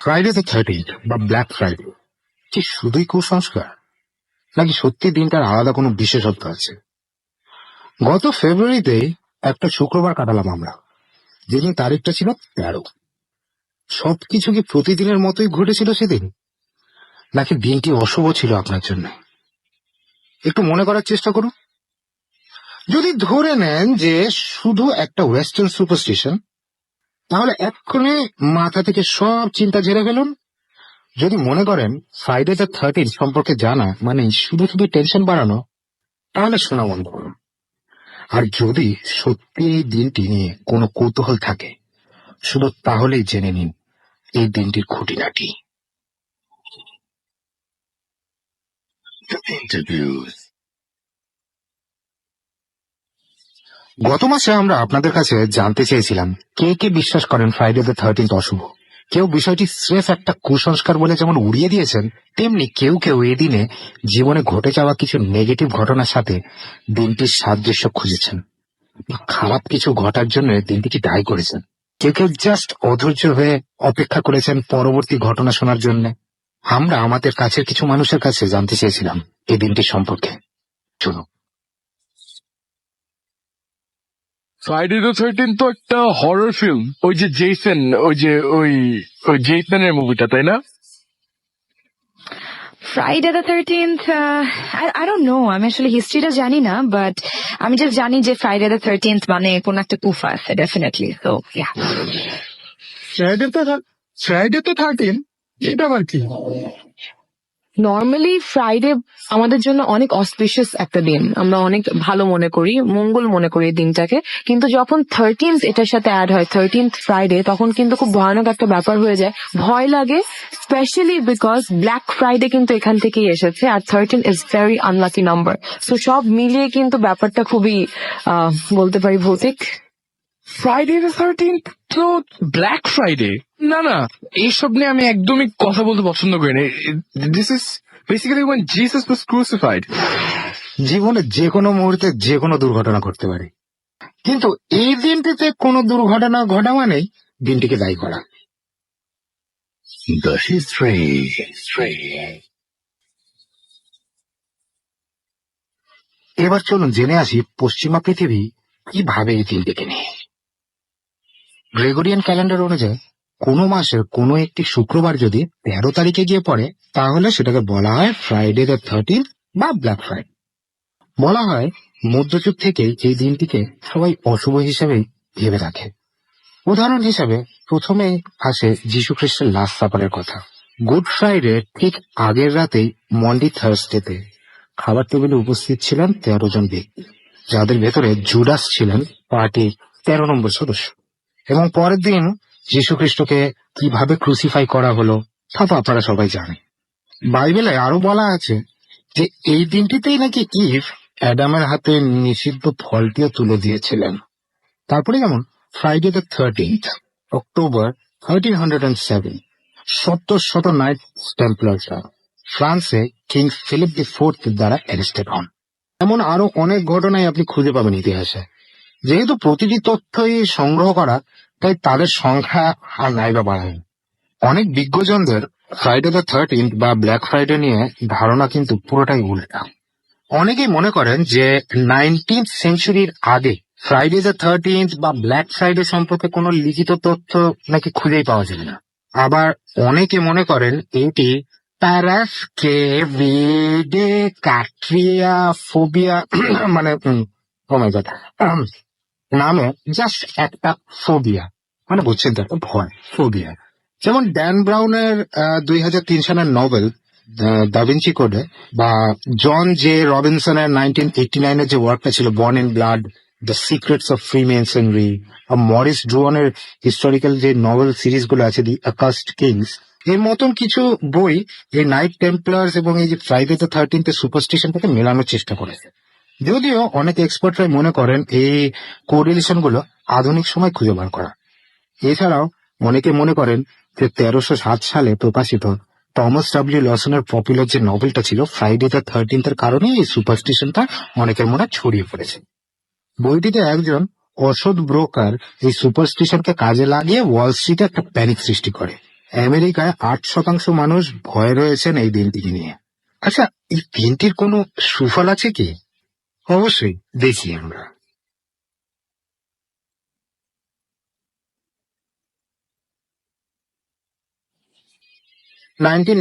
Friday the 13th বা black Friday কি শুধুই কুসংস্কার, নাকি সত্যি দিনটার আলাদা কোনো বিশেষত্ব আছে? গত ফেব্রুয়ারিতে একটা শুক্রবার কাটালাম আমরা, যেদিন তারিখটা ছিল 13। সবকিছু কি প্রতিদিনের মতোই ঘটেছিল সেদিন, নাকি দিনটি অশুভ ছিল আপনার জন্য? একটু মনে করার চেষ্টা করুন। যদি ধরে নেন যে শুধু একটা ওয়েস্টার্ন সুপারস্টিশন, তাহলে এক্ষুনি মাথা থেকে সব চিন্তা ঝেড়ে ফেলুন। যদি মনে করেন ফ্রাইডে দ্য 13 সম্পর্কে জানা মানে শুধু শুধু টেনশন বাড়ানো, তাহলে শোনা বন্ধ করুন। আর যদি সত্যি এই দিনটি নিয়ে কোনো কৌতূহল থাকে, শুধু তাহলেই জেনে নিন এই দিনটির খুঁটিনাটি। গত মাসে আমরা আপনাদের কাছে জানতে চেয়েছিলাম কে কে বিশ্বাস করেন ফ্রাইডে দ্য 13 অশুভ। কেউ বিষয়টি স্রেফ একটা কুসংস্কার বলে যেমন উড়িয়ে দিয়েছেন, তেমনি কেউ কেউ এদিনে জীবনে ঘটে যাওয়া কিছু নেগেটিভ ঘটনার সাথে দিনটির সাদৃশ্য খুঁজেছেন, খারাপ কিছু ঘটার জন্য দিনটিকে দায়ী করেছেন। কেউ কেউ জাস্ট অধৈর্য হয়ে অপেক্ষা করেছেন পরবর্তী ঘটনা শোনার জন্য। আমরা আমাদের কাছের কিছু মানুষের কাছে জানতে চেয়েছিলাম এই দিনটি সম্পর্কে। চলুন। ফ্রাইডে দ্য 13 তো একটা হরর ফিল্ম, ওই যে জেসন, ওই জেসনের মুভিটা, তাই না? Friday the 13th, I don't know. আমি আসলে হিস্ট্রিটা জানি না, বাট আমি জাস্ট জানি যে Friday the 13th মানে কোন একটা কুফা আছে, ডেফিনেটলি। সো ইয়া, ফ্রাইডে তো 13, এটা আবার কি? নর্মালি ফ্রাইডে আমাদের জন্য অনেক অসপিশিয়াস একটা দিন, আমরা অনেক ভালো মনে করি, মঙ্গল মনে করি এই দিনটাকে। কিন্তু যখন 13th এটার সাথে অ্যাড হয়, 13th ফ্রাইডে, তখন কিন্তু খুব ভয়ানক একটা ব্যাপার হয়ে যায়, ভয় লাগে। স্পেশালি বিকজ ব্ল্যাক ফ্রাইডে কিন্তু এখান থেকেই এসেছে, আর 13 is very unlucky number. So সব মিলিয়ে কিন্তু ব্যাপারটা খুবই বলতে পারি ভৌতিক। ফ্রাইডে দ্য 13 তো ব্ল্যাক ফ্রাইডে? না না, এইসব নিয়ে আমি একদমই কথা বলতে পছন্দ করি না। This is basically when Jesus was crucified. জীবনে যে কোনো মুহূর্তে যে কোনো দুর্ঘটনা ঘটতে পারে, কিন্তু এই দিনটিতে কোনো দুর্ঘটনা ঘটা মানেই দিনটিকে দায়ী করা। এবার চলুন জেনে আসি পশ্চিমা পৃথিবী কিভাবে এই দিনটিকে নেয়। গ্রেগরিয়ান ক্যালেন্ডার অনুযায়ী কোনো মাসের কোনো একটি শুক্রবার যদি 13 তারিখে গিয়ে পড়ে, তাহলে সেটাকে বলা হয় ফ্রাইডে দ্য 13 বা ব্ল্যাক ফ্রাইডে। বলা হয় মধ্যযুগ থেকে এই দিনটিকে সবাই অশুভ হিসেবেই ভেবে রাখে। উদাহরণ হিসাবে প্রথমেই আসে যীশু খ্রিস্টের লাস্ট সাপারের কথা। গুড ফ্রাইডে ঠিক আগের রাতেই মন্ডি থার্সডেতে খাবার টেবিলে উপস্থিত ছিলেন 13 জন ব্যক্তি, যাদের ভেতরে জুডাস ছিলেন পার্টির 13 নম্বর সদস্য। এবং পরের দিন যীশু খ্রিস্টকে কিভাবে ক্রুসিফাই করা হলো তা তো আপনারা সবাই জানেন। বাইবেলে আরো বলা আছে যে এই দিনটিতেই নাকি ইভ অ্যাডামের হাতে নিষিদ্ধ ফলটিও তুলে দিয়েছিলেন। তারপরে যেমন ফ্রাইডে দ্য 13th অক্টোবর 1307 শত নাইট টেম্পলাররা ফ্রান্সে কিং ফিলিপ IV দ্বারা অ্যারেস্টেড হন। এমন আরো অনেক ঘটনাই আপনি খুঁজে পাবেন ইতিহাসে। যেহেতু প্রতিটি তথ্যই সংগ্রহ করা, তাই তাদের সংখ্যা আর নাইবা বাড়ায়। অনেক বিজ্ঞজনদের ফ্রাইডে দ্য 13 বা ব্ল্যাক ফ্রাইডে নিয়ে ধারণা কিন্তু পুরোটাই উল্টা। অনেকেই মনে করেন যে 19th সেঞ্চুরির আগে ফ্রাইডে দ্য 13 বা ব্ল্যাক ফ্রাইডে সম্পর্কে কোনো লিখিত তথ্য নাকি খুঁজেই পাওয়া যায় না। আবার অনেকে মনে করেন এটি প্যারাস্কেভিডে ক্যাট্রিয়া ফোবিয়া মানে নামে জাস্ট একটা ফোবিয়া, মানে বুঝছেন তো, একটা ভয়, ফোবিয়া। যেমন ড্যান ব্রাউনের 2003 সালের নভেল দা ভিঞ্চি কোডে, বা জন জে রবিনসনের 1989 যে ওয়ার্কটা ছিল born in blood, the secrets of freemasonry, Maurice ড্রুয়ানের হিস্টোরিক্যাল যে নভেল সিরিজগুলো আছে, দি অ্যাকাস্ট কিংস, এর মতন কিছু বই এই নাইট টেম্পলার্স এবং এই যে ফ্রাইডে দ্য 13 সুপারস্টিশনটাকে মেলানোর চেষ্টা করেছে। যদিও অনেক এক্সপার্টরাই মনে করেন এই কোরিলেশন গুলো আধুনিক সময় খুঁজে বার করা। এছাড়াও অনেকে মনে করেন যে 1307 সালে প্রকাশিত টমাস ডাব্লিউ লসনের পপুলার যে নভেলটা ছিল ফ্রাইডে দ্য 13 কারণে এই সুপারস্টিশনটা অনেকের মনে ছড়িয়ে পড়েছে। বইটিতে একজন অসৎ ব্রোকার এই সুপারস্টিশনকে কাজে লাগিয়ে ওয়াল স্ট্রিটে একটা প্যানিক সৃষ্টি করে। আমেরিকায় 8% মানুষ ভয় রয়েছেন এই দিনটিকে নিয়ে। আচ্ছা, এই দিনটির কোনো সুফল আছে কি? অবশ্যই, দেখি আমরা। নাইনটিন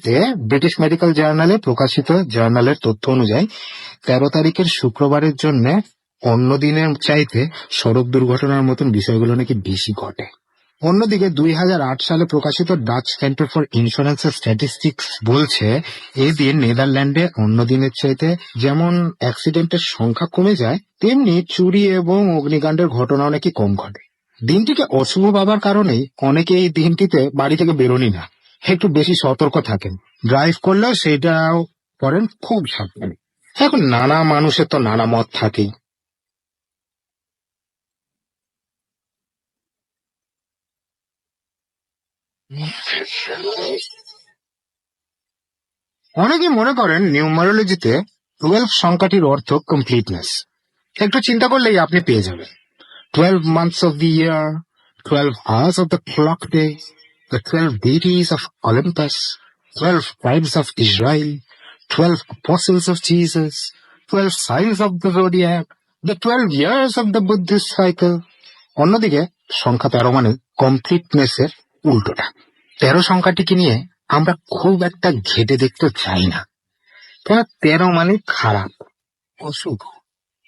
তে ব্রিটিশ মেডিকেল জার্নালে প্রকাশিত জার্নালের তথ্য অনুযায়ী 13 তারিখের শুক্রবারের জন্য অন্য দিনের চাইতে সড়ক দুর্ঘটনার মতন বিষয়গুলো নাকি বেশি ঘটে। অন্যদিকে 2008 সালে প্রকাশিত Dutch centre for insurance statistics বলছে এই দিন নেদারল্যান্ডে অন্য দিনের চাইতে যেমন অ্যাক্সিডেন্টের সংখ্যা কমে যায়, তেমনি চুরি এবং অগ্নিকাণ্ডের ঘটনাও নাকি কম ঘটে। দিনটিকে অশুভ ভাবার কারণেই অনেকে এই দিনটিতে বাড়ি থেকে বেরোনি না, একটু বেশি সতর্ক থাকেন, ড্রাইভ করলেও সেটাও করেন খুব সাবধানে। এখন নানা মানুষের তো নানা মত থাকেই। অনেকে মনে করেন নিউমারোলজিতে 12 সংখ্যাটির অর্থ কমপ্লিটনেস। একটু চিন্তা করলেই আপনি পেয়ে যাবেন 12 months of the year, 12 hours of the clock day, the 12 deities of Olympus, 12 tribes of Israel, 12 apostles of Jesus, 12 signs of the zodiac, the 12 years of the Buddhist cycle. অন্যদিকে সংখ্যা 13 মানে কমপ্লিটনেস এর উল্টোটা। 13 সংখ্যাটিকে নিয়ে আমরা খুব একটা ঘেটে দেখতে চাই না, কেন 13 মানে খারাপ, অশুভ।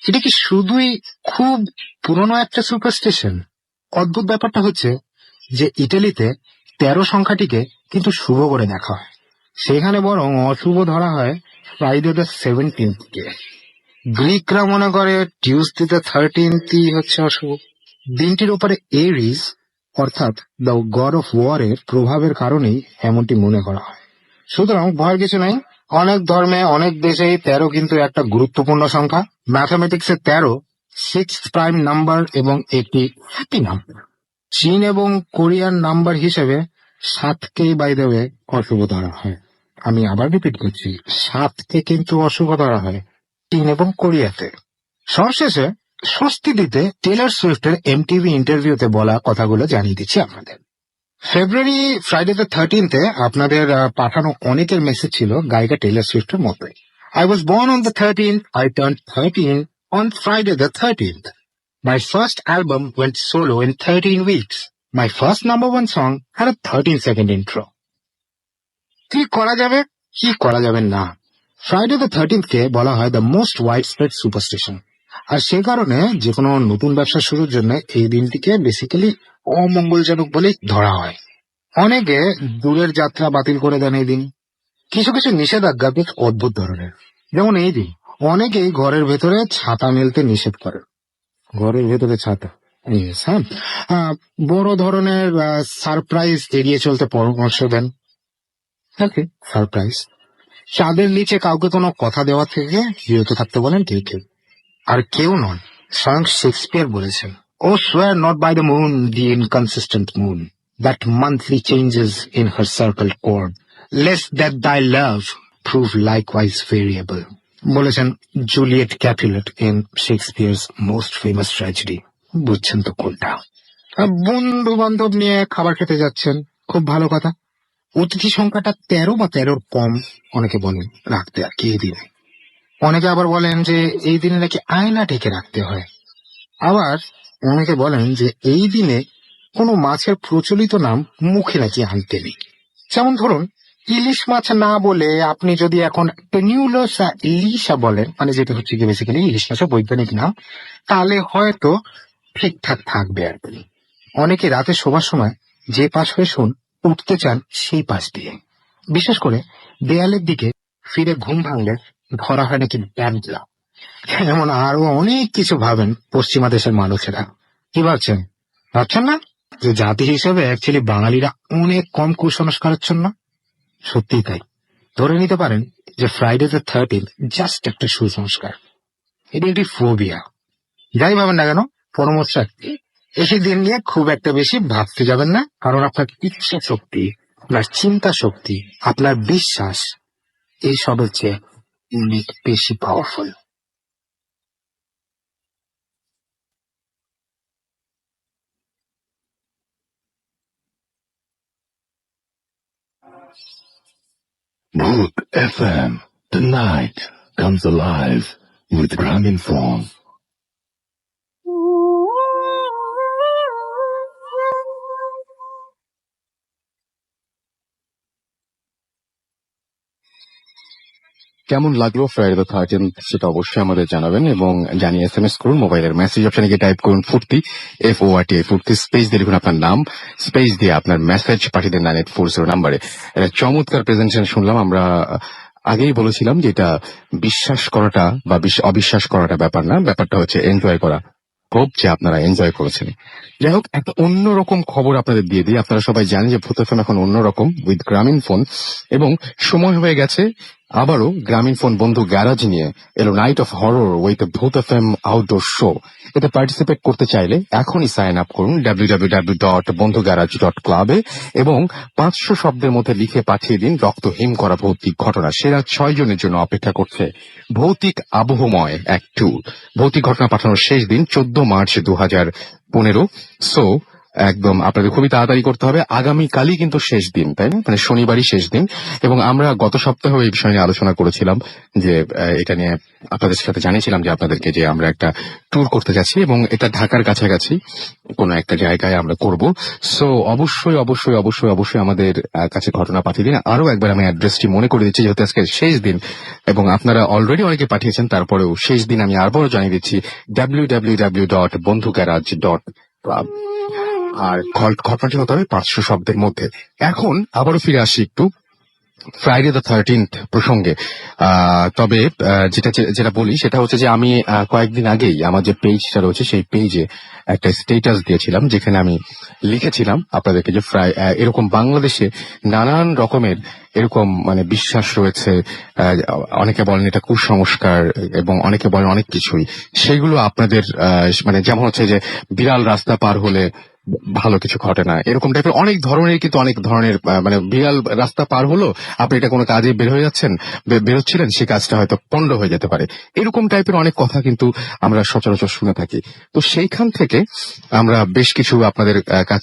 এটা কি শুধুই খুব পুরনো একটা সুপারস্টিশন? অদ্ভুত ব্যাপারটা হচ্ছে যে ইটালিতে 13 সংখ্যাটিকে কিন্তু শুভ করে দেখা হয়, সেখানে বরং অশুভ ধরা হয় ফ্রাইডে দ্য 17th কে। গ্রিকরা মনে করে টিউসডে দ্য 13th হচ্ছে অশুভ। দিনটির উপরে এরিস অর্থাৎ দ্য গড অফ ওয়ার এর প্রভাবের কারণেই এমনটি মনে করা হয়। সুতরাং ভয়ের কিছু নাই। অনেক ধর্মে অনেক দেশেই 13 কিন্তু একটা গুরুত্বপূর্ণ সংখ্যা। ম্যাথামেটিক্সে 13 সিক্স প্রাইম নাম্বার এবং একটি হ্যাপি নাম্বার। চীন এবং কোরিয়ান নাম্বার হিসেবে 7কে বাই দ্য ওয়ে অশুভ ধরা হয়। আমি আবার রিপিট করছি, 7কে কিন্তু অশুভ ধরা হয় চীন এবং কোরিয়াতে। সবশেষে স্বস্তি দিতে টেলর সুইফটের এমটিভি ইন্টারভিউতে বলা কথাগুলো জানিয়ে দিচ্ছি আপনাদের। ফেব্রুয়ারি ফ্রাইডে দ্য 13th আপনাদের পাঠানো অনেকের মেসেজ ছিল গায়িকা টেলর সুইফটের মতোই। I was born on the 13th, I turned 13 on Friday the 13th. My first album went solo in 13 weeks. My first #1 song had a 13-second intro. কি করা যাবে, কি করা যাবে না, ফ্রাইডে দ্য 13th কে বলা হয় the most wide spread superstition. আর সে কারণে যে কোনো নতুন ব্যবসা শুরুর জন্য এই দিনটিকে বেসিক্যালি অমঙ্গলজনক বলেই ধরা হয়। অনেকে দূরের যাত্রা বাতিল করে দেন এই দিন। কিছু কিছু নিষেধাজ্ঞা বেশ অদ্ভুত ধরনের, যেমন এই দিন অনেকেই ঘরের ভেতরে ছাতা মেলতে নিষেধ করে। ঘরের ভেতরে ছাতা, Yes, হ্যাঁ। বড় ধরনের সারপ্রাইজ এড়িয়ে চলতে পরামর্শ দেন। ওকে, সারপ্রাইজ। চাঁদের নিচে কাউকে কোনো কথা দেওয়া থেকে বিরত থাকতে বলেন কেউ কেউ। আর কেউ নন, স্বয়ং শেক্সপিয়ার বলেছেন, O swear not by the moon, the inconsistent moon, that monthly changes in her circled chord, lest that thy love prove likewise variable, বলেছেন Juliet Capulet in Shakespeare's most famous tragedy. বুঝছেন তো কোনটা? বন্ধু বান্ধব নিয়ে খাবার খেতে যাচ্ছেন, খুব ভালো কথা। অতিথি সংখ্যাটা 13 বা 13 কম অনেকে বলেন রাখতে আর কি এই দিনে। অনেকে আবার বলেন যে এই দিনে নাকি আয়না ঢেকে রাখতে হয়। আবার অনেকে বলেন যে এই দিনে কোনো মাছের প্রচলিত নাম মুখে নাকি আনতে নেই। যেমন ধরুন, ইলিশ মাছ না বলে আপনি যদি এখন পেনিউলোসা ইলিশা বলেন, মানে যেটা হচ্ছে কি বেসিক্যালি ইলিশ মাছের বৈজ্ঞানিক নাম, তাহলে হয়তো ঠিকঠাক থাকবে আর কি। অনেকে রাতে শোবার সময় যে পাশ হয়ে শুন উঠতে চান সেই পাশ দিয়ে। বিশেষ করে দেয়ালের দিকে ফিরে ঘুম ভাঙলে ধরা হয় নাকি ব্যামলা। এমন আরো অনেক কিছু ভাবেন পশ্চিমা দেশের মানুষেরা। কি ভাবছেন? ভাবছেন না যে জাতি হিসেবে অ্যাকচুয়ালি বাঙালিরা অনেক কম কুসংস্কারাচ্ছন্ন? সত্যিই তাই। ধরে নিতে পারেন যে ফ্রাইডে দ্য 13th জাস্ট একটা সুসংস্কার, এটি একটি ফোবিয়া। যাই ভাবেন না কেন, পরামর্শ একটি, এই দিন নিয়ে খুব একটা বেশি ভাবতে যাবেন না, কারণ আপনার ইচ্ছা শক্তি, আপনার চিন্তা শক্তি, আপনার বিশ্বাস এইসবের চেয়ে অনেক বেশি powerful. Root FM. The night comes alive with Graminphone. কেমন লাগলো ফ্রাইডে দ্য 13th সেটা অবশ্যই আমাদের জানাবেন এবং জানিয়ে SMS করুন। মোবাইলের মেসেজ অপশনে গিয়ে টাইপ করুন ফুর্তি FORT ফুর্তি, স্পেস দিয়ে লিখুন আপনার নাম, স্পেস দিয়ে আপনার মেসেজ পাঠিয়ে দেন 9840 নাম্বারে। একটা চমৎকার প্রেজেন্টেশন শুনলাম আমরা। আগেই বলেছিলাম যে এটা বিশ্বাস করাটা বা অবিশ্বাস করাটা ব্যাপার না, ব্যাপারটা হচ্ছে এনজয় করা। হোপ যে আপনারা এনজয় করেছেন। যাই হোক, একটা অন্যরকম খবর আপনাদের দিয়ে দিই। আপনারা সবাই জানেন যে ভূত FM এখন অন্যরকম উইথ গ্রামীণফোন, এবং সময় হয়ে গেছে আবারও গ্রামীণফোন বন্ধু গ্যারাজ নিয়ে এলো নাইট অফ হরর উইথ ভূত FM আউটডোর শো। এতে পার্টিসিপেট করতে চাইলে এখনই সাইন আপ করুন www.bondhugarage.club এবং 500 শব্দের মধ্যে লিখে পাঠিয়ে দিন রক্ত হিম করা ভৌতিক ঘটনা। সেরা 6 জনের জন্য অপেক্ষা করছে ভৌতিক আবহময় এক ট্যুর। ভৌতিক ঘটনা পাঠানোর শেষ দিন 14 মার্চ 2015। সো একদম আপনাদের খুবই তাড়াতাড়ি করতে হবে। আগামীকালই কিন্তু শেষ দিন, তাই না? মানে শনিবারই শেষ দিন। এবং আমরা গত সপ্তাহে এই বিষয় নিয়ে আলোচনা করেছিলাম যে এটা নিয়ে আপনাদের সাথে জানিয়েছিলাম যে আপনাদেরকে যে আমরা একটা ট্যুর করতে যাচ্ছি এবং এটা ঢাকার কাছাকাছি কোনো একটা জায়গায় আমরা করব। সো অবশ্যই অবশ্যই অবশ্যই অবশ্যই আমাদের কাছে ঘটনা পাঠিয়ে দিন। আরো একবার আমি অ্যাড্রেসটি মনে করে দিচ্ছি, যেহেতু আজকে শেষ দিন এবং আপনারা অলরেডি অনেকে পাঠিয়েছেন, তারপরেও শেষ দিন আমি আরবারও জানিয়ে দিচ্ছি www.bondhugarage.club। আর ঘটনাটি হতে হবে 500 শব্দের মধ্যে। এখন আবারও ফিরে আসি একটু ফ্রাইডে দ্য 13th প্রসঙ্গে। তবে যেটা বলি সেটা হচ্ছে যে আমি কয়েকদিন আগেই আমার যে পেজটা রয়েছে সেই পেজে একটা স্টেটাস দিয়েছিলাম, যেখানে আমি লিখেছিলাম আপনাদেরকে যে এরকম বাংলাদেশে নানান রকমের এরকম মানে বিশ্বাস রয়েছে। অনেকে বলেন এটা কুসংস্কার এবং অনেকে বলেন অনেক কিছুই। সেগুলো আপনাদের মানে যেমন হচ্ছে যে বিড়াল রাস্তা পার হলে ভালো কিছু ঘটে না, এরকম টাইপের অনেক ধরনের, কিন্তু অনেক ধরনের মানে বিড়াল রাস্তা পার হলো, আপনি এটা কোনো কাজে বেরোচ্ছিলেন, সেই কাজটা হয়তো পণ্ড হয়ে যেতে পারে। এরকম টাইপের অনেক কথা কিন্তু আমরা সচরাচর শুনে থাকি। তো সেইখান থেকে আমরা বেশ কিছু আপনাদের কাছ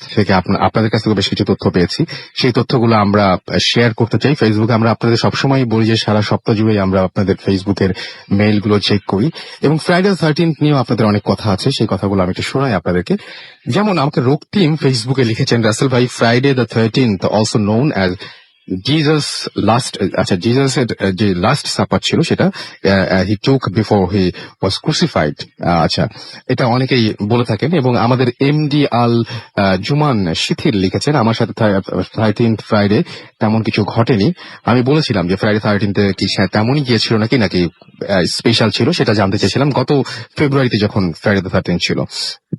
থেকে বেশ কিছু তথ্য পেয়েছি। সেই তথ্যগুলো আমরা শেয়ার করতে চাই ফেসবুকে। আমরা আপনাদের সবসময় বলি যে সারা সপ্তাহ জুড়ে আমরা আপনাদের ফেসবুকের মেইলগুলো চেক করি এবং ফ্রাইডে 13th নিয়েও আপনাদের অনেক কথা আছে, সেই কথাগুলো আমি একটু শোনাই আপনাদেরকে। যেমন আমাকে রক্তিম ফেসবুকে লিখেছেন, রাসেল ভাই, Friday the 13th also known as জিসাসের যে লাস্ট সাপার ছিল সেটা হি টুক বিফোর হি ওয়াজ ক্রুসিফাইড। আচ্ছা, এটা অনেকেই বলে থাকেন। এবং আমাদের এমডি আল জুমান শিথির লিখেছেন, আমার সাথে 13th ফ্রাইডে তেমন কিছু ঘটেনি। আমি বলেছিলাম যে ফ্রাইডে 13th কি তেমনই গিয়েছিল নাকি স্পেশাল ছিল, সেটা জানতে চেয়েছিলাম গত ফেব্রুয়ারিতে যখন ফ্রাইডে দ্য 13th ছিল।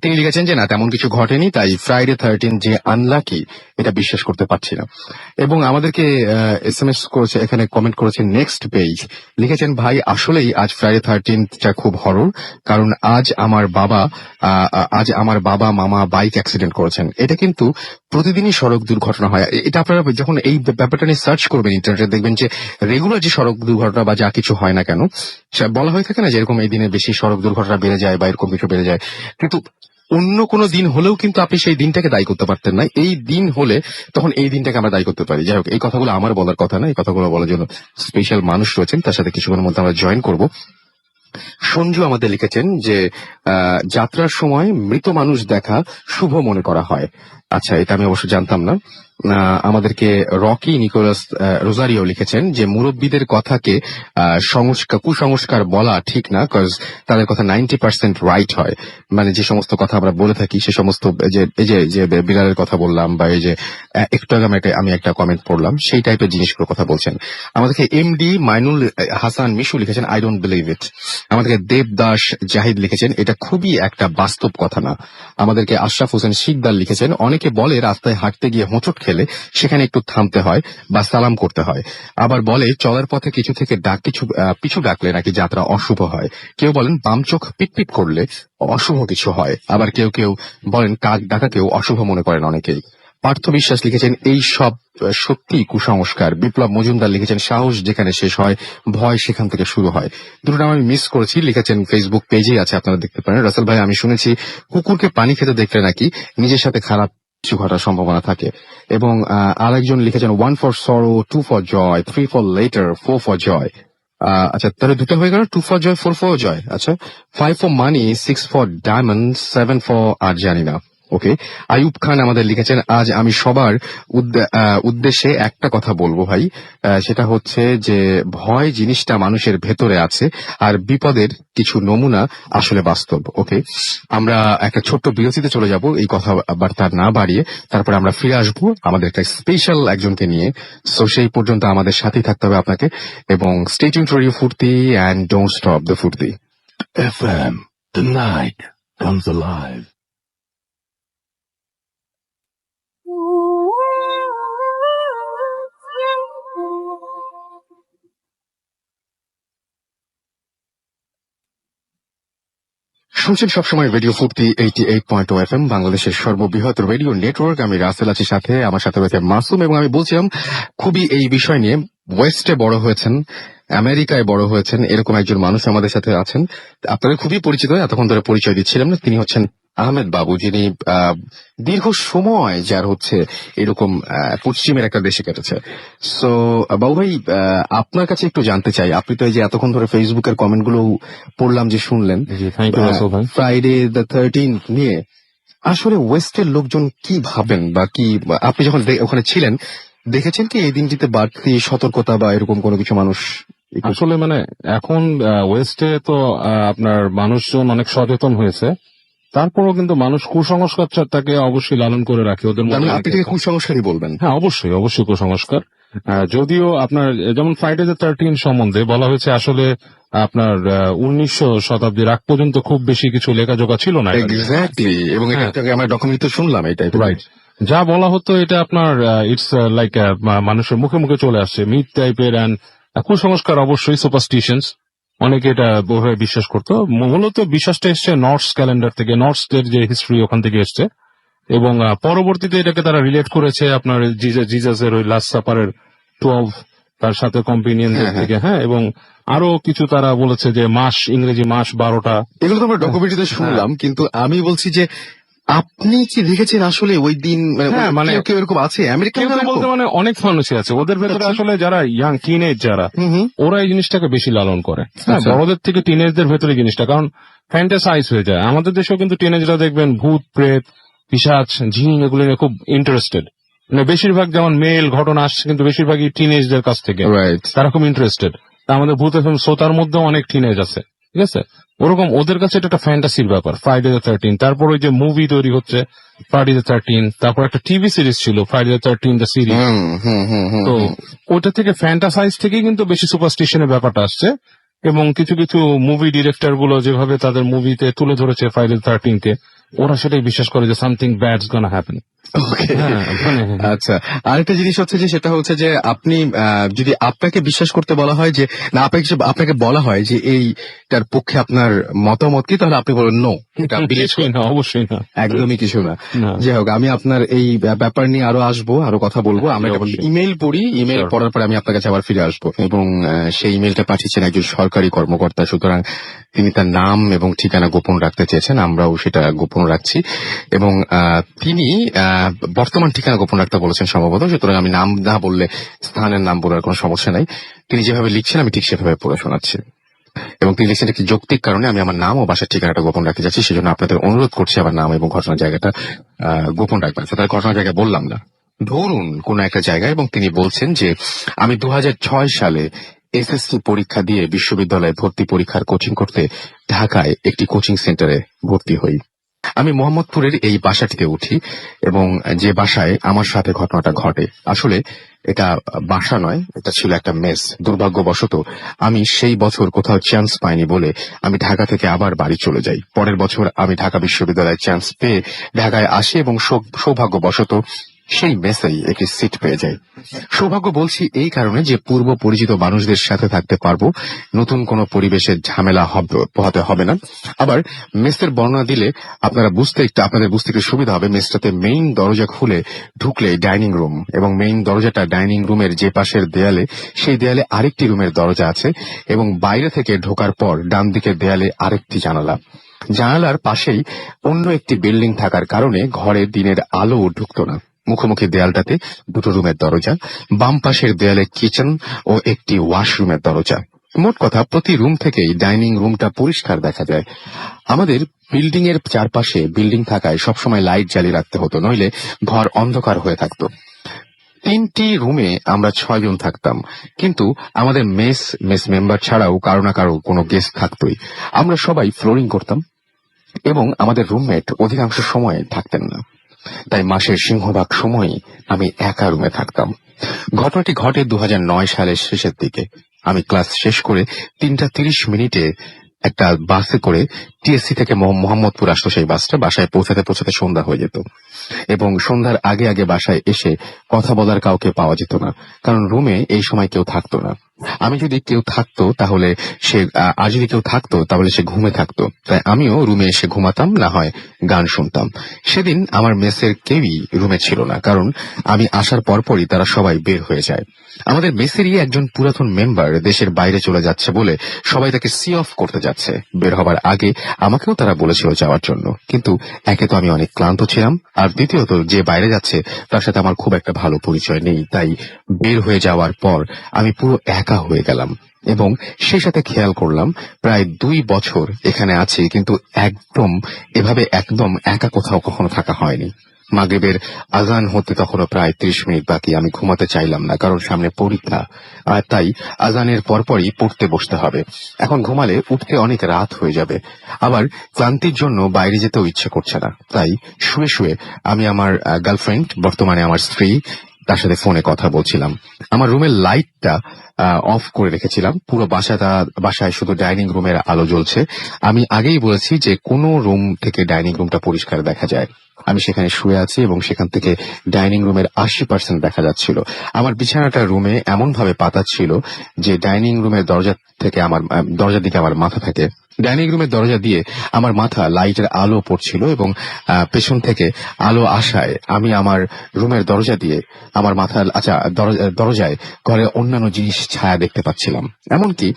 তিনি লিখেছেন যে না, তেমন কিছু ঘটেনি, তাই ফ্রাইডে 13th যে আনলাকি এটা বিশ্বাস করতে পারছি না। এবং আমাদেরকে SMS করেছে, এখানে কমেন্ট করেছে নেক্সট পেজ, লিখেছেন ভাই আসলেই আজ ফ্রাইডে 13th খুব হরর, কারণ আজ আমার বাবা মামা বাইক অ্যাক্সিডেন্ট করেছেন। এটা কিন্তু প্রতিদিনই সড়ক দুর্ঘটনা হয়। এটা আপনারা যখন এই ব্যাপারটা নিয়ে সার্চ করবেন ইন্টারনেটে, দেখবেন যে রেগুলার যে সড়ক দুর্ঘটনা বা যা কিছু হয় না কেন, বলা হয়ে থাকে না যে এরকম এই দিনে বেশি সড়ক দুর্ঘটনা বেড়ে যায় বা এরকম কিছু বেড়ে যায়, কিন্তু অন্য কোনো দিন হলেও কিন্তু আপনি সেই দিনটাকে দায়ী করতে পারতেন না। এই দিন হলে তখন এই দিনটাকে আমরা দায়ী করতে পারি। যাই হোক, এই কথাগুলো আমার বলার কথা না, এই কথাগুলো বলার জন্য স্পেশাল মানুষ রয়েছেন, তার সাথে কিছুক্ষণের মধ্যে আমরা জয়েন করব। সঞ্জু আমাদের লিখেছেন যে যাত্রার সময় মৃত মানুষ দেখা শুভ মনে করা হয়। আচ্ছা, এটা আমি অবশ্য জানতাম না। আমাদেরকে রকি নিকোলাস রোজারিও লিখেছেন যে মুরব্বীদের কথাকে কুসংস্কার বলা ঠিক না, কজ তাদের কথা 90% রাইট হয়। মানে যে সমস্ত কথা আমরা বলে থাকি, সে সমস্ত যে বিড়ালের কথা বললাম বা এই যে একটু আগে আমি একটা কমেন্ট পড়লাম, সেই টাইপের জিনিসগুলোর কথা বলছেন। আমাদেরকে এমডি মাইনুল হাসান মিশু লিখেছেন আই ডোন্ট বিলিভ ইট। আমাদেরকে দেবদাস জাহিদ লিখেছেন এটা খুবই একটা বাস্তব কথা না। আমাদেরকে আশরাফ হোসেন শিকদার লিখেছেন অনেকে বলে রাস্তায় হাঁটতে গিয়ে হোঁচট খেলে সেখানে একটু থামতে হয় বা সালাম করতে হয়। আবার বলে চলার পথে কিছু থেকে পিছু ডাকলে নাকি যাত্রা অশুভ হয়। কেউ বলেন বাম চোখ পিটপিট করলে অশুভ কিছু হয়। আবার কেউ কেউ বলেন কাক ডাকাকেও অশুভ মনে করেন অনেকেই। পার্থ বিশ্বাস লিখেছেন এই সব সত্যি কুসংস্কার। বিপ্লব মজুমদার লিখেছেন সাহস যেখানে শেষ হয় ভয় সেখান থেকে শুরু হয়। দুটো নাম আমি মিস করেছি, লিখেছেন ফেসবুক পেজেই আছে, আপনারা দেখতে পারেন। রাসেল ভাই, আমি শুনেছি কুকুরকে পানি খেতে দেখলে নাকি নিজের সাথে খারাপ কিছু ঘটার সম্ভাবনা থাকে। এবং আরেকজন লিখেছেন 1 for sorrow, 2 for joy, 3 for later, 4 for joy। আচ্ছা, তাহলে দুটো হয়ে গেল, 2 for joy, 4 for joy। আচ্ছা, 5 for money, 6 for diamond, 7 for আর জানি না। ওকে, আয়ুব খান আমাদের লিখেছেন, আজ আমি সবার উদ্দেশ্যে একটা কথা বলবো ভাই, সেটা হচ্ছে যে ভয় জিনিসটা মানুষের ভেতরে আছে, আর বিপদের কিছু নমুনা আসলে বাস্তব। ওকে, আমরা একটা ছোট্ট বিরতিতে চলে যাব এই কথাবার্তা না বাড়িয়ে, তারপরে আমরা ফিরে আসবো আমাদের একটা স্পেশাল একজনকে নিয়ে। সো সেই পর্যন্ত আমাদের সাথেই থাকতে হবে আপনাকে, এবং স্টে টিউনড টু রেডিও ফুর্তি অ্যান্ড ডোন্ট স্টপ দ্য ফুর্তি। FM, the night comes alive. শুনছেন সবসময় রেডিও ফুর্তি 88.2 FM, বাংলাদেশের সর্ববৃহৎ রেডিও নেটওয়ার্ক। আমি রাসেল আছি সাথে, আমার সাথে রয়েছে মাসুম, এবং আমি বলছিলাম খুবই এই বিষয় নিয়ে, ওয়েস্টে বড় হয়েছেন, আমেরিকায় বড় হয়েছেন, এরকম একজন মানুষ আমাদের সাথে আছেন। আপনাদের খুবই পরিচিত, এতক্ষণ ধরে পরিচয় দিচ্ছিলাম না। তিনি হচ্ছেন আহমেদ বাবু, যিনি দীর্ঘ সময় যার হচ্ছে এরকম পশ্চিমের একটা দেশে কেটেছে। সো বাবু ভাই, আপনার কাছে একটু জানতে চাই, আপনি তো এই যে এতক্ষণ ধরে ফেসবুকের কমেন্ট গুলো পড়লাম যে শুনলেন ফ্রাইডে দ্য 13th নিয়ে, আসলে ওয়েস্টের লোকজন কি ভাবেন, বা কি আপনি যখন ওখানে ছিলেন দেখেছেন কি এই দিনটিতে বাড়তি সতর্কতা বা এরকম কোনো কিছু মানুষ? আসলে মানে এখন ওয়েস্টে তো আপনার মানুষজন অনেক সচেতন হয়েছে, তারপরও কিন্তু মানুষ কুসংস্কারটাকে অবশ্যই লালন করে রাখে ওদের মধ্যে। আপনি থেকে কুসংস্কারই বলবেন? হ্যাঁ, অবশ্যই অবশ্যই কুসংস্কার। যদিও আপনার যেমন ফ্রাইডে দ্য 13 সম্বন্ধে বলা হয়েছে, আসলে আপনার 1900 শতাব্দীর আগ পর্যন্ত খুব বেশি কিছু লেখাজোখা ছিল না। এক্স্যাক্টলি, এবং এটা আমরা ডকুমেন্টারি শুনলাম এই টাইপের। রাইট, যা বলা হতো এটা আপনার ইটস লাইক মানুষের মুখে মুখে চলে আসছে, মিথ টাইপের। অ্যান্ড কুসংস্কার অবশ্যই সুপারস্টিশনস, অনেকে এটা ওভাবে বিশ্বাস করতো। মূলত বিশ্বাসটা এসছে নর্স ক্যালেন্ডার থেকে, নর্সদের যে হিস্ট্রি ওখান থেকে এসছে, এবং পরবর্তীতে এটাকে তারা রিলেট করেছে আপনার জিজাসের ওই লাস্ট সাপারের 12 তার সাথে কম্পেনিয়নদের থেকে। হ্যাঁ, এবং আরো কিছু তারা বলেছে যে মাস, ইংরেজি মাস 12টা। এগুলো তো আমরা ডকুমেন্টারিতে শুনলাম, কিন্তু আমি বলছি যে আপনি কি দেখেছেন আসলে ওই দিন? হ্যাঁ, মানে কেউ এরকম আছে আমেরিকান বলতে, মানে অনেক মানুষই আছে ওদের ভেতরে আসলে যারা ইয়াং টিনেজ যারা, ওরা এই জিনিসটাকে বেশি লালন করে। হ্যাঁ, বড়দের থেকে টিনেজদের ভেতরে জিনিসটা, কারণ ফ্যান্টাসাইজ হয়ে যায়। আমাদের দেশেও কিন্তু টিনেজরা দেখবেন ভূত প্রেত পিশাচ জিন এগুলো নিয়ে খুব ইন্টারেস্টেড। মানে বেশিরভাগ যেমন মেল ঘটনা আসছে কিন্তু বেশিরভাগই টিনেজদের কাছ থেকে, তারা খুব ইন্টারেস্টেড। আমাদের ভূত এফএম শ্রোতার মধ্যেও অনেক টিনেজ আছে, ঠিক আছে? ওরকম ওদের কাছে এটা একটা ফ্যান্টাসির ব্যাপার, ফ্রাইডে দ্য 13। তারপর ওই যে মুভি তৈরি হচ্ছে ফ্রাইডে দ্য 13, তারপর একটা টিভি সিরিজ ছিল ফ্রাইডে দ্য 13 দ্য সিরিজ। তো ওটা থেকে ফ্যান্টাসাইজ থেকেই কিন্তু বেশি সুপারস্টিশনের ব্যাপারটা আসছে। এবং কিছু কিছু মুভি ডিরেক্টর গুলো যেভাবে তাদের মুভিতে তুলে ধরেছে ফ্রাইডে দ্য 13 কে, ওরা সেটাই বিশ্বাস করে যে সামথিং ব্যাডস গোনা হ্যাপেন। আচ্ছা, আরেকটা জিনিস হচ্ছে যে সেটা হচ্ছে যে আপনি যদি আপনাকে বিশ্বাস করতে বলা হয় যে না, আপনাকে বলা হয় যে এইটার পক্ষে আপনার মতামত কি, তাহলে আপনি বলেন নো, এটা কিছুই না, অবশ্যই না, একদমই কিছু না। যাই হোক, আমি আপনার এই ব্যাপার নিয়ে আরো আসবো, আরো কথা বলবো। আমরা ইমেল পড়ি, ইমেল পড়ার পরে আমি আপনার কাছে আবার ফিরে আসবো। এবং সেই ইমেলটা পাঠিয়েছেন একজন সরকারি কর্মকর্তা, সুতরাং তিনি তার নাম এবং ঠিকানা গোপন রাখতে চেয়েছেন, আমরাও সেটা গোপন রাখছি। এবং তিনি বর্তমান ঠিকানা গোপন রাখতে বলেছেন সম্ভবত, সুতরাং আমি নাম না বললে স্থানের নাম বলার কোনো সমস্যা নাই। তিনি যেভাবে লিখছেন আমি ঠিক সেভাবে পড়ে শোনাচ্ছি। এবং তিনি লিখছেন একটি যৌক্তিক কারণে আমি আমার নাম ও বাসার ঠিকানাটা গোপন রাখতে যাচ্ছি, সেজন্য আপনাদের অনুরোধ করছি আমার নাম এবং ঘটনার জায়গাটা গোপন রাখবেন। তার ঘটনার জায়গা বললাম না, ধরুন কোন একটা জায়গায়। এবং তিনি বলছেন যে আমি 2006 সালে এসএসসি পরীক্ষা দিয়ে বিশ্ববিদ্যালয়ে ভর্তি পরীক্ষার কোচিং করতে ঢাকায় একটি কোচিং সেন্টারে ভর্তি হই। আমি মোহাম্মদপুরের এই বাসাটিতে উঠি, এবং যে বাসায় আমার সাথে ঘটনাটা ঘটে, আসলে এটা বাসা নয়, এটা ছিল একটা মেস। দুর্ভাগ্যবশত আমি সেই বছর কোথাও চান্স পাইনি বলে আমি ঢাকা থেকে আবার বাড়ি চলে যাই। পরের বছর আমি ঢাকা বিশ্ববিদ্যালয়ে চান্স পেয়ে ঢাকায় আসি, এবং সৌভাগ্যবশত সেই মেসেই একটি সিট পেয়ে যায়। সৌভাগ্য বলছি এই কারণে যে পূর্ব পরিচিত মানুষদের সাথে থাকতে পারবো, নতুন কোনো পরিবেশের ঝামেলা পোহাতে হবে না। আবার মেসের বর্ণনা দিলে আপনাদের বুঝতে একটু সুবিধা হবে। মেসটাতে মেইন দরজা খুলে ঢুকলে ডাইনিং রুম, এবং মেইন দরজাটা ডাইনিং রুমের যে পাশের দেয়ালে, সেই দেয়ালে আরেকটি রুমের দরজা আছে, এবং বাইরে থেকে ঢোকার পর ডান দিকের দেয়ালে আরেকটি জানালা। জানালার পাশেই অন্য একটি বিল্ডিং থাকার কারণে ঘরে দিনের আলো ঢুকতো না। মুখোমুখি দেয়ালটাতে দুটো রুমের দরজা, বাম পাশের দেয়ালে কিচেন ও একটি ওয়াশরুমের দরজা। মোট কথা প্রতি রুম থেকেই ডাইনিং রুমটা পরিষ্কার দেখা যায়। আমাদের বিল্ডিং এর চারপাশে বিল্ডিং থাকায় সবসময় লাইট জ্বালিয়ে রাখতে হতো, নইলে ঘর অন্ধকার হয়ে থাকতো। 3টি রুমে আমরা 6 জন থাকতাম, কিন্তু আমাদের মেস মেম্বার ছাড়াও কারো না কারো কোনো গেস্ট থাকতোই। আমরা সবাই ফ্লোরিং করতাম এবং আমাদের রুমমেট অধিকাংশ সময় থাকতেন না, তাই মাসের সিংহভাগ সময়ই আমি একা রুমে থাকতাম। ঘটনাটি ঘটে 2009 সালের শেষের দিকে। আমি ক্লাস শেষ করে 3:30 একটা বাসে করে টিএসসি থেকে মোহাম্মদপুর আসতো। সেই বাসটা বাসায় পৌঁছাতে পৌঁছাতে সন্ধ্যা হয়ে যেত এবং সন্ধ্যার আগে আগে বাসায় এসে কথা বলার কাউকে পাওয়া যেত না, কারণ রুমে এই সময় কেউ থাকতো না। আমি যদি কেউ থাকতো তাহলে আর যদি কেউ থাকতো তাহলে সে ঘুমে থাকতো, তাই আমিও রুমে এসে ঘুমাতাম, না হয় গান শুনতাম। সেদিন আমার মেসের কেউই রুমে ছিল না, কারণ আমি আসার পরপরই তারা সবাই বের হয়ে যায়। আমাদের মেসেরই একজন পুরাতন মেম্বার দেশের বাইরে চলে যাচ্ছে বলে সবাই তাকে সি অফ করতে যাচ্ছে। বের হবার আগে আমাকেও তারা বলেছিল যাওয়ার জন্য, কিন্তু একে তো আমি অনেক ক্লান্ত ছিলাম, আর দ্বিতীয়ত যে বাইরে যাচ্ছে তার সাথে আমার খুব একটা ভালো পরিচয় নেই। তাই বের হয়ে যাওয়ার পর আমি পুরো একা হয়ে গেলাম এবং সেই সাথে খেয়াল করলাম প্রায় 2 বছর এখানে আছি, কিন্তু একদম একা কোথাও কখনো থাকা হয়নি। মাগরিবের আজান হতে তখনও প্রায় 30 মিনিট বাকি। আমি ঘুমাতে চাইলাম না, কারণ সামনে পরীক্ষা, আর তাই আজানের পরপরই পড়তে বসতে হবে। এখন ঘুমালে উঠতে অনেক রাত হয়ে যাবে, আবার ক্লান্তির জন্য বাইরে যেতেও ইচ্ছে করছে না। তাই শুয়ে শুয়ে আমি আমার গার্লফ্রেন্ড, বর্তমানে আমার স্ত্রী, তার সাথে ফোনে কথা বলছিলাম। আমার রুমের লাইটটা অফ করে রেখেছিলাম। পুরো বাসায় শুধু ডাইনিং রুমের আলো জ্বলছে। আমি আগেই বলেছি যে কোনো রুম থেকে ডাইনিং রুমটা পরিষ্কার দেখা যায়। আমি সেখানে শুয়ে আছি এবং সেখান থেকে ডাইনিং রুমের 80% দেখা যাচ্ছিল। আমার বিছানাটা রুমে এমন ভাবে পাতা ছিল যে ডাইনিং রুমের দরজার দিকে আমার মাথা থাকে। ডাইনিং রুমের দরজা দিয়ে আমার মাথা লাইটের আলো পড়ছিল এবং পেছন থেকে আলো আসায় আমি আমার রুমের দরজা দিয়ে আমার দরজায় ঘরের অন্যান্য জিনিস ছায়া দেখতে পাচ্ছিলাম। এমনকি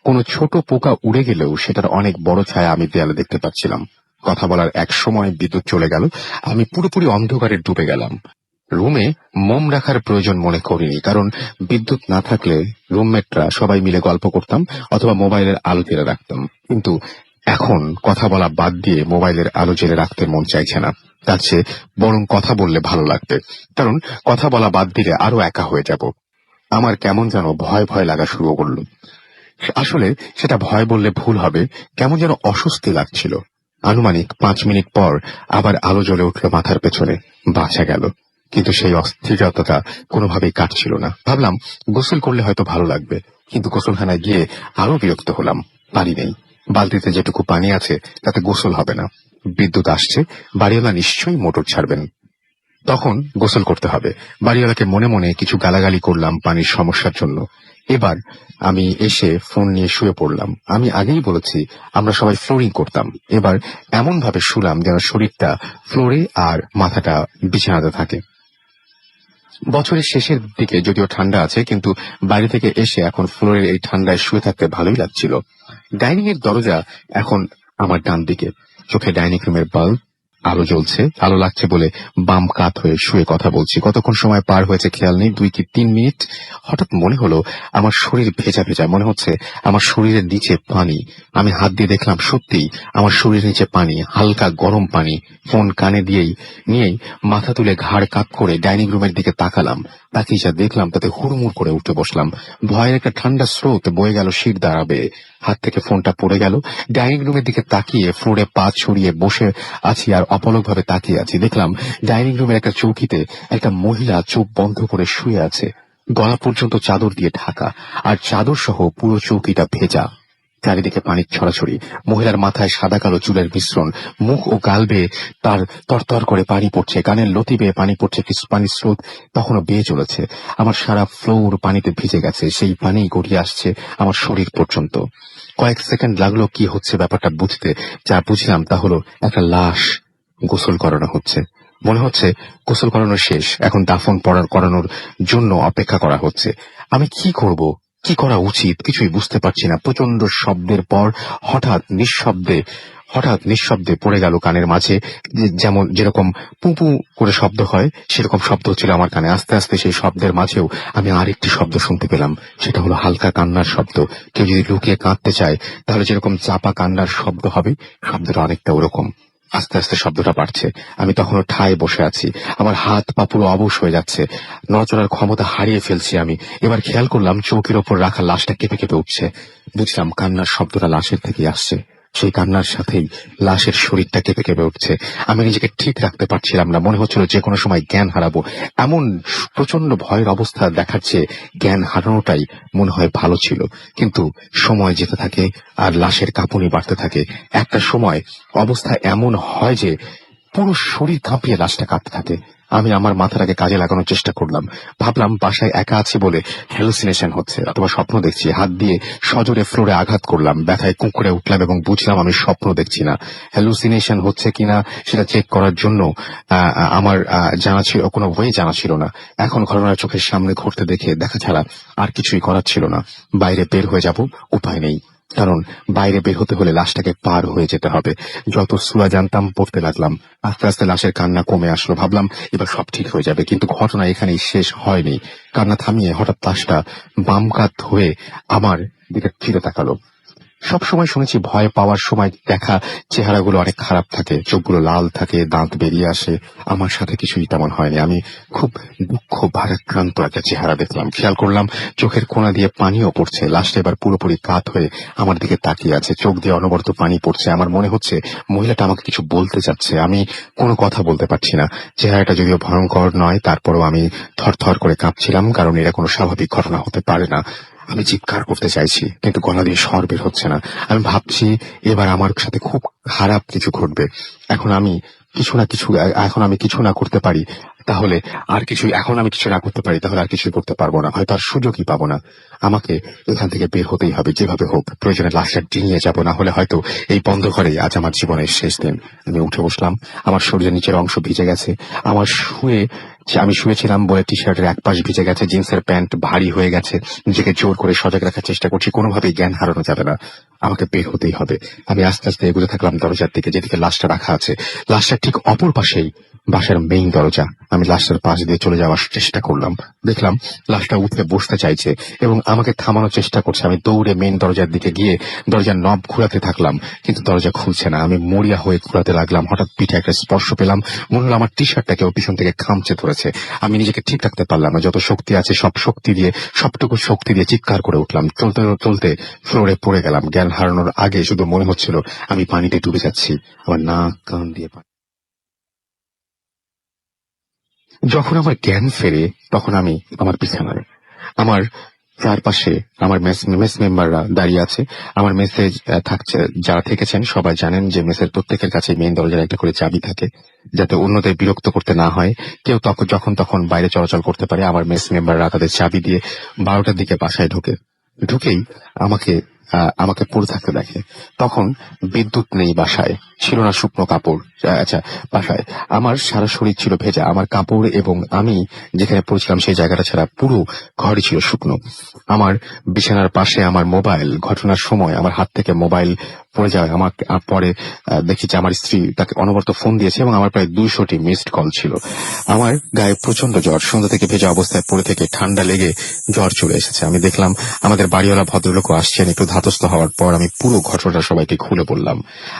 কোনো ছোট পোকা উড়ে গেলেও সেটার অনেক বড় ছায়া আমি দেয়ালে দেখতে পাচ্ছিলাম। কথা বলার এক সময় বিদ্যুৎ চলে গেল, আমি পুরোপুরি অন্ধকারে ডুবে গেলাম। রুমে মোম রাখার প্রয়োজন মনে করিনি, কারণ বিদ্যুৎ না থাকলে রুমমেটরা সবাই মিলে গল্প করতাম অথবা মোবাইলের আলো জেলে রাখতাম। কিন্তু এখন কথা বলা বাদ দিয়ে মোবাইলের আলো জেলে রাখতে মন চাইছে না, তার চেয়ে বরং কথা বললে ভালো লাগবে, কারণ কথা বলা বাদ দিলে আরো একা হয়ে যাব। আমার কেমন যেন ভয় ভয় লাগা শুরু করলো। আসলে সেটা ভয় বললে ভুল হবে, কেমন যেন অস্বস্তি লাগছিল। আনুমানিক 5 মিনিট পর আবার আলো জ্বলে উঠল মাথার পেছনে। বাঁচা গেল, কিন্তু সেই অস্থিরতাটা কোনোভাবেই কাটছিল না। ভাবলাম গোসল করলে হয়তো ভালো লাগবে, কিন্তু গোসলখানায় গিয়ে আরো বিরক্ত হলাম। পানি নেই, বালতিতে যেটুকু পানি আছে তাতে গোসল হবে না। বিদ্যুৎ আসছে, বাড়িওয়ালা নিশ্চয়ই মোটর ছাড়বেন, তখন গোসল করতে হবে। বাড়িওয়ালাকে মনে মনে কিছু গালাগালি করলাম পানির সমস্যার জন্য। এবার আমি এসে ফোন নিয়ে শুয়ে পড়লাম। আমি আগেই বলেছি আমরা সবাই ফ্লোরিং করতাম। এবার এমন ভাবে শুলাম যেন শরীরটা ফ্লোরে আর মাথাটা বিছানাতে থাকে। বছরের শেষের দিকে যদিও ঠান্ডা আছে, কিন্তু বাইরে থেকে এসে এখন ফ্লোরের এই ঠান্ডায় শুয়ে থাকতে ভালোই লাগছিল। ডাইনিং এর দরজা এখন আমার ডান দিকে, চোখে ডাইনিং রুমের বাল্ব, আলো জ্বলছে। আলো লাগছে বলে বাম কাত হয়ে শুয়ে কথা বলছি। কতক্ষণ সময় পার হয়েছে খেয়াল নেই, 2 কি 3 মিনিট। হঠাৎ মনে হলো আমার শরীর ভেজা ভেজা, মনে হচ্ছে আমার শরীরের নিচে পানি। আমি হাত দিয়ে দেখলাম সত্যিই আমার শরীরের নিচে পানি, হালকা গরম পানি। ফোন কানে নিয়েই মাথা তুলে ঘাড় কাত করে ডাইনিং রুমের দিকে তাকালাম। তাকিয়ে যা দেখলাম তাতে হুড়মুড় করে উঠে বসলাম। ভয়ের একটা ঠান্ডা স্রোত বয়ে গেল শির দাঁড়াবে। হাত থেকে ফোনটা পড়ে গেল। ডাইনিং রুমের দিকে তাকিয়ে ফ্লোরে পা ছড়িয়ে বসে আছি আর অপলক ভাবে তাকিয়ে আছি। দেখলাম ডাইনিং রুমের একটা চৌকিতে একটা মহিলা চোখ বন্ধ করে শুয়ে আছে, গলা পর্যন্ত চাদর দিয়ে ঢাকা, আর চাদর সহ পুরো চৌকিটা ভেজা। চারিদিকে পানির ছড়াছড়ি, মহিলার মাথায় সাদা কালো চুলের মিশ্রণ, মুখ ও গাল বেয়ে তার তরতর করে পানি পড়ছে, কানের লতি বেয়ে পানি পড়ছে, কিছু পানির স্রোত তখনও বেয়ে চলেছে। আমার সারা ফ্লোর পানিতে ভিজে গেছে, সেই পানি গড়িয়ে আসছে আমার শরীর পর্যন্ত। কয়েক সেকেন্ড লাগলো কি হচ্ছে ব্যাপারটা বুঝতে। যা বুঝলাম তা হলো একটা লাশ গোসল করানো হচ্ছে। মনে হচ্ছে গোসল করানো শেষ, এখন দাফন করানোর জন্য অপেক্ষা করা হচ্ছে। আমি কি করব, কি করা উচিত কিছুই বুঝতে পারছি না। প্রচন্ড শব্দের পর হঠাৎ নিঃশব্দে হঠাৎ নিঃশব্দে পড়ে গেল কানের মাঝে, যেরকম পুঁ করে শব্দ হয় সেরকম শব্দ হচ্ছিল আমার কানে। আস্তে আস্তে সেই শব্দের মাঝেও আমি আরেকটি শব্দ শুনতে পেলাম, সেটা হলো হালকা কান্নার শব্দ। কেউ যদি লুকিয়ে কাঁদতে চায় তাহলে যেরকম চাপা কান্নার শব্দ হবে, শব্দটা অনেকটা ওরকম। আস্তে আস্তে শব্দটা বাড়ছে। আমি তখনও ঠায় বসে আছি, আমার হাত পা পুরো অবশ হয়ে যাচ্ছে, নড়াচড়ার ক্ষমতা হারিয়ে ফেলছি আমি। এবার খেয়াল করলাম চৌকির ওপর রাখা লাশটা কেঁপে কেঁপে উঠছে। বুঝলাম কান্নার শব্দটা লাশের থেকে আসছে। সেই কান্নার সাথেই লাশের শরীরটা কেঁপে কেঁপে উঠছে। আমি নিজেকে ঠিক রাখতে পারছিলাম না, মনে হচ্ছিল যে কোনো সময় জ্ঞান হারাবো। এমন প্রচন্ড ভয়ের অবস্থা দেখাচ্ছে, জ্ঞান হারানোটাই মনে হয় ভালো ছিল। কিন্তু সময় যেতে থাকে আর লাশের কাঁপুনি বাড়তে থাকে। একটা সময় অবস্থা এমন হয় যে পুরো শরীর কাঁপিয়ে লাশটা কাঁপতে থাকে। আমি আমার মাথাটাকে কাজে লাগানোর চেষ্টা করলাম। ভাবলাম বাসায় একা আছি বলে হ্যালুসিনেশন হচ্ছে অথবা স্বপ্ন দেখছি। হাত দিয়ে সজোরে ফ্লোরে আঘাত করলাম, ব্যথায় কুঁকড়ে উঠলাম এবং বুঝলাম আমি স্বপ্ন দেখছি না। হ্যালুসিনেশন হচ্ছে কিনা সেটা চেক করার জন্য আমার জানা ছিল, কোনো ওয়ে জানা ছিল না। এখন ঘটনার চোখের সামনে ঘটতে দেখা ছাড়া আর কিছুই করার ছিল না। বাইরে বের হয়ে যাব, উপায় নেই, কারণ বাইরে বের হতে হলে লাশটাকে পার হয়ে যেতে হবে। যত সূরা জানতাম পড়তে লাগলাম। আস্তে আস্তে লাশের কান্না কমে আসলো। ভাবলাম এবার সব ঠিক হয়ে যাবে, কিন্তু ঘটনা এখানেই শেষ হয়নি। কান্না থামিয়ে হঠাৎ লাশটা বাম কাত হয়ে আমার দিকে ফিরে তাকালো। সবসময় শুনেছি ভয় পাওয়ার সময় দেখা চেহারাগুলো অনেক খারাপ থাকে, চোখগুলো লাল থাকে, দাঁত বেরিয়ে আসে। আমার সাথে কিছুই তেমন হয়নি। আমি খুব দুঃখ ভারাক্রান্ত একটা চেহারা দেখলাম। খেয়াল করলাম চোখের কোণা দিয়ে পানিও পড়ছে। লাশটা এবার পুরোপুরি কাত হয়ে আমার দিকে তাকিয়ে আছে, চোখ দিয়ে অনবরত পানি পড়ছে। আমার মনে হচ্ছে মহিলাটা আমাকে কিছু বলতে চাচ্ছে, আমি কোনো কথা বলতে পারছি না। চেহারাটা যদিও ভয়ঙ্কর নয়, তারপরও আমি থরথর করে কাঁপছিলাম, কারণ এটা কোনো স্বাভাবিক ঘটনা হতে পারে না। আমি চিৎকার করতে চাইছি, কিন্তু গলা দিয়ে স্বর বের হচ্ছে না। আমি ভাবছি এবার আমার সাথে খুব খারাপ কিছু ঘটবে। এখন আমি কিছু না করতে পারি তাহলে আর কিছুই করতে পারবো না, হয়তো আর সুযোগই পাবো না। আমাকে এখান থেকে বের হতেই হবে, যেভাবে হোক। প্রয়োজনে লাশটা ডিঙিয়ে যাবো, না হলে হয়তো এই বন্ধ ঘরে আজ আমার জীবনের শেষ দিন। আমি উঠে বসলাম। আমার শরীরের নিচের অংশ ভিজে গেছে। আমি শুয়েছিলাম বলে টি শার্টের এক পাশ ভিজে গেছে, জিন্সের প্যান্ট ভারী হয়ে গেছে। নিজেকে জোর করে সজাগ রাখার চেষ্টা করছি, কোনোভাবেই জ্ঞান হারানো যাবে না, আমাকে বের হতেই হবে। আমি আস্তে আস্তে এগোতে থাকলাম দরজার দিকে, যেদিকে লাশটা রাখা আছে। লাশটার ঠিক অপর পাশেই বাসার মেইন দরজা। আমি লাশটার পাশ দিয়ে চলে যাওয়ার চেষ্টা করলাম। দেখলাম লাশটা উঠে বসতে চাইছে এবং আমাকে থামানোর চেষ্টা করছে। আমি দৌড়ে মেইন দরজার দিকে গিয়ে দরজার নব ঘোরাতে থাকলাম, কিন্তু দরজা খুলছে না। আমি মরিয়া হয়ে ঘোরাতে লাগলাম। হঠাৎ পিঠে একটা স্পর্শ পেলাম, মনে হলো আমার টি শার্টটাকে ও পিছন থেকে খামচে ধরেছে। আমি নিজেকে ঠিক রাখতে পারলাম না। যত শক্তি আছে সবটুকু শক্তি দিয়ে চিৎকার করে উঠলাম। চলতে চলতে ফ্লোরে পড়ে গেলাম। জ্ঞান হারানোর আগে শুধু মনে হচ্ছিল আমি পানিতে ডুবে যাচ্ছি, আমার নাক কান দিয়ে পানি। যখন আমার জ্ঞান ফেরে তখন আমি আমার বিছানায়। আমার চারপাশে আমার মেস মেম্বাররা দাঁড়িয়ে আছে। আমার মেসে থাকছে যারা থেকেছেন সবাই জানেন যে মেসের প্রত্যেকের কাছে মেইন দরজার একটা করে চাবি থাকে, যাতে অন্যদের বিরক্ত করতে না হয়। কেউ যখন তখন বাইরে চলাচল করতে পারে। আমার মেস মেম্বাররা তাদের চাবি দিয়ে 12টার দিকে বাসায় ঢুকেই আমাকে পড়ে থাকতে দেখে। তখন বিদ্যুৎ নেই বাসায়, ছিল না শুকনো কাপড়। বাসায় আমার সারা শরীর ছিল ভেজা। আমার কাপড় এবং আমি যেখানে পড়েছিলাম সেই জায়গাটা ছাড়া পুরো ঘরই ছিল শুকনো। আমার বিছানার পাশে আমার মোবাইল। ঘটনার সময় আমার হাত থেকে মোবাইল পড়ে যায়। আমাকে পরে দেখি যে আমার স্ত্রী তাকে অনবরত ফোন দিয়েছে এবং আমার প্রায় 200টি মিসড কল ছিল। আমার গায়ে প্রচন্ড জ্বর, সন্ধ্যা থেকে ভেজা অবস্থায় পড়ে থেকে ঠান্ডা লেগে জ্বর চলে এসেছে। আমি দেখলাম আমাদের বাড়িওয়ালা ভদ্রলোকও আসছেন। একটু ধাতস্থ হওয়ার পর আমি পুরো ঘটনাটা সবাইকে খুলে বললাম।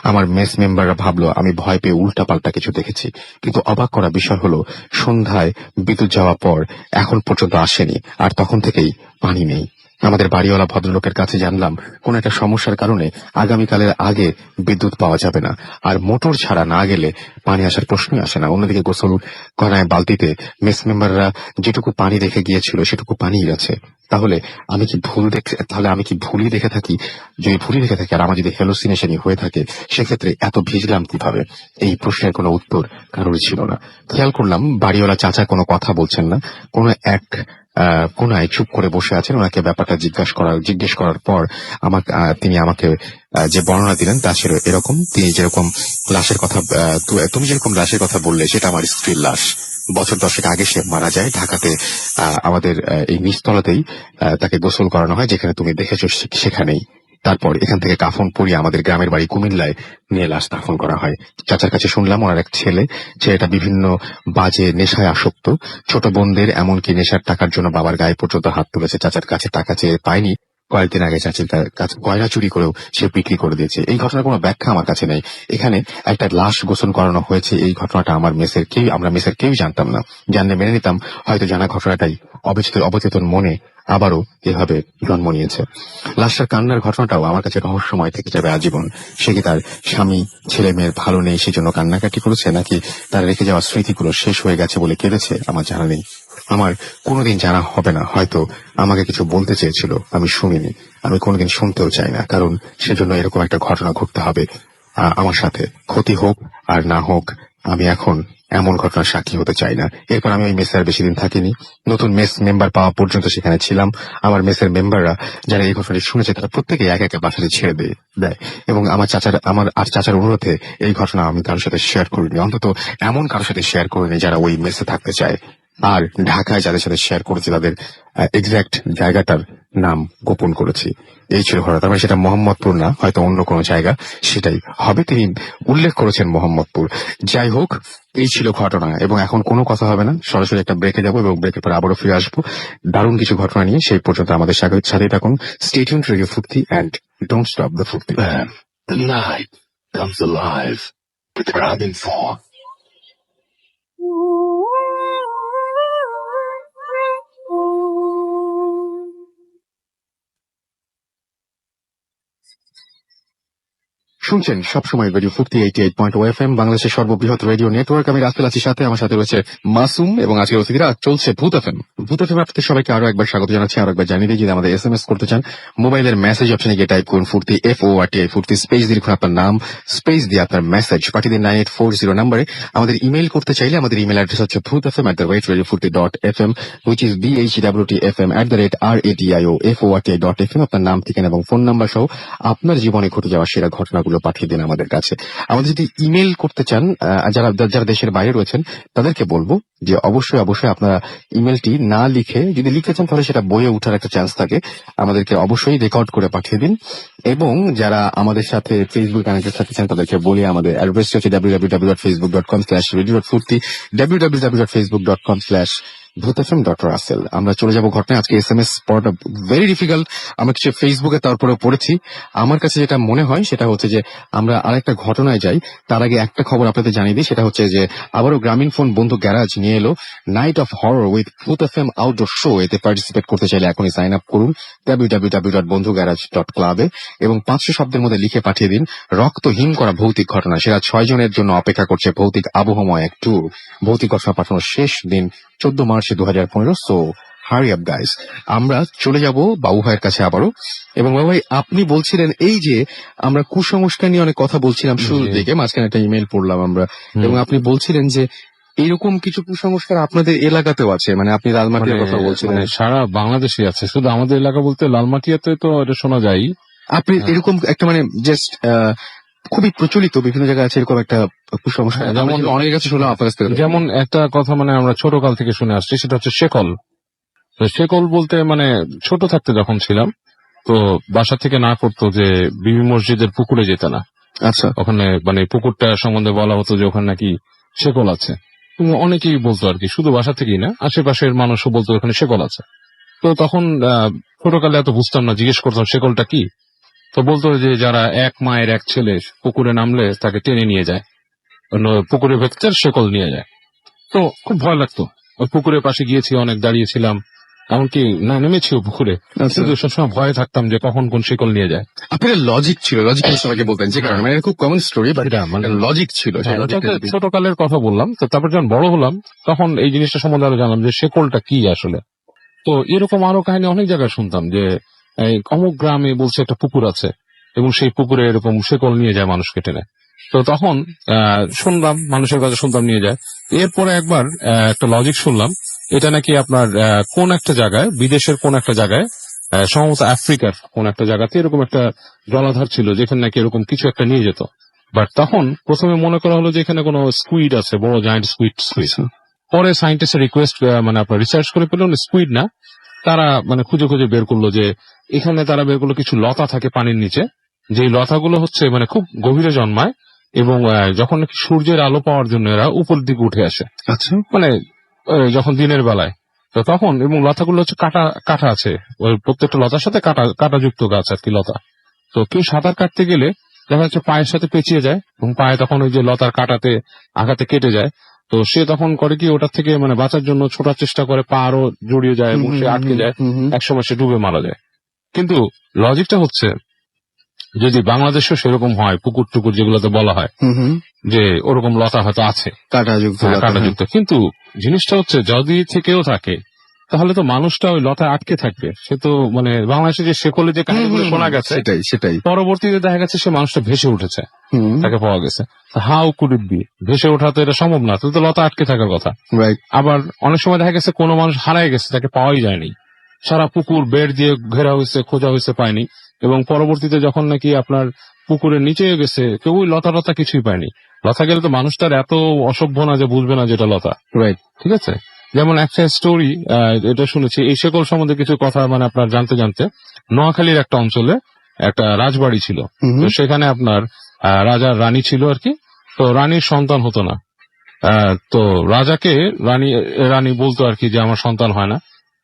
আমার মেস মেম্বাররা ভাবলো আমি ভয় পেয়ে উল্টাপাল্টা কিছু দেখেছি, কিন্তু অবাক করা বিষয় হলো সন্ধ্যায় বিদ্যুৎ যাওয়ার পর এখন পর্যন্ত আসেনি, আর তখন থেকেই পানি নেই। আমাদের বাড়িওয়ালা ভদ্রলোকের কাছে জানলাম কোন একটা সমস্যার কারণে আগামীকালের আগে বিদ্যুৎ পাওয়া যাবে না, আর মোটর ছাড়া না গেলে পানি আসার প্রশ্নই আসে না। অন্যদিকে গোসল করায় বালতিতে মেস মেম্বাররা যেটুকু পানি রেখে গিয়েছিল সেটুকু পানিই আছে। তাহলে আমি কি ভুলই দেখে থাকি? যদি ভুলই দেখে থাকি আর আমার যদি হ্যালুসিনেশনই হয়ে থাকে, সেক্ষেত্রে এত ভিজলাম কিভাবে? এই প্রশ্নের কোনো উত্তর কারোরই ছিল না। খেয়াল করলাম বাড়িওয়ালা চাচা কোনো কথা বলছেন না, কোনো এক কোনায় চুপ করে বসে আছেন। ওনাকে ব্যাপারটা জিজ্ঞেস করার পর তিনি আমাকে যে বর্ণনা দিলেন তা ছিল এরকম। তিনি যেরকম লাশের কথা তুমি যেরকম লাশের কথা বললে, সেটা আমার স্ত্রীর লাশ। বছর 10 আগে সে মারা যায়। ঢাকাতে আমাদের এই নিচতলাতেই তাকে গোসল করানো হয়, যেখানে তুমি দেখেছো সেখানেই। তারপর এখান থেকে কাফন পরিয়ে আমাদের গ্রামের বাড়ি কুমিল্লায় নিয়ে লাশ দাফন করা হয়। চাচার কাছে শুনলাম ওনার এক ছেলেটা বিভিন্ন বাজে নেশায় আসক্ত, ছোট বোনদের এমনকি নেশার টাকার জন্য বাবার গায়ে পর্যন্ত হাত তুলেছে। চাচার কাছে টাকা চেয়ে পায়নি, কয়েকদিন আগে চাচির কাছে গয়না চুরি করেও সে বিক্রি করে দিয়েছে। এই ঘটনার কোনো ব্যাখ্যা আমার কাছে নেই। এখানে একটা লাশ গোসল করানো হয়েছে, এই ঘটনাটা আমরা মেসের কেউই জানতাম না। জানলে মেনে নিতাম, হয়তো জানা ঘটনাটাই অবচেতন মনে আবারও এভাবে জন্ম নিয়েছে। লাশটার কান্নার ঘটনাটাও আমার কাছে রহস্যময় থেকে যাবে আজীবন। সে কি তার স্বামী ছেলে মেয়ের ভালো নেই সেজন্য কান্নাকাটি করেছে, নাকি তার রেখে যাওয়া স্মৃতিগুলো শেষ হয়ে গেছে বলে কেঁদেছে, আমার জানা নেই। আমার কোনোদিন জানা হবে না। হয়তো আমাকে কিছু বলতে চেয়েছিল, আমি শুনিনি। আমি কোনোদিন শুনতেও চাই না, কারণ সেজন্য এরকম একটা ঘটনা ঘটতে হবে আমার সাথে। ক্ষতি হোক আর না হোক, আমি এখন এমন ঘটনার সাক্ষী হতে চাই না। এরপর আমি ওই মেসে আর বেশি দিন থাকিনি। নতুন মেস মেম্বার পাওয়া পর্যন্ত সেখানে ছিলাম। আমার মেসের মেম্বাররা যারা এই ঘটনাটি শুনেছে তারা প্রত্যেকে এক একে বাসাতে ছেড়ে দেয়, এবং আমার চাচার অনুরোধে এই ঘটনা আমি কারোর সাথে শেয়ার করিনি, অন্তত এমন কারোর সাথে শেয়ার করিনি যারা ওই মেসে থাকতে চায়। আর ঢাকায় যাদের সাথে শেয়ার করেছি তাদের এক্সাক্ট জায়গাটার নাম গোপন করেছি। এই ছিল ঘটনা। তার মানে সেটা মোহাম্মদপুর না, হয়তো অন্য কোনো জায়গা, সেটাই হবে। তিনি উল্লেখ করেছেন মোহাম্মদপুর। যাই হোক, এই ছিল ঘটনা, এবং এখন কোনো কথা হবে না, সরাসরি একটা ব্রেকে যাবো এবং ব্রেকের পর আবারও ফিরে আসবো দারুণ কিছু ঘটনা নিয়ে। সেই পর্যন্ত আমাদের সাথেই থাকুন। স্টে টিউনড রেডিও ফুর্তি অ্যান্ড ডোন্ট স্টপ দ্য ফুর্তি। FM, the night comes alive with Robin Fong. শুনছেন সবসময় রেডিও ফুর্তি 88.0 FM, বাংলাদেশের সর্ববৃহৎ রেডিও নেটওয়ার্ক। আমি রাসেল আছি সাথে, আমার সাথে রয়েছে মাসুম, এবং আজকের অতিথিরা চলছে ভূত এফএম। ভূত এফএম আপনাদের সবাইকে আরো একবার স্বাগত জানাচ্ছি। আরো একবার জানিয়ে দিই, যদি আমাদের SMS করতে চান, মোবাইলের মেসেজ অপশনে গিয়ে টাইপ করুন ফুর্তি, FORTI ফুর্তি, স্পেস দিয়ে লিখুন আপনার নাম, স্পেস দিয়ে আপনার মেসেজ পাঠিয়ে দিন 9840 নম্বরে। আমাদের ইমেইল করতে চাইলে আমাদের ইমেল অ্যাড্রেস হচ্ছে bhutfm@radiofurti.fm, which is BHWTFM@RADIOFORTI.FM। আপনার নাম, ঠিকানা এবং ফোন নাম্বার সহ আপনার জীবনে ঘটে যাওয়া সেরা ঘটনাগুলো পাঠিয়ে দিন আমাদের কাছে। আমাদের যদি ইমেল করতে চান, যারা দেশের বাইরে রয়েছেন তাদেরকে বলবো যে অবশ্যই আপনারা ইমেলটি না লিখে, যদি লিখতে চান তাহলে সেটা বইয়ে ওঠার একটা চান্স থাকে, আমাদেরকে অবশ্যই রেকর্ড করে পাঠিয়ে দিন। এবং যারা আমাদের সাথে ফেসবুক কানেক্টেড থাকতে চান তাদেরকে বলি, আমাদের অ্যাড্রেসটি হচ্ছে www.facebook.com/radiofurti, www.facebook.com/bhutfm.russell। আমরা চলে যাবো ঘটনায়। আজকে SMS পড়াটা ভেরি ডিফিকাল্ট। আমরা কিছু ফেসবুকে তারপরে পড়েছি। আমার কাছে যেটা মনে হয় সেটা হচ্ছে যে আমরা আরেকটা ঘটনায় যাই, তার আগে একটা খবর আপনাদের জানিয়ে দিই। সেটা হচ্ছে যে আবারও গ্রামীণ ফোন বন্ধু গ্যারাজ নিয়ে এলো নাইট অফ হরর উইথ ভূত এফএম আউটডোর শো। এতে পার্টিসিপেট করতে চাইলে এখনই সাইন আপ করুন www.bondhugarage.club এবং 500 শব্দের মধ্যে লিখে পাঠিয়ে দিন রক্তহীন করা ভৌতিক ঘটনা। সেরা 6 জনের জন্য অপেক্ষা করছে ভৌতিক আবহময় এক ট্যুর। ভৌতিক ঘটনা পাঠানোর শেষ দিন 14 March 2015। So hurry up guys. আমরা চলে যাব বাবু ভাইয়ের কাছে আবারও। এবং বাবু ভাই, আপনি বলছিলেন এই যে আমরা কুসংস্কার নিয়ে অনেক কথা বলছিলাম শুরুর দিকে, মাঝখানে একটা ইমেল পড়লাম আমরা, এবং আপনি বলছিলেন যে এরকম কিছু কুসংস্কার আপনাদের এলাকাতেও আছে। মানে আপনি লালমাটিয়ার কথা বলছিলেন। সারা বাংলাদেশে আছে, শুধু আমাদের এলাকা বলতে লালমাটিয়াতে তো এটা শোনা যায়। আপনি এরকম একটা মানে জাস্ট খুবই প্রচলিত বিভিন্ন জায়গায় আছে এরকম একটা কুসংস্কার, যেমন অনেকের কাছে শুনলাম আপনার কাছ থেকে। যেমন একটা কথা মানে আমরা ছোটকাল থেকে শুনে আসছি, সেটা হচ্ছে শেকল। তো শেকল বলতে মানে ছোট থাকতে যখন ছিলাম, তো বাসা থেকে না করতো যে বিবি মসজিদের পুকুরে যেতে না। আচ্ছা, ওখানে মানে পুকুরটা সম্বন্ধে বলা হতো যে ওখানে নাকি শেকল আছে। অনেকেই বলতো আর কি, শুধু বাসা থেকেই না, আশেপাশের মানুষও বলতো ওখানে শেকল আছে। তো তখন ছোটকালে এত বুঝতাম না, জিজ্ঞেস করতাম শেকলটা কি। তো বলতো যে যারা এক মায়ের এক ছেলে পুকুরে নামলে তাকে টেনে নিয়ে যায়, পুকুরের ভেতর শেকল নিয়ে যায়। তো খুব ভয় লাগতো। ওই পুকুরের পাশে গিয়েছি, অনেক দাঁড়িয়েছিলাম, এমনকি না নেমেছিও পুকুরে, শুধু সবসময় ভয়ে থাকতাম যে কখন কোন শেকল নিয়ে যায়। আপনার লজিক ছিল, লজিক সবাইকে বলতেন যে কারণে, মানে খুব কমন স্টোরি, বাট মানে লজিক ছিল। ছোটকালের কথা বললাম। তো তারপর যখন বড় হলাম তখন এই জিনিসটা সম্বন্ধে আরো জানলাম যে শেকলটা কি আসলে। তো এরকম আরো কাহিনী অনেক জায়গায় শুনতাম যে অমুক গ্রামে বলছে একটা পুকুর আছে এবং সেই পুকুরে এরকম শেকল নিয়ে যায় মানুষকে টেনে। তো তখন শুনলাম, মানুষের কাছে শুনতাম নিয়ে যায়। এরপরে একবার একটা লজিক শুনলাম, এটা নাকি আপনার কোন একটা জায়গায়, বিদেশের কোন একটা জায়গায়, সম্ভবত আফ্রিকার কোন একটা জায়গাতে এরকম একটা জলাধার ছিল যেখানে নাকি এরকম কিছু একটা নিয়ে যেত। বাট তখন প্রথমে মনে করা হলো যে এখানে কোনো স্কুইড আছে, বড় জায়ান্ট স্কুইড। পরে সায়েন্টিস্টের রিকোয়েস্ট মানে আপনার রিসার্চ করে পেলেন স্কুইড না, তারা মানে খুঁজে খুঁজে বের করলো যে এখানে তারা বের করলো কিছু লতা থাকে পানির নিচে, যে লতাগুলো হচ্ছে মানে খুব গভীরে জন্মায় এবং যখন নাকি সূর্যের আলো পাওয়ার জন্য এরা উপর দিকে উঠে আসে, আচ্ছা। মানে যখন দিনের বেলায়, তো তখন এবং লতাগুলো হচ্ছে কাটা কাটা আছে, ওই প্রত্যেকটা লতার সাথে কাটাযুক্ত গাছ আর কি লতা। তো কেউ সাঁতার কাটতে গেলে দেখা যাচ্ছে পায়ের সাথে পেঁচিয়ে যায় এবং পায়ে তখন ওই যে লতার কাটাতে আঘাতে কেটে যায়। তো সে তখন করে কি ওটার থেকে মানে বাঁচার জন্য ছোটার চেষ্টা করে, পা আরো জড়িয়ে যায় এবং সে আটকে যায়, একসময় সে ডুবে মারা যায়। কিন্তু লজিকটা হচ্ছে যদি বাংলাদেশেও সেরকম হয়, পুকুর টুকুর যেগুলোতে বলা হয় যে ওরকম লতা হয়তো আছে কাটাযুক্ত কাটাযুক্ত, কিন্তু জিনিসটা হচ্ছে যদি থেকেও থাকে তাহলে তো মানুষটা ওই লতায় আটকে থাকবে। সে তো মানে বাংলাদেশে যে শেকলে যে কাহিনীগুলো শোনা গেছে, সেটাই পরবর্তীতে দেখা গেছে সে মানুষটা ভেসে উঠেছে, তাকে পাওয়া গেছে। How could it be? ভেসে ওঠা তো এটা সম্ভব না, তো লতা আটকে থাকার কথা। আবার অনেক সময় দেখা গেছে কোনো মানুষ হারায় গেছে, তাকে পাওয়াই যায়নি, সারা পুকুর বেড় দিয়ে ঘেরা হয়েছে, খোঁজা হয়েছে, পায়নি। এবং পরবর্তীতে যখন নাকি আপনার পুকুরের নিচে গেছে, কেউ ওই লতা কিছুই পায়নি। লতা গেলে তো মানুষটার এত অসভ্য না যে বুঝবে না যেটা লতা, রাইট? ঠিক আছে। যেমন একটা স্টোরি এটা শুনেছি এই শেকল সম্বন্ধে কিছু কথা, মানে আপনার জানতে নোয়াখালীর একটা অঞ্চলে একটা রাজবাড়ি ছিল। তো সেখানে আপনার রাজার রানী ছিল আর কি। তো রানীর সন্তান হতো না। তো রাজাকে রানী বলতো আর কি যে আমার সন্তান হয় না।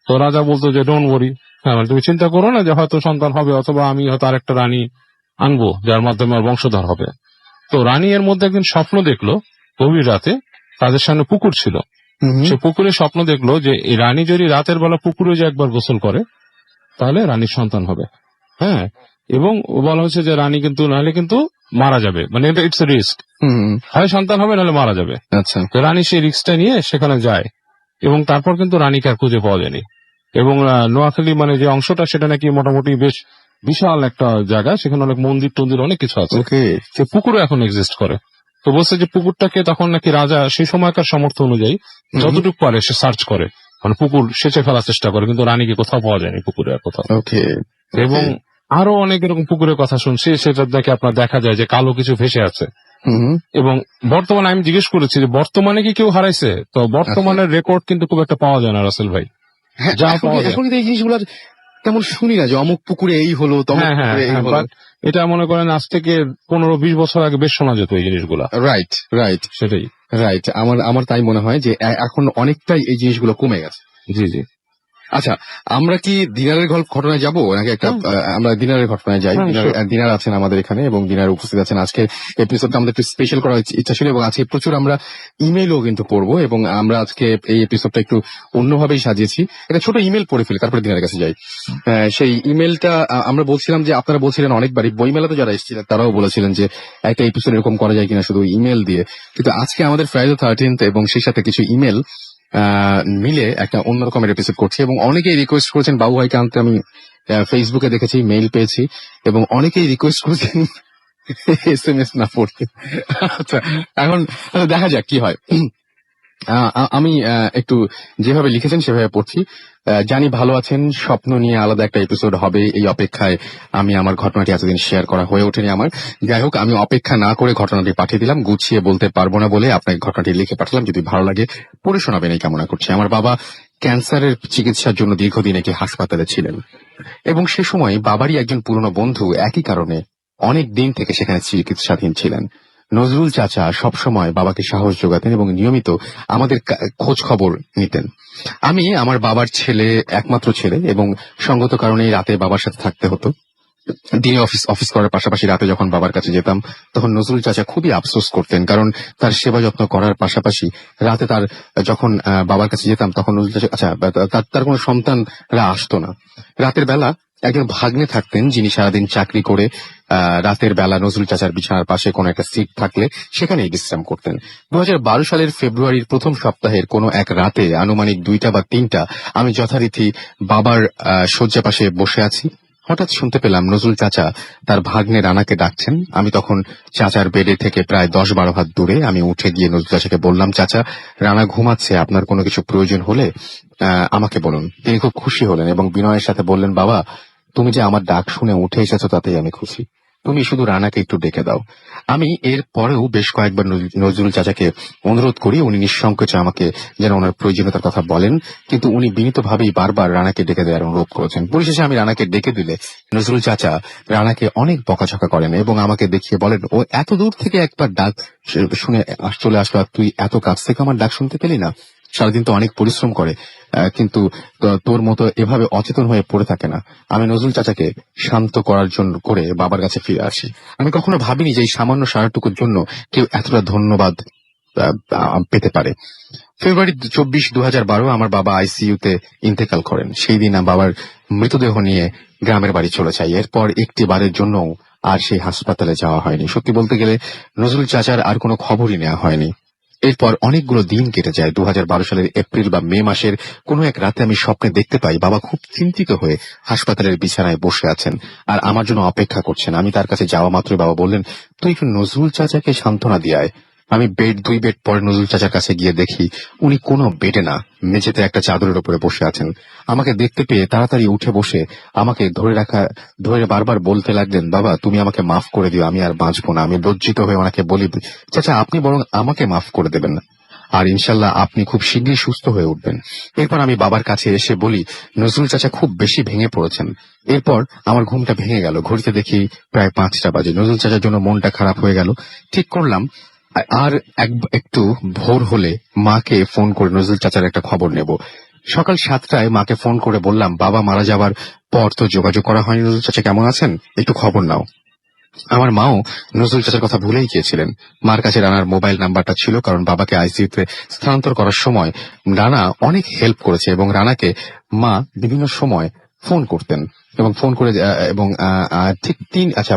তো রাজা বলতো যে ডোন্ট ওয়ারি, মানে তুমি চিন্তা করো না, যে হয়তো সন্তান হবে, অথবা আমি হয়তো আরেকটা রানী আনবো যার মাধ্যমে আমার বংশধর হবে। তো রানী এর মধ্যে একদিন স্বপ্ন দেখলো, গভীর রাতে তাদের সামনে পুকুর ছিল, সে পুকুরে স্বপ্ন দেখলো যে এই রানী যদি রাতের বেলা পুকুরে যে একবার গোসল করে তাহলে রানীর সন্তান হবে। হ্যাঁ, এবং বলা হচ্ছে যে রানী কিন্তু নাহলে কিন্তু মারা যাবে, মানে এটা ইটস এ রিস্ক, হয় সন্তান হবে নাহলে মারা যাবে। আচ্ছা। তো রানী সেই রিস্কটা নিয়ে সেখানে যায় এবং তারপর কিন্তু রানীকে আর খুঁজে পাওয়া যায়নি। এবং নোয়াখালী মানে যে অংশটা সেটা নাকি মোটামুটি বেশ বিশাল একটা জায়গা, সেখানে অনেক মন্দির টন্দির অনেক কিছু আছে, সে পুকুরও এখন এক্সিস্ট করে। তো বলছে যে পুকুরটাকে তখন নাকি রাজা সেই সময়কার সামর্থ্য অনুযায়ী যতটুকু পারে সে সার্চ করে, মানে পুকুর সেচে ফেলার চেষ্টা করে, কিন্তু রানীকে কোথাও পাওয়া যায়নি, পুকুরে আর কোথাও। এবং আরো অনেক এরকম পুকুরের কথা শুনছি, সেটা দেখে আপনার দেখা যায় যে কালো কিছু ভেসে আছে। এবং বর্তমানে আমি জিজ্ঞেস করেছি যে বর্তমানে কি কেউ হারাইছে, তো বর্তমানের রেকর্ড কিন্তু খুব একটা পাওয়া যায় না রাসেল ভাই। যা পাওয়া যায় এখন এই জিনিসগুলো তেমন শুনি না যে অমুক পুকুরে এই হলো, এটা মনে করেন আজ থেকে 15-20 বছর আগে বেশ শোনা যেত এই জিনিসগুলা। রাইট, সেটাই রাইট। আমার তাই মনে হয় যে এখন অনেকটাই এই জিনিসগুলো কমে গেছে। জি। আচ্ছা, আমরা কি দিনারের ঘটনায় যাব নাকি একটা আমরা দিনারের ঘটনায় যাই? দিনার আছেন আমাদের এখানে এবং দিনার উপস্থিত আছেন। আজকে এপিসোডটা আমাদের একটু স্পেশাল করার ইচ্ছা ছিল এবং আজকে প্রচুর আমরা ইমেলও কিন্তু পড়বো এবং আমরা আজকে এই এপিসোডটা একটু অন্যভাবেই সাজিয়েছি। একটা ছোট ইমেল পড়ে ফেলি, তারপরে দিনারের কাছে যাই। সেই ইমেলটা আমরা বলছিলাম যে আপনারা বলছিলেন অনেকবারই, বইমেলাতে যারা এসেছিলেন তারাও বলেছিলেন যে একটা এপিসোড এরকম করা যায় কিনা শুধু ইমেল দিয়ে। কিন্তু আজকে আমাদের ফ্রাইডে 13th এবং সেই সাথে কিছু ইমেল মিলে একটা অন্যরকমের এপিসোড করছি এবং অনেকেই রিকোয়েস্ট করেছেন বাবু ভাইকে আনতে। আমি ফেসবুকে দেখেছি, মেইল পেয়েছি এবং অনেকেই রিকোয়েস্ট করেছেন SMS না পড়তে। আচ্ছা, এখন দেখা যাক কি হয়। আমি একটু যেভাবে লিখেছেন সেভাবে পড়ছি। জানি ভালো আছেন, স্বপ্ন নিয়ে আলাদা একটা এপিসোড হবে এই অপেক্ষায় আমি আমার ঘটনাটি এতদিন শেয়ার করা হয়ে ওঠেনি আমার। যাই হোক, আমি অপেক্ষা না করে ঘটনাটি পাঠিয়ে দিলাম, গুছিয়ে বলতে পারবো না বলে আপনাকে ঘটনাটি লিখে পাঠালাম। যদি ভালো লাগে পড়ে শোনাবেন এই কামনা করছি। আমার বাবা ক্যান্সারের চিকিৎসার জন্য দীর্ঘদিন একটি হাসপাতালে ছিলেন এবং সে সময় বাবারই একজন পুরনো বন্ধু একই কারণে অনেক দিন থেকে সেখানে চিকিৎসাধীন ছিলেন। নজরুল চাচা সবসময় বাবাকে সাহস যোগাতেন এবং নিয়মিত আমাদের খোঁজ খবর নিতেন। আমি আমার বাবার একমাত্র ছেলে এবং সঙ্গত কারণে রাতে বাবার সাথে থাকতে হতো। দিনে অফিস করার পাশাপাশি রাতে যখন বাবার কাছে যেতাম তখন নজরুল চাচা খুবই আফসোস করতেন, কারণ তার সেবা যত্ন করার পাশাপাশি রাতে তার যখন বাবার কাছে যেতাম তখন নজরুল চাচা তার কোনো সন্তানরা আসতো না। রাতের বেলা একজন ভাগ্নে থাকতেন যিনি সারাদিন চাকরি করে রাতের বেলা নজরুল চাচার বিছানার পাশে কোনো একটা সিট থাকলে সেখানেই বিশ্রাম করতেন। 2012 সালের ফেব্রুয়ারির প্রথম সপ্তাহের কোনো এক রাতে আনুমানিক 2টা বা 3টা আমি যথারীতি বাবার শয্যা পাশে বসে আছি। হঠাৎ শুনতে পেলাম নজরুল চাচা তার ভাগ্নে রানাকে ডাকছেন। আমি তখন চাচার বেডে থেকে প্রায় 10-12 হাত দূরে। আমি উঠে গিয়ে নজরুল চাচাকে বললাম, চাচা, রানা ঘুমাচ্ছে, আপনার কোনো কিছু প্রয়োজন হলে আমাকে বলুন। তিনি খুব খুশি হলেন এবং বিনয়ের সাথে বললেন, বাবা, তুমি যে আমার ডাক শুনে উঠে এসেছো তাতেই আমি খুশি। তুমি শুধু রানাকে একটু ডেকে দাও। আমি এর পরেও বেশ কয়েকবার নজরুল চাচাকে অনুরোধ করি, উনি নিঃসংকোচে আমাকে যেন ওনার প্রয়োজনীয়তার কথা বলেন, কিন্তু উনি বিনীতভাবেই বারবার রানাকে ডেকে দেওয়ার অনুরোধ করেছেন। পরিশেষে আমি রানাকে ডেকে দিলে নজরুল চাচা রানাকে অনেক বকাঝকা করেন এবং আমাকে দেখিয়ে বলেন, ও এত দূর থেকে একবার ডাক শুনে চলে আসলো, আর তুই এত কাছ থেকে আমার ডাক শুনতে পেলি না? সারাদিন তো অনেক পরিশ্রম করে, কিন্তু তোর মতো এভাবে অচেতন হয়ে পড়ে থাকে না। আমি নজরুল চাচাকে শান্ত করার জন্য করে বাবার কাছে ফিরে আসি। আমি কখনো ভাবিনি যে এই সামান্য সারাটুকুর জন্য কেউ এতটা ধন্যবাদ পেতে পারে। ফেব্রুয়ারি 24, 2012 আমার বাবা আইসিইউতে ইন্তেকাল করেন। সেই দিন বাবার মৃতদেহ নিয়ে গ্রামের বাড়ি চলে যাই। এরপর একটি বারের জন্য আর সেই হাসপাতালে যাওয়া হয়নি। সত্যি বলতে গেলে নজরুল চাচার আর কোনো খবরই নেওয়া হয়নি। এরপর অনেকগুলো দিন কেটে যায়। 2012 সালের এপ্রিল বা মে মাসের কোনো এক রাতে আমি স্বপ্নে দেখতে পাই বাবা খুব চিন্তিত হয়ে হাসপাতালের বিছানায় বসে আছেন আর আমার জন্য অপেক্ষা করছেন। আমি তার কাছে যাওয়া মাত্রই বাবা বললেন, তুই একটু নজরুল চাচাকে সান্ত্বনা দিয়ে আয়। আমি 2 বেড পরে নজরুল চাচার কাছে গিয়ে দেখি উনি কোনো বেডে না, মেঝেতে একটা চাদরের উপরে বসে আছেন। আমাকে দেখতে পেয়ে তাড়াতাড়ি উঠে বসে আমাকে ধরে বারবার বলতে লাগলেন, বাবা তুমি আমাকে মাফ করে দিও, আমি আর বাঁচবো না। আমি লজ্জিত হয়ে ওনাকে বলি, চাচা আপনি বরং আমাকে মাফ করে দেবেন না, আর ইনশাল্লাহ আপনি খুব শীঘ্রই সুস্থ হয়ে উঠবেন। এরপর আমি বাবার কাছে এসে বলি, নজরুল চাচা খুব বেশি ভেঙে পড়েছেন। এরপর আমার ঘুমটা ভেঙে গেল। ঘড়িতে দেখি প্রায় 5টা বাজে। নজরুল চাচার জন্য মনটা খারাপ হয়ে গেল। ঠিক করলাম আর একটু ভোর হলে মাকে ফোন করে নজরুল চাচার একটা খবর নেব। সকাল 7টায় মাকে ফোন করে বললাম, বাবা মারা যাবার পর তো যোগাযোগ করা হয়নি, নজরুল চাচা কেমন আছেন একটু খবর নাও। আমার মাও নজরুল চাচার কথা ভুলেই গিয়েছিলেন। মার কাছে রানার মোবাইল নাম্বারটা ছিল, কারণ বাবাকে আইসিইউতে স্থানান্তর করার সময় রানা অনেক হেল্প করেছে এবং রানাকে মা বিভিন্ন সময় ফোন করতেন এবং ফোন করে ঠিক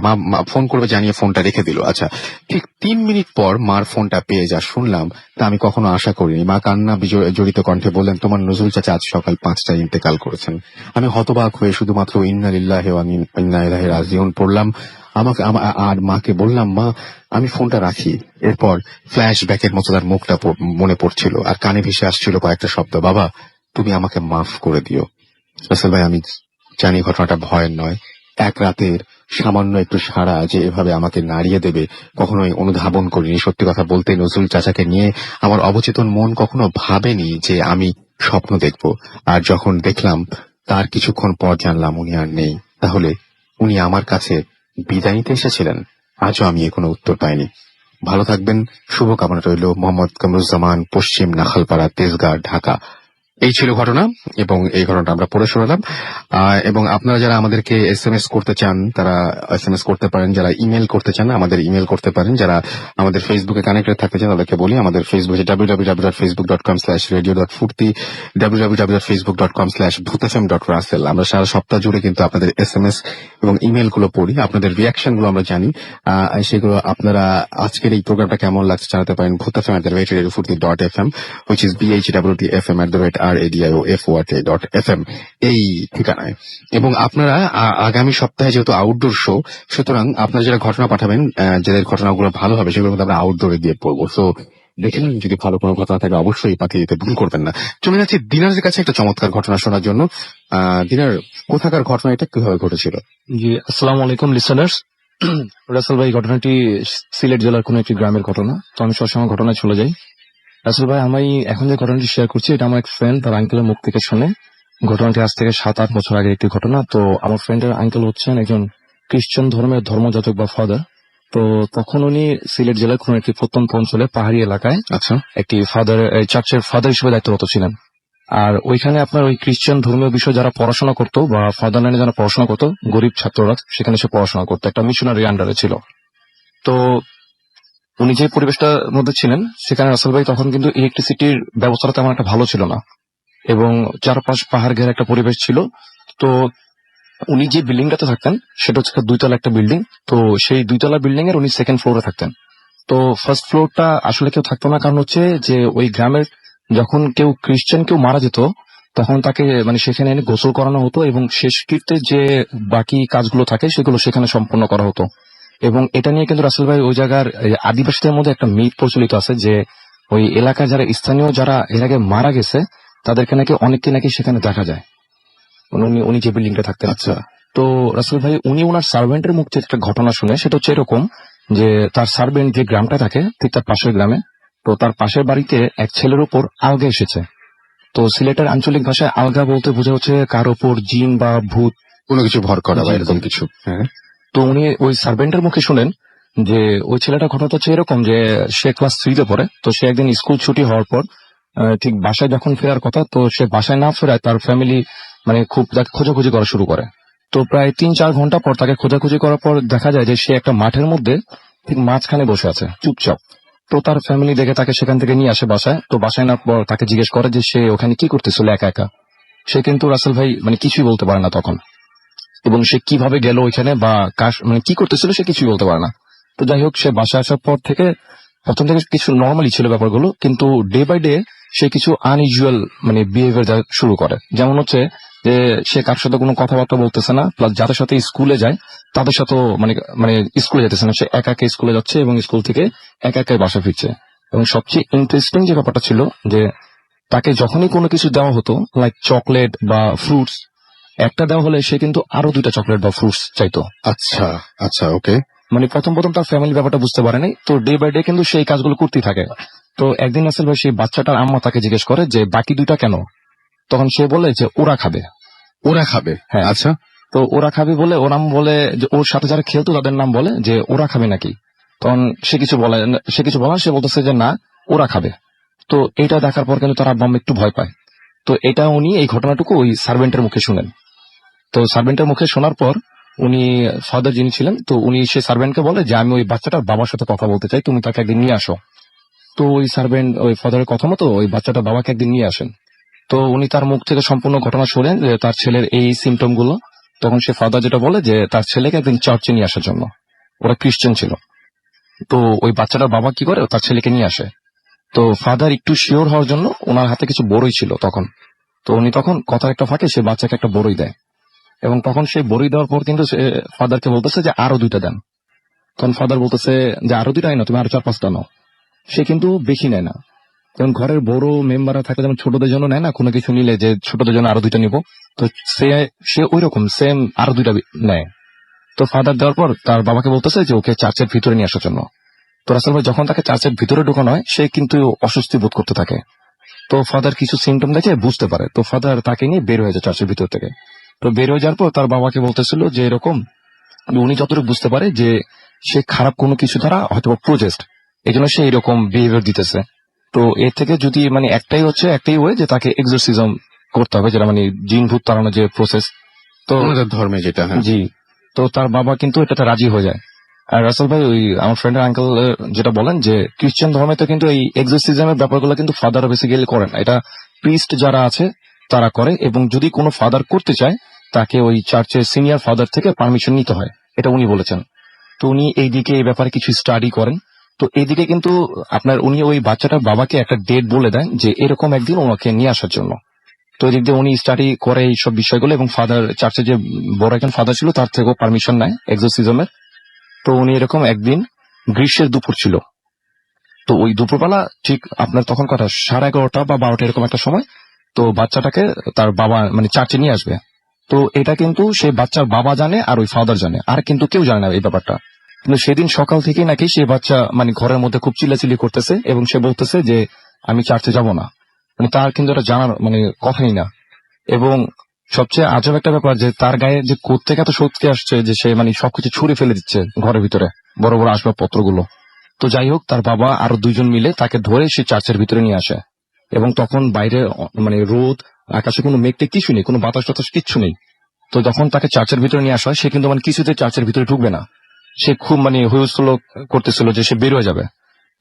মা ফোন করবে জানিয়ে ফোনটা রেখে দিল। আচ্ছা, ঠিক 3 মিনিট পর মার ফোনটা পেয়ে যা শুনলাম তা আমি কখনো আশা করিনি। মা কান্না জড়িত কণ্ঠে বললেন, তোমার নজরুল চাচা আজ সকাল 5টায় ইন্তেকাল করেছেন। আমি হতবাক হয়ে শুধুমাত্র ইন্না লিল্লাহি ওয়া ইন্না ইলাইহি রাজিউন পড়লাম। আর মাকে বললাম, মা আমি ফোনটা রাখি। এরপর ফ্ল্যাশব্যাকের মতো তার মুখটা মনে পড়ছিল আর কানে ভেসে আসছিল কয়েকটা শব্দ, বাবা তুমি আমাকে মাফ করে দিও। রাসেল ভাই, আমি জানি ঘটনাটা ভয়ের নয়। এক রাতের সামান্য একটু সাড়া যে এভাবে আমাকে নাড়িয়ে দেবে কখনোই অনুধাবন করিনি। সত্যি কথা বলতে নজরুল চাচাকে নিয়ে আমার অবচেতন মন কখনো ভাবেনি যে আমি স্বপ্ন দেখব। আর যখন দেখলাম তার কিছুক্ষণ পর জানলাম উনি আর নেই। তাহলে উনি আমার কাছে বিদায় নিতে এসেছিলেন? আজও আমি এ কোনো উত্তর পাইনি। ভালো থাকবেন, শুভকামনা রইল। মোহাম্মদ কামরুজ্জামান, পশ্চিম নাখালপাড়া, তেজগাঁ, ঢাকা। এই ছিল ঘটনা এবং এই ঘটনাটা আমরা পড়ে শোনালাম। এবং আপনারা যারা আমাদেরকে SMS করতে চান তারা SMS করতে পারেন, যারা ইমেল করতে চান আমাদের ইমেল করতে পারেন, যারা আমাদের ফেসবুকে কানেক্টেড থাকতে চান তাদেরকে বলি আমাদের ফেসবুকে www.facebook.com/radio.furti, www.facebook.com/bhutfm.russell। আমরা সারা সপ্তাহ জুড়ে কিন্তু আপনাদের SMS এবং ইমেল গুলো পড়ি, আপনাদের রিয়াকশন গুলো আমরা জানি। সেগুলো আপনারা আজকের এই প্রোগ্রামটা কেমন লাগছে জানাতে পারেন bhutfm@radiofurti.fm, which is bhwtfm@radiofurti.fm এই ঠিকানায়। এবং আপনারা আগামী সপ্তাহে যেহেতু আউটডোর শো, সুতরাং আপনারা যারা ঘটনা পাঠাবেন, যাদের ঘটনাগুলো ভালো হবে সেগুলো কিন্তু আমরা আউটডোরে দিয়ে পড়বো। সো দেখে নিন, যদি ভালো কোনো ঘটনা থাকে অবশ্যই পাঠিয়ে দিতে ভুল করবেন না। চলে যাচ্ছি দিনারের কাছে একটা চমৎকার ঘটনা শোনার জন্য। দিনার, কোথাকার ঘটনা, এটা কিভাবে ঘটেছিল? জি, আসসালামু আলাইকুম লিসেনার্স। রাসেল ভাই, ঘটনাটি সিলেট জেলার কোন একটি গ্রামের ঘটনা। তো আমি সবসময় ঘটনায় চলে যাই। রাসেল ভাই, আমি এখন যে ঘটনাটি শেয়ার করছি এটা আমার এক ফ্রেন্ড তার আঙ্কেলের মুখ থেকে শুনে। ঘটনাটি আজ থেকে 7-8 বছর আগে একটি ঘটনা। তো আমার ফ্রেন্ডের আঙ্কেল হচ্ছেন একজন খ্রিস্টান ধর্মের ধর্মযাজক বা ফাদার। তো তখন উনি সিলেট জেলার কোন একটি প্রত্যন্ত অঞ্চলে পাহাড়ি এলাকায় একটি চার্চের ফাদার হিসেবে দায়িত্বরত ছিলেন। আর ওইখানে আপনার ওই খ্রিস্টান ধর্মীয় বিষয় যারা পড়াশোনা করতো বা ফাদারল্যান্ডে যারা পড়াশোনা করতো, গরিব ছাত্ররা সেখানে সে পড়াশোনা করতো, একটা মিশনারি আন্ডারে ছিল। তো উনি যে পরিবেশটার মধ্যে ছিলেন সেখানে রাসেল ভাই তখন কিন্তু ইলেকট্রিসিটির ব্যবস্থাটা তেমন একটা ভালো ছিল না এবং চারপাশ পাহাড় ঘেরা একটা পরিবেশ ছিল। তো উনি যে বিল্ডিংটাতে থাকতেন সেটা হচ্ছে 2তলা একটা বিল্ডিং। তো সেই 2তলা বিল্ডিং এর উনি 2nd ফ্লোরে থাকতেন। তো ফার্স্ট ফ্লোরটা আসলে কেউ থাকতো না, কারণ হচ্ছে যে ওই গ্রামের যখন খ্রিস্টান কেউ মারা যেত তখন তাকে সেখানে এনে গোসল করানো হতো এবং শেষকৃত্যে যে বাকি কাজগুলো থাকে সেগুলো সেখানে সম্পন্ন করা হতো। এবং এটা নিয়ে কিন্তু রাসেল ভাই ওই জায়গার আদিবাসীদের মধ্যে একটা মিথ প্রচলিত আছে যে ওই এলাকায় যারা স্থানীয় যারা এর আগে মারা গেছে তাদেরকে নাকি অনেককে নাকি সেখানে দেখা যায়, উনি যে বিল্ডিংটা থাকতেন। আচ্ছা, তো রাসেল ভাই উনি ওনার সার্ভেন্টের মুখ থেকে একটা ঘটনা শুনে, সেটা হচ্ছে এরকম যে তার সার্ভেন্ট যে গ্রামটা থাকে ঠিক তার পাশের গ্রামে, তো তার পাশের বাড়িতে এক ছেলের উপর আলগা এসেছে। তো সিলেটের আঞ্চলিক ভাষায় আলগা বলতে বোঝা হচ্ছে কার ওপর জিন বা ভূত কোনো কিছু ভর করা বা জি, এরকম জি। কিছু। হ্যাঁ, তো উনি ওই সার্ভেন্টের মুখে শুনেন যে ওই ছেলেটা ঘটনা হচ্ছে এরকম যে সে ক্লাস 3-তে পড়ে। তো সে একদিন স্কুল ছুটি হওয়ার পর ঠিক বাসায় যখন ফেরার কথা, তো সে বাসায় না ফেরায় তার ফ্যামিলি মানে খুব তাকে খোঁজাখুঁজি করা শুরু করে। তো প্রায় 3-4 ঘন্টা পর তাকে খোঁজাখুঁজি করার পর দেখা যায় যে সে একটা মাঠের মধ্যে ঠিক মাঝখানে বসে আছে চুপচাপ। তো তার ফ্যামিলি দেখে তাকে সেখান থেকে নিয়ে আসে বাসায়। তো বাসায় না পর তাকে জিজ্ঞেস করে যে সে ওখানে কি করতেছিল একা একা। সে কিন্তু রাসেল ভাই মানে কিছুই বলতে পারে না তখন, এবং সে কিভাবে গেল ওইখানে বা মানে কি করতেছিল সে কিছুই বলতে পারে না। তো যাই হোক, সে বাসায় আসার পর থেকে প্রথম থেকে কিছু নর্মালি ছিল ব্যাপারগুলো, কিন্তু ডে বাই ডে সে কিছু আনইউজুয়াল মানে বিহেভিয়ার শুরু করে। যেমন হচ্ছে যে সে কার সাথে কোনো কথাবার্তা বলতেছে না, প্লাস যাদের সাথে স্কুলে যায় তাদের সাথেও মানে মানে স্কুলে যেতেছে না, সে একা একা স্কুলে যাচ্ছে এবং স্কুল থেকে একা একাই বাসা ফিরছে। এবং সবচেয়ে ইন্টারেস্টিং যে ব্যাপারটা ছিল যে তাকে যখনই কোনো কিছু দেওয়া হতো লাইক চকলেট বা ফ্রুটস, একটা দেওয়া হলে সে কিন্তু আরো 2টা চকলেট বা ফ্রুটস চাইতো। আচ্ছা আচ্ছা, ওকে। মানে প্রথম প্রথম তার ফ্যামিলি ব্যাপারটা বুঝতে পারে নাই, তো ডে বাই ডে কিন্তু সেই কাজগুলো করতেই থাকে। তো একদিন রাসেল ভাই সেই বাচ্চাটার আম্মা তাকে জিজ্ঞেস করে যে বাকি 2টা কেন? তখন সে বলে যে ওরা খাবে। ওরা খাবে? হ্যাঁ। আচ্ছা। তো ওরা খাবে বলে ওর নাম বলে যে ওর সাথে যারা খেলতো তাদের নাম বলে যে ওরা খাবে নাকি। তখন সে কিছু বলে সে বলতেছে যে না, ওরা খাবে। তো এটা দেখার পর কিন্তু তার আব্বা আম্মা একটু ভয় পায়। তো এটা উনি এই ঘটনাটুকু ওই সার্ভেন্টের মুখে শুনেন। তো সার্ভেন্টের মুখে শোনার পর উনি ফাদার যিনি ছিলেন, তো উনি সেই সার্ভেন্টকে বলে যে আমি ওই বাচ্চাটার বাবার সাথে কথা বলতে চাই, তুমি তাকে একদিন নিয়ে আসো। তো ওই সার্ভেন্ট ওই ফাদারের কথা মতো ওই বাচ্চাটার বাবাকে একদিন নিয়ে আসেন। তো উনি তার মুখ থেকে সম্পূর্ণ ঘটনা শোনেন যে তার ছেলের এই সিমটম গুলো। তখন সে ফাদার যেটা বলে যে তার ছেলেকে একদিন চার্চে নিয়ে আসার জন্য। ওরা খ্রিস্টান ছিল। তো ওই বাচ্চাটার বাবা কি করে তার ছেলেকে নিয়ে আসে। তো ফাদার একটু শিওর হওয়ার জন্য ওনার হাতে কিছু বড়ই ছিল তখন। তো উনি তখন কথার একটা ফাঁকে সে বাচ্চাকে একটা বড়ই দেয়, এবং তখন সেই বড়ি দেওয়ার পর কিন্তু সে ফাদারকে বলতেছে যে আরো 2টা দেন। তখন ফাদার বলতেছে যে আরো 2টাই না, তুমি আরো 4-5টা নাও। সে কিন্তু বেশি নেয় না, যেমন ঘরের বড় মেম্বাররা থাকে যেমন ছোটদের জন্য নেয় না কোনো কিছু নিলে যে ছোটদের জন্য আরো 2টা নিব, তো সে ওই রকম সেম আরো 2টা নেয়। তো ফাদার দেওয়ার পর তার বাবাকে বলতেছে যে ওকে চার্চের ভিতরে নিয়ে আসার জন্য। তো রাসেল ভাই যখন তাকে চার্চের ভিতরে ঢোকানো হয় সে কিন্তু অস্বস্তি বোধ করতে থাকে। তো ফাদার কিছু সিমটম দেখে বুঝতে পারে, তো ফাদার তাকে নিয়ে বের হয়ে যায় চার্চের ভিতর থেকে। তো বের হয়ে যাওয়ার পর তার বাবাকে বলতেছিল যে এরকম উনি যতটুকু বুঝতে পারে যে সে খারাপ কোনো কিছু দ্বারা হয়তো প্রজেস্ট, এই জন্য সে এরকম বিহেভিয়ার দিতেছে। তো এর থেকে যদি মানে একটাই ওয়ে যে তাকে এক্সোরসিজম করতে হবে, যেটা মানে জিন ভূত তাড়ানোর যে প্রসেস। তো ওনাদের ধর্মে যেটা। হ্যাঁ, জি। তো তার বাবা কিন্তু এটাতে রাজি হয়ে যায়। আর রাসেল ভাই ওই আমার ফ্রেন্ডের আঙ্কেল যেটা বলেন যে খ্রিস্টান ধর্মে তো কিন্তু এই এক্সোরসিজমের ব্যাপারগুলো কিন্তু ফাদার বেসিক্যালি করেন, এটা প্রিস্ট যারা আছে তারা করে, এবং যদি কোনো ফাদার করতে চায় তাকে ওই চার্চের সিনিয়র ফাদার থেকে পারমিশন নিতে হয়, এটা উনি বলেছেন। তো উনি এইদিকে এই ব্যাপারে কিছু স্টাডি করেন। তো এইদিকে কিন্তু উনি ওই বাচ্চাটার বাবাকে একটা ডেট বলে দেন যে এরকম একদিন ওনাকে নিয়ে আসার জন্য। তো এদিক দিয়ে উনি স্টাডি করে এইসব বিষয়গুলো, এবং ফাদার চার্চে যে বড় একজন ফাদার ছিল তার থেকেও পারমিশন নেয় এক্সোরসিজমের। তো উনি এরকম একদিন গ্রীষ্মের দুপুর ছিল, তো ওই দুপুরবেলা ঠিক আপনার তখন কথা 11:30 বা 12টা এরকম একটা সময়, তো বাচ্চাটাকে তার বাবা মানে চার্চে নিয়ে আসবে। তো এটা কিন্তু সে বাচ্চার বাবা জানে আর ওই ফাদার জানে, আর কিন্তু কেউ জানে না এই ব্যাপারটা। কিন্তু সেদিন সকাল থেকে নাকি সে বাচ্চা মানে ঘরের মধ্যে খুব চিল্লাচিল্লি করতেছে, এবং সে বলতেছে যে আমি চার্চে যাব না, মানে তার কিন্তু এটা জানার মানে কথাই না। এবং সবচেয়ে আজব একটা ব্যাপার যে তার গায়ে যে কোত্থেকে এত শক্তি আসছে যে সে মানে সবকিছু ছুঁড়ে ফেলে দিচ্ছে ঘরের ভিতরে বড় বড় আসবাবপত্রগুলো। তো যাই হোক, তার বাবা আরো 2জন মিলে তাকে ধরে সে চার্চের ভিতরে নিয়ে আসে, এবং তখন বাইরে মানে রোদ, আকাশে কোনো মেঘটে কিছু নেই, কোনো বাতাস টাতাস কিচ্ছু নেই। তো যখন তাকে চার্চের ভিতরে নিয়ে আসা হয় সে কিন্তু মানে কিছুতে চার্চের ভিতরে ঢুকবে না, সে খুব মানে হুলস্থুল করতেছিল যে সে বের হয়ে যাবে।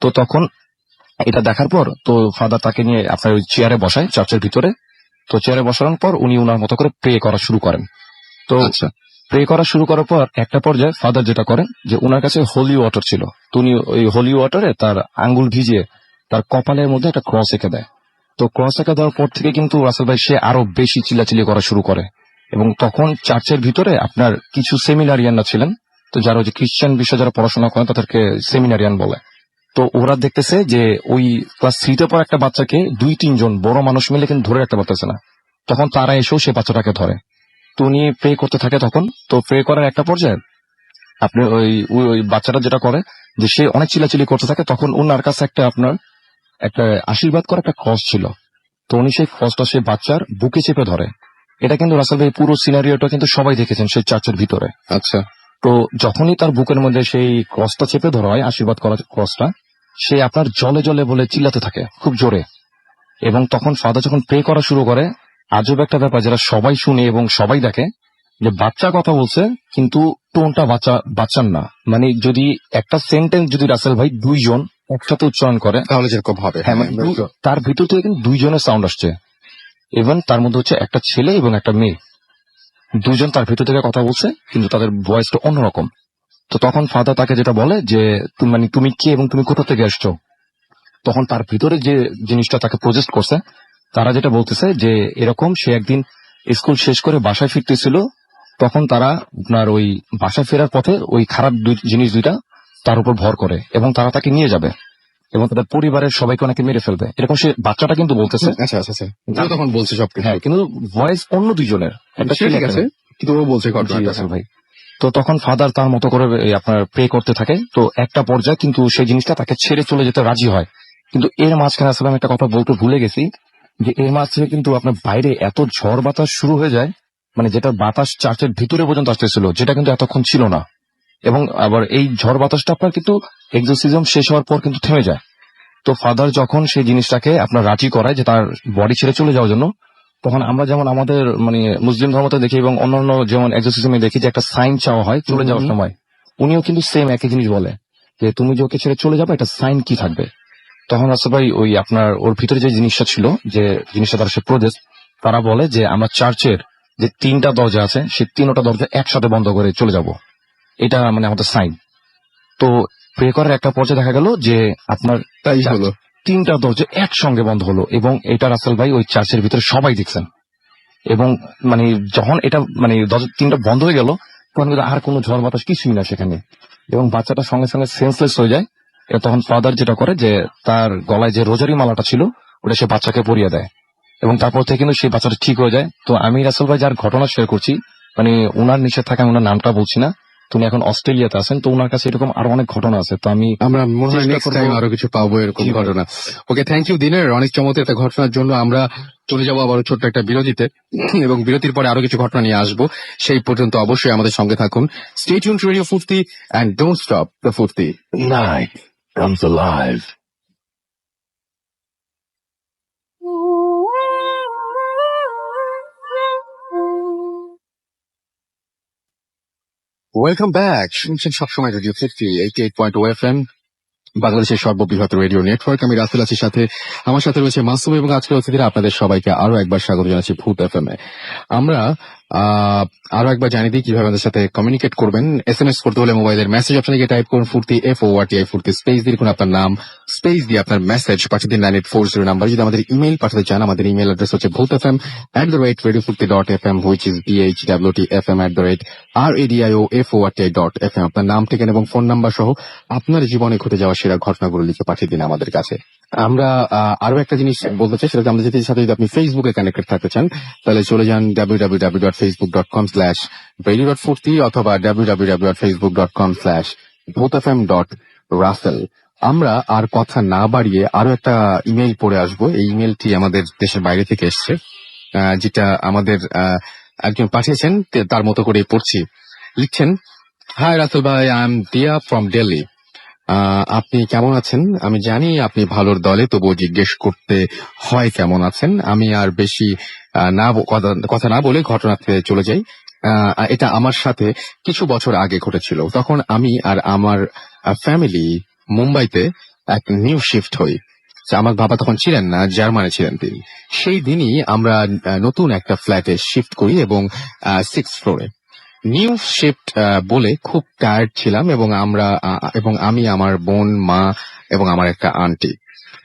তো তখন এটা দেখার পর তো ফাদার তাকে নিয়ে আপনার ওই চেয়ারে বসায় চার্চের ভিতরে। তো চেয়ারে বসানোর পর উনি ওনার মতো করে প্রে করা শুরু করেন। তো আচ্ছা। প্রে করা শুরু করার পর একটা পর্যায়ে ফাদার যেটা করেন যে ওনার কাছে হোলি ওয়াটার ছিল, তো উনি ওই হোলি ওয়াটারে তার আঙ্গুল ভিজিয়ে তার কপালের মধ্যে একটা ক্রস এঁকে দেয়। তো ক্রস এঁকে দেওয়ার পর থেকে কিন্তু রাসেল ভাই সে আরো বেশি চিল্লাচিল্লি করা শুরু করে। এবং তখন চার্চের ভিতরে আপনার কিছু সেমিনারিয়ানরা ছিলেন, তো যারা ওই যে খ্রিস্টান বিষয়ে যারা পড়াশোনা করেন তাদেরকে সেমিনারিয়ান বলে। তো ওরা দেখতেছে যে ওই ক্লাস 3-তে পর একটা বাচ্চাকে 2-3 জন বড় মানুষ মিলে কিন্তু ধরে রাখতে পারতেছে না, তখন তারা এসেও সে বাচ্চাটাকে ধরে। তো উনি প্রে করতে থাকে তখন। তো প্রে করার একটা পর্যায়ে আপনি ওই বাচ্চাটা যেটা করে যে সে অনেক চিল্লাচিল্লি করতে থাকে, তখন ওনার কাছে একটা আশীর্বাদ করা একটা ক্রস ছিল। তো উনি সেই ক্রসটা সেই বাচ্চার বুকে চেপে ধরে। এটা কিন্তু রাসেল ভাই পুরো সিনারিওটা কিন্তু সবাই দেখেছেন সেই চার্চের ভিতরে। আচ্ছা, তো যখনই তার বুকের মধ্যে সেই ক্রসটা চেপে ধরা হয়, আশীর্বাদ করা ক্রসটা, সে আপনার জলে জলে বলে চিল্লাতে থাকে খুব জোরে। এবং তখন ফাদার যখন প্রে করা শুরু করে, আজব একটা ব্যাপার যেটা সবাই শুনে এবং সবাই দেখে, যে বাচ্চা কথা বলছে কিন্তু টোনটা বাচ্চার না। মানে যদি একটা সেন্টেন্স যদি রাসেল ভাই দুইজন একসাথে উচ্চারণ করে তাহলে যেরকম হবে। হ্যাঁ, মানে তার ভিতর থেকে কিন্তু দুইজনের সাউন্ড আসছে। ইভেন তার মধ্যে হচ্ছে একটা ছেলে এবং একটা মেয়ে, দুইজন তার ভিতর থেকে কথা বলছে কিন্তু তাদের ভয়েসটা অন্যরকম। তো তখন ফাদার তাকে যেটা বলে যে তুমি কে এবং তুমি কোথা থেকে আসছো, তখন তার ভিতরে যে জিনিসটা তাকে প্রজেস্ট করছে, তারা যেটা বলতেছে যে এরকম সে একদিন স্কুল শেষ করে বাসায় ফিরতেছিল, তখন তারা আপনার ওই বাসায় ফেরার পথে ওই খারাপ জিনিস দুইটা তার উপর ভর করে এবং তারা তাকে নিয়ে যাবে এবং তাদের পরিবারের সবাইকে অনেকে মেরে ফেলবে, এরকম সে বাচ্চাটা কিন্তু বলতেছে। আচ্ছা আচ্ছা আচ্ছা, ও তখন বলছে সব কিছু। হ্যাঁ, কিন্তু ভয়েস অন্য দুইজনের, একটা ঠিক আছে, কিন্তু ও বলছে ঘটনাটা। রাসেল ভাই। তো তখন ফাদার তার মতো করে আপনার প্রে করতে থাকে। তো একটা পর্যায়ে কিন্তু সেই জিনিসটা তাকে ছেড়ে চলে যেতে রাজি হয়। কিন্তু এর মাঝখানে আসলে আমি একটা কথা বলতে ভুলে গেছি, যে এর মাঝখানে কিন্তু আপনার বাইরে এত ঝড় বাতাস শুরু হয়ে যায়, মানে যেটা বাতাস চার্চের ভিতরে পর্যন্ত আসতেছিল, যেটা কিন্তু এতক্ষণ ছিল না। এবং আবার এই ঝড় বাতাসটা আপনার কিন্তু এক্সোরসিজম শেষ হওয়ার পর কিন্তু থেমে যায়। তো ফাদার যখন সেই জিনিসটাকে আপনার রাজি করায় যে তার বডি ছেড়ে চলে যাওয়ার জন্য, তখন আমরা যেমন আমাদের মানে মুসলিম ধর্মতে দেখি এবং অন্যান্য যেমন এক্সোরসিজমে দেখি যে একটা সাইন চাওয়া হয় চলে যাওয়ার সময়, উনিও কিন্তু সেম একই জিনিস বলে যে তুমি যে ওকে ছেড়ে চলে যাবে, এটা সাইন কি থাকবে। তখন রাসেল ভাই ওই আপনার ওর ভিতরে যে জিনিসটা ছিল, যে জিনিসটা তার সে প্রদেশ, তারা বলে যে আমরা চার্চের যে 3টা দরজা আছে সেই 3টা দরজা একসাথে বন্ধ করে চলে যাব, এটা মানে আমাদের সাইন। তো প্রে করার একটা পর্যায়ে দেখা গেল যে আপনার তাই হলো, 3টা দরজা একসঙ্গে বন্ধ হলো এবং এটা রাসেল ভাই ওই চার্চের ভিতরে সবাই দেখছেন। এবং মানে যখন এটা মানে দরজা 3টা বন্ধ হয়ে গেল, তখন কিন্তু আর কোনো ঝড় বাতাস কিছুই না সেখানে, এবং বাচ্চাটা সঙ্গে সঙ্গে সেন্সলেস হয়ে যায়। তখন ফাদার যেটা করে যে তার গলায় যে রোজারি মালাটা ছিল ওটা সে বাচ্চাকে পরিয়ে দেয় এবং তারপর থেকে কিন্তু সেই বাচ্চাটা ঠিক হয়ে যায়। তো আমি রাসেল ভাই যার ঘটনা শেয়ার করছি, মানে ওনার নিষেধ থাকে, আমি ওনার নামটা বলছি না, তুমি এখন অস্ট্রেলিয়াতে আছেন, তো ওনার কাছে এরকম আরো অনেক ঘটনা আছে। তো আমরা মনে হয় নেক্সট টাইম আরো কিছু পাবো এরকম ঘটনা। ওকে, থ্যাংক ইউ দিনের অনেক চমৎকার একটা ঘটনার জন্য। আমরা চলে যাবো আবার ছোট্ট একটা বিরতিতে, এবং বিরতির পরে আরো কিছু ঘটনা নিয়ে আসবো। সেই পর্যন্ত অবশ্যই আমাদের সঙ্গে থাকুন। স্টে টিউনড টু রেডিও ফুর্তি এন্ড ডোন্ট স্টপ দ্য ফুর্তি। Night comes alive. Welcome back. শুনছেন সবসময় রেডিও ফুর্তি 88.0 FM, বাংলাদেশের সর্ববৃহৎ রেডিও নেটওয়ার্ক। আমি রাসেল আছি সাথে, আমার সাথে রয়েছে মাসুম, এবং আজকের অতিথিরা আপনাদের সবাইকে আরো একবার স্বাগত জানাচ্ছি ভূত FM এ। আমরা আরো একবার জানিয়ে দিই কিভাবে আমাদের সাথে কমিউনিকেট করবেন। SMS করতে হলে মোবাইলের মেসেজ অপশনে গিয়ে টাইপ করুন ফুর্তি FORTI ফুর্তি, স্পেস দিয়ে লিখুন আপনার নাম, স্পেস দিয়ে আপনার মেসেজ পাঠিয়ে দিন 9840 নাম্বার। যদি আমাদের ইমেল পাঠাতে চান, আমাদের ইমেল অ্যাড্রেস হচ্ছে bhutfm@radiofurti.fm, which is bhwtfm@radioforti.fm। আপনার নাম, ঠিকানা এবং ফোন নাম্বার সহ আপনার জীবনে ঘটে যাওয়া সেরা ঘটনাগুলো লিখে পাঠিয়ে দিন আমাদের কাছে। আমরা আরো একটা জিনিস বলতে চাই, সেটা আমাদের সাথে যদি আপনি ফেসবুকে কানেক্টেড থাকতে চান, তাহলে চলে যান www.facebook.com/radio.furti অথবা www.facebook.com/bhutfm.russell। আমরা আর কথা না বাড়িয়ে আরো একটা ইমেল পড়ে আসবো। এই ইমেলটি আমাদের দেশের বাইরে থেকে এসছে, যেটা আমাদের একজন পাঠিয়েছেন, তার মতো করে পড়ছি। লিখছেন, হাই রাসেল ভাই, আই এম দিয়া ফ্রম দিল্লি। আপনি কেমন আছেন? আমি জানি আপনি ভালোর দলে, তবুও জিজ্ঞেস করতে হয় কেমন আছেন। আমি আর বেশি কথা না বলে ঘটনাতে চলে যাই। এটা আমার সাথে কিছু বছর আগে ঘটেছিল। তখন আমি আর আমার ফ্যামিলি মুম্বাইতে এক নিউ শিফট হই। আমার বাবা তখন ছিলেন না, জার্মানি ছিলেন তিনি। সেই দিনই আমরা নতুন একটা ফ্ল্যাটে শিফট করি এবং 6th ফ্লোরে। নিউ শিফট বলে খুব টায়ার্ড ছিলাম, এবং আমি, আমার বোন, মা এবং আমার একটা আন্টি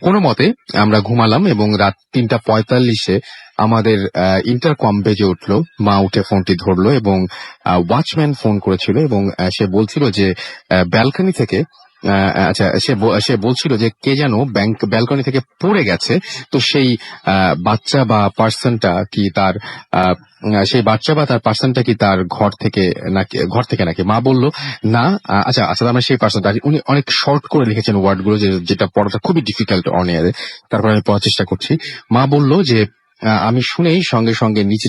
কোনো মতে আমরা ঘুমালাম, এবং রাত 3:45 আমাদের ইন্টারকম বেজে উঠলো। মা উঠে ফোনটি ধরলো এবং ওয়াচম্যান ফোন করেছিল, এবং সে বলছিল যে ব্যালকনি থেকে আচ্ছা, সে বলছিল যে কে যেন ব্যালকনি থেকে পড়ে গেছে। তো সেই বাচ্চা বা পার্সনটা কি তার সেই বাচ্চা বা তার পার্সনটা কি তার ঘর থেকে নাকি মা বলল না। আচ্ছা আচ্ছা, তার মানে সেই পার্সনটা উনি অনেক শর্ট করে লিখেছেন ওয়ার্ড গুলো, যেটা পড়াটা খুবই ডিফিকাল্ট অন এয়ারে। তারপর আমি পড়ার চেষ্টা করছি। মা বলল যে আমি শুনেই সঙ্গে সঙ্গে নিচে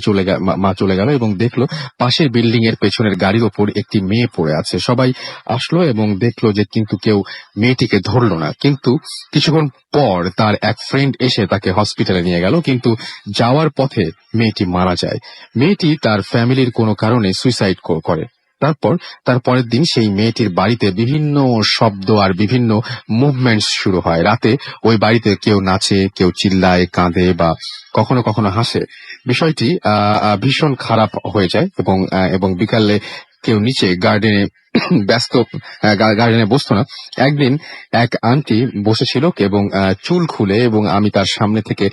মা চলে গেল এবং দেখলো পাশের বিল্ডিং এর পেছনের গাড়ির ওপর একটি মেয়ে পড়ে আছে। সবাই আসলো এবং দেখলো যে কিন্তু কেউ মেয়েটিকে ধরলো না। কিন্তু কিছুক্ষণ পর তার এক ফ্রেন্ড এসে তাকে হসপিটালে নিয়ে গেল, কিন্তু যাওয়ার পথে মেয়েটি মারা যায়। মেয়েটি তার ফ্যামিলির কোনো কারণে সুইসাইড করে। তার পরের দিন সেই মেয়েটির বাড়িতে বিভিন্ন শব্দ আর বিভিন্ন মুভমেন্টস শুরু হয়। রাতে ওই বাড়িতে কেউ নাচে, কেউ চিল্লায়, কাঁদে বা কখনো কখনো হাসে। বিষয়টি ভীষণ খারাপ হয়ে যায় এবং বিকালে কেউ নিচে গার্ডেনে গার্ডেনে বসতো না। একদিন এক আন্টি বসেছিল এবং চুল খুলে, এবং আমি তার সামনে থেকে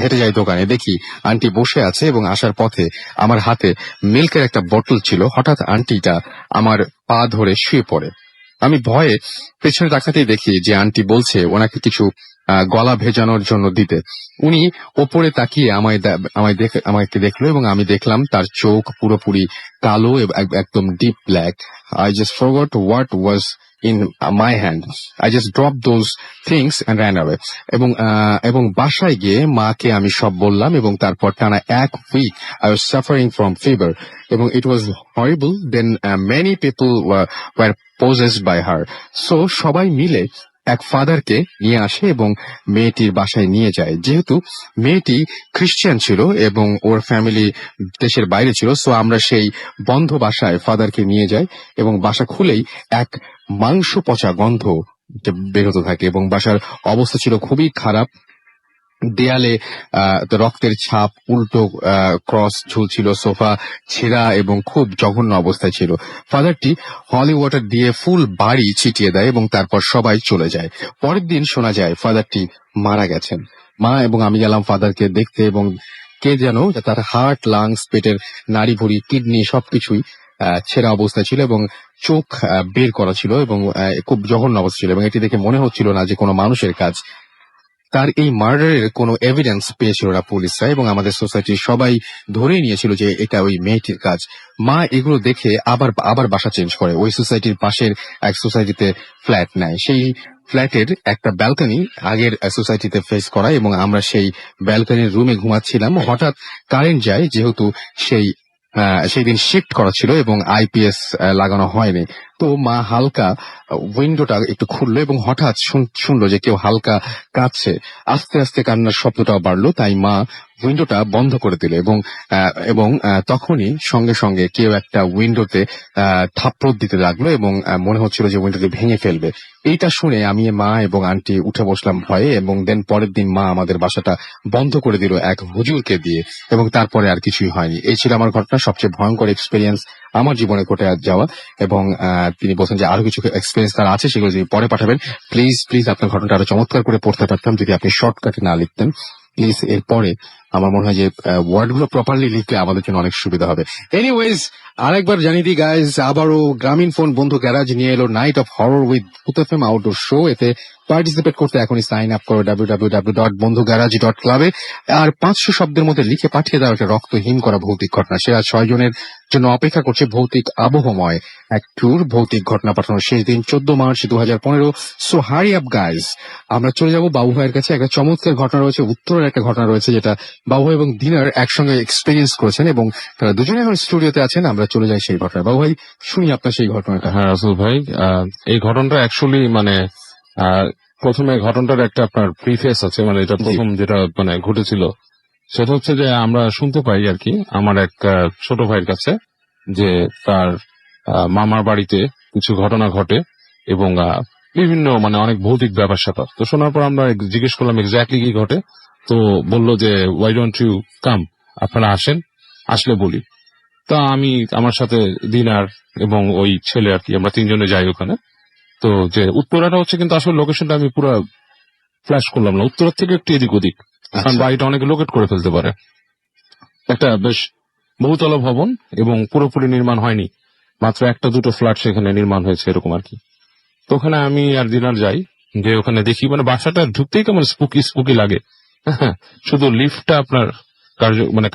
হেঁটে যাই দোকানে, দেখি আন্টি বসে আছে এবং আসার পথে আমার হাতে মিল্কের একটা বোতল ছিল। হঠাৎ আন্টিটা আমার পা ধরে শুয়ে পড়ে। আমি ভয়ে পেছনে তাকাতেই দেখি যে আন্টি বলছে ওনাকে কিছু গলা ভেজানোর জন্য দিতে। উনি ওপরে তাকিয়ে আমাকে দেখলো এবং আমি দেখলাম তার চোখ পুরোপুরি কালো এবং একদম deep black. I just forgot what was in my hand. I just dropped those things and ran away. এবং বাসায় গিয়ে মাকে আমি সব বললাম এবং তারপর টানা 1 week I was suffering from fever এবং it was horrible. Then many people were possessed by her. So সবাই মিলে এক ফাদারকে নিয়ে আসে এবং মেয়েটির বাসায় নিয়ে যায়। যেহেতু মেয়েটি খ্রিস্টান ছিল এবং ওর ফ্যামিলি দেশের বাইরে ছিল, সো আমরা সেই বন্ধ বাসায় ফাদারকে নিয়ে যাই এবং বাসা খুলেই এক মাংস পচা গন্ধ বেরোতে থাকে এবং বাসার অবস্থা ছিল খুবই খারাপ। দেয়ালে রক্তের ছাপ, উল্টো ক্রস ঝুলছিল, সোফা ছেঁড়া এবং খুব জঘন্য অবস্থায় ছিল। ফাদারটি হলি ওয়াটার দিয়ে ফুল বাড়ি ছিটিয়ে দেয় এবং তারপর সবাই চলে যায়। পরের দিন শোনা যায় ফাদারটি মারা গেছেন। মা এবং আমি গেলাম ফাদারকে দেখতে এবং কে যেন তার হার্ট, লাংস, পেটের নাড়ি ভুঁড়ি, কিডনি সবকিছুই ছেঁড়া অবস্থায় ছিল এবং চোখ বের করা ছিল এবং খুব জঘন্য অবস্থা ছিল এবং এটি দেখে মনে হচ্ছিল না যে কোনো মানুষের কাজ। তার এই মার্ডারের কোনো এভিডেন্স পেয়েছিল না পুলিশরা এবং আমাদের সোসাইটির সবাই ধরেই নিয়েছিল যে এটা ওই মেয়েটির কাজ। মা এগুলো দেখে আবার বাসা চেঞ্জ করে। ওই সোসাইটির পাশের এক সোসাইটিতে ফ্ল্যাট নেয়। সেই ফ্ল্যাটের একটা ব্যালকনি আগের সোসাইটিতে ফেস করা এবং আমরা সেই ব্যালকনির রুমে ঘুমাচ্ছিলাম। হঠাৎ কারেন্ট যায়, যেহেতু সেই দিন শিফট করা ছিল এবং আইপিএস লাগানো হয়নি। তো মা হালকা উইন্ডোটা একটু খুললো এবং হঠাৎ শুনলো যে কেউ হালকা কাঁদছে। আস্তে আস্তে কান্নার শব্দটাও বাড়লো, তাই মা উইন্ডোটা বন্ধ করে দিল এবং তখনই সঙ্গে সঙ্গে কেউ একটা উইন্ডোতে থাপ্পড় দিতে লাগলো এবং মনে হচ্ছিল যে উইন্ডোটি ভেঙে ফেলবে। এইটা শুনে আমি, মা এবং আন্টি উঠে বসলাম ভয়ে এবং দেন পরের দিন মা আমাদের বাসাটা বন্ধ করে দিল এক হুজুরকে দিয়ে এবং তারপরে আর কিছুই হয়নি। এই ছিল আমার ঘটনা, সবচেয়ে ভয়ঙ্কর এক্সপিরিয়েন্স আমার জীবনে ঘটে যাওয়া। এবং তিনি বলছেন যে আরো কিছু এক্সপিরিয়েন্স তার আছে, সেগুলো যদি পরে পাঠাবেন। প্লিজ আপনার ঘটনাটা আরো চমৎকার করে পড়তে পারতাম যদি আপনি শর্টকাটে না লিখতেন। প্লিজ এরপরে আমার মনে হয় যে ওয়ার্ড গুলো প্রপারলি লিখলে আমাদের জন্য অনেক সুবিধা হবে। এনিওয়েজ, আরেকবার জানিয়ে দিই গাইজ, আবারও গ্রামীণ ফোন বন্ধু গ্যারাজ নিয়ে এলো নাইট অফ হরর উইথ ভূত এফএম আউটডোর শো। এতে পার্টিসিপেট করতে এখনই সাইন আপ করো www.bondhugarage.club আর 500 শব্দের মধ্যে লিখে পাঠিয়ে দাও একটা রক্তহীন করা ভৌতিক ঘটনা। সেরা 6 জনের জন্য অপেক্ষা করছে ভৌতিক আবহময় এক ট্যুর। ভৌতিক ঘটনা পাঠানোর শেষ দিন 14 March 2015। So hurry up guys. আমরা চলে যাব বাবু ভাইয়ের কাছে। একটা চমৎকার ঘটনা রয়েছে, উত্তরের একটা ঘটনা রয়েছে যেটা বাবু ভাই এবং দিনার একসঙ্গে এক্সপিরিয়েন্স করেছেন এবং তারা দুজনে এখন স্টুডিওতে আছেন। আমরা চলে যাই সেই ঘটনা। বাবু ভাই, শুনি আপনার সেই ঘটনাটা। হ্যাঁ রাসেল ভাই, এই ঘটনাটা অ্যাকচুয়ালি প্রথমে ঘটনাটার একটা আপনার প্রিফেস আছে, মানে এটা প্রথম যেটা ঘটেছিল সেটা হচ্ছে যে আমরা শুনতে পাই আর কি আমার এক ছোট ভাইয়ের কাছে যে তার মামার বাড়িতে কিছু ঘটনা ঘটে এবং বিভিন্ন অনেক ভৌতিক ব্যাপার স্যাপার। তো শোনার পর আমরা জিজ্ঞেস করলাম এক্স্যাক্টলি কি ঘটে। তো বললো যে ওয়াই ডোন্ট ইউ কাম, আপনারা আসেন, আসলে বলি। তা আমি আমার সাথে দিনার এবং ওই ছেলে আর কি, আমরা 3 জনে যাই ওখানে। তো যে উত্তরাটা হচ্ছে, কিন্তু আসলে লোকেশনটা আমি পুরো ফ্ল্যাশ করলাম না, উত্তরার থেকে একটু এদিক ওদিক, কারণ বাড়িটা অনেকে লোকেট করে ফেলতে পারে। একটা বেশ বহুতলা ভবন এবং পুরোপুরি নির্মাণ হয়নি, মাত্র 1-2 ফ্ল্যাট সেখানে নির্মাণ হয়েছে এরকম আর কি। তো ওখানে আমি আর দিনার যাই, যে ওখানে দেখি মানে বাসাটা ঢুকতেই কেমন স্পুকি স্পুকি লাগে। শুধু লিফটটা আপনার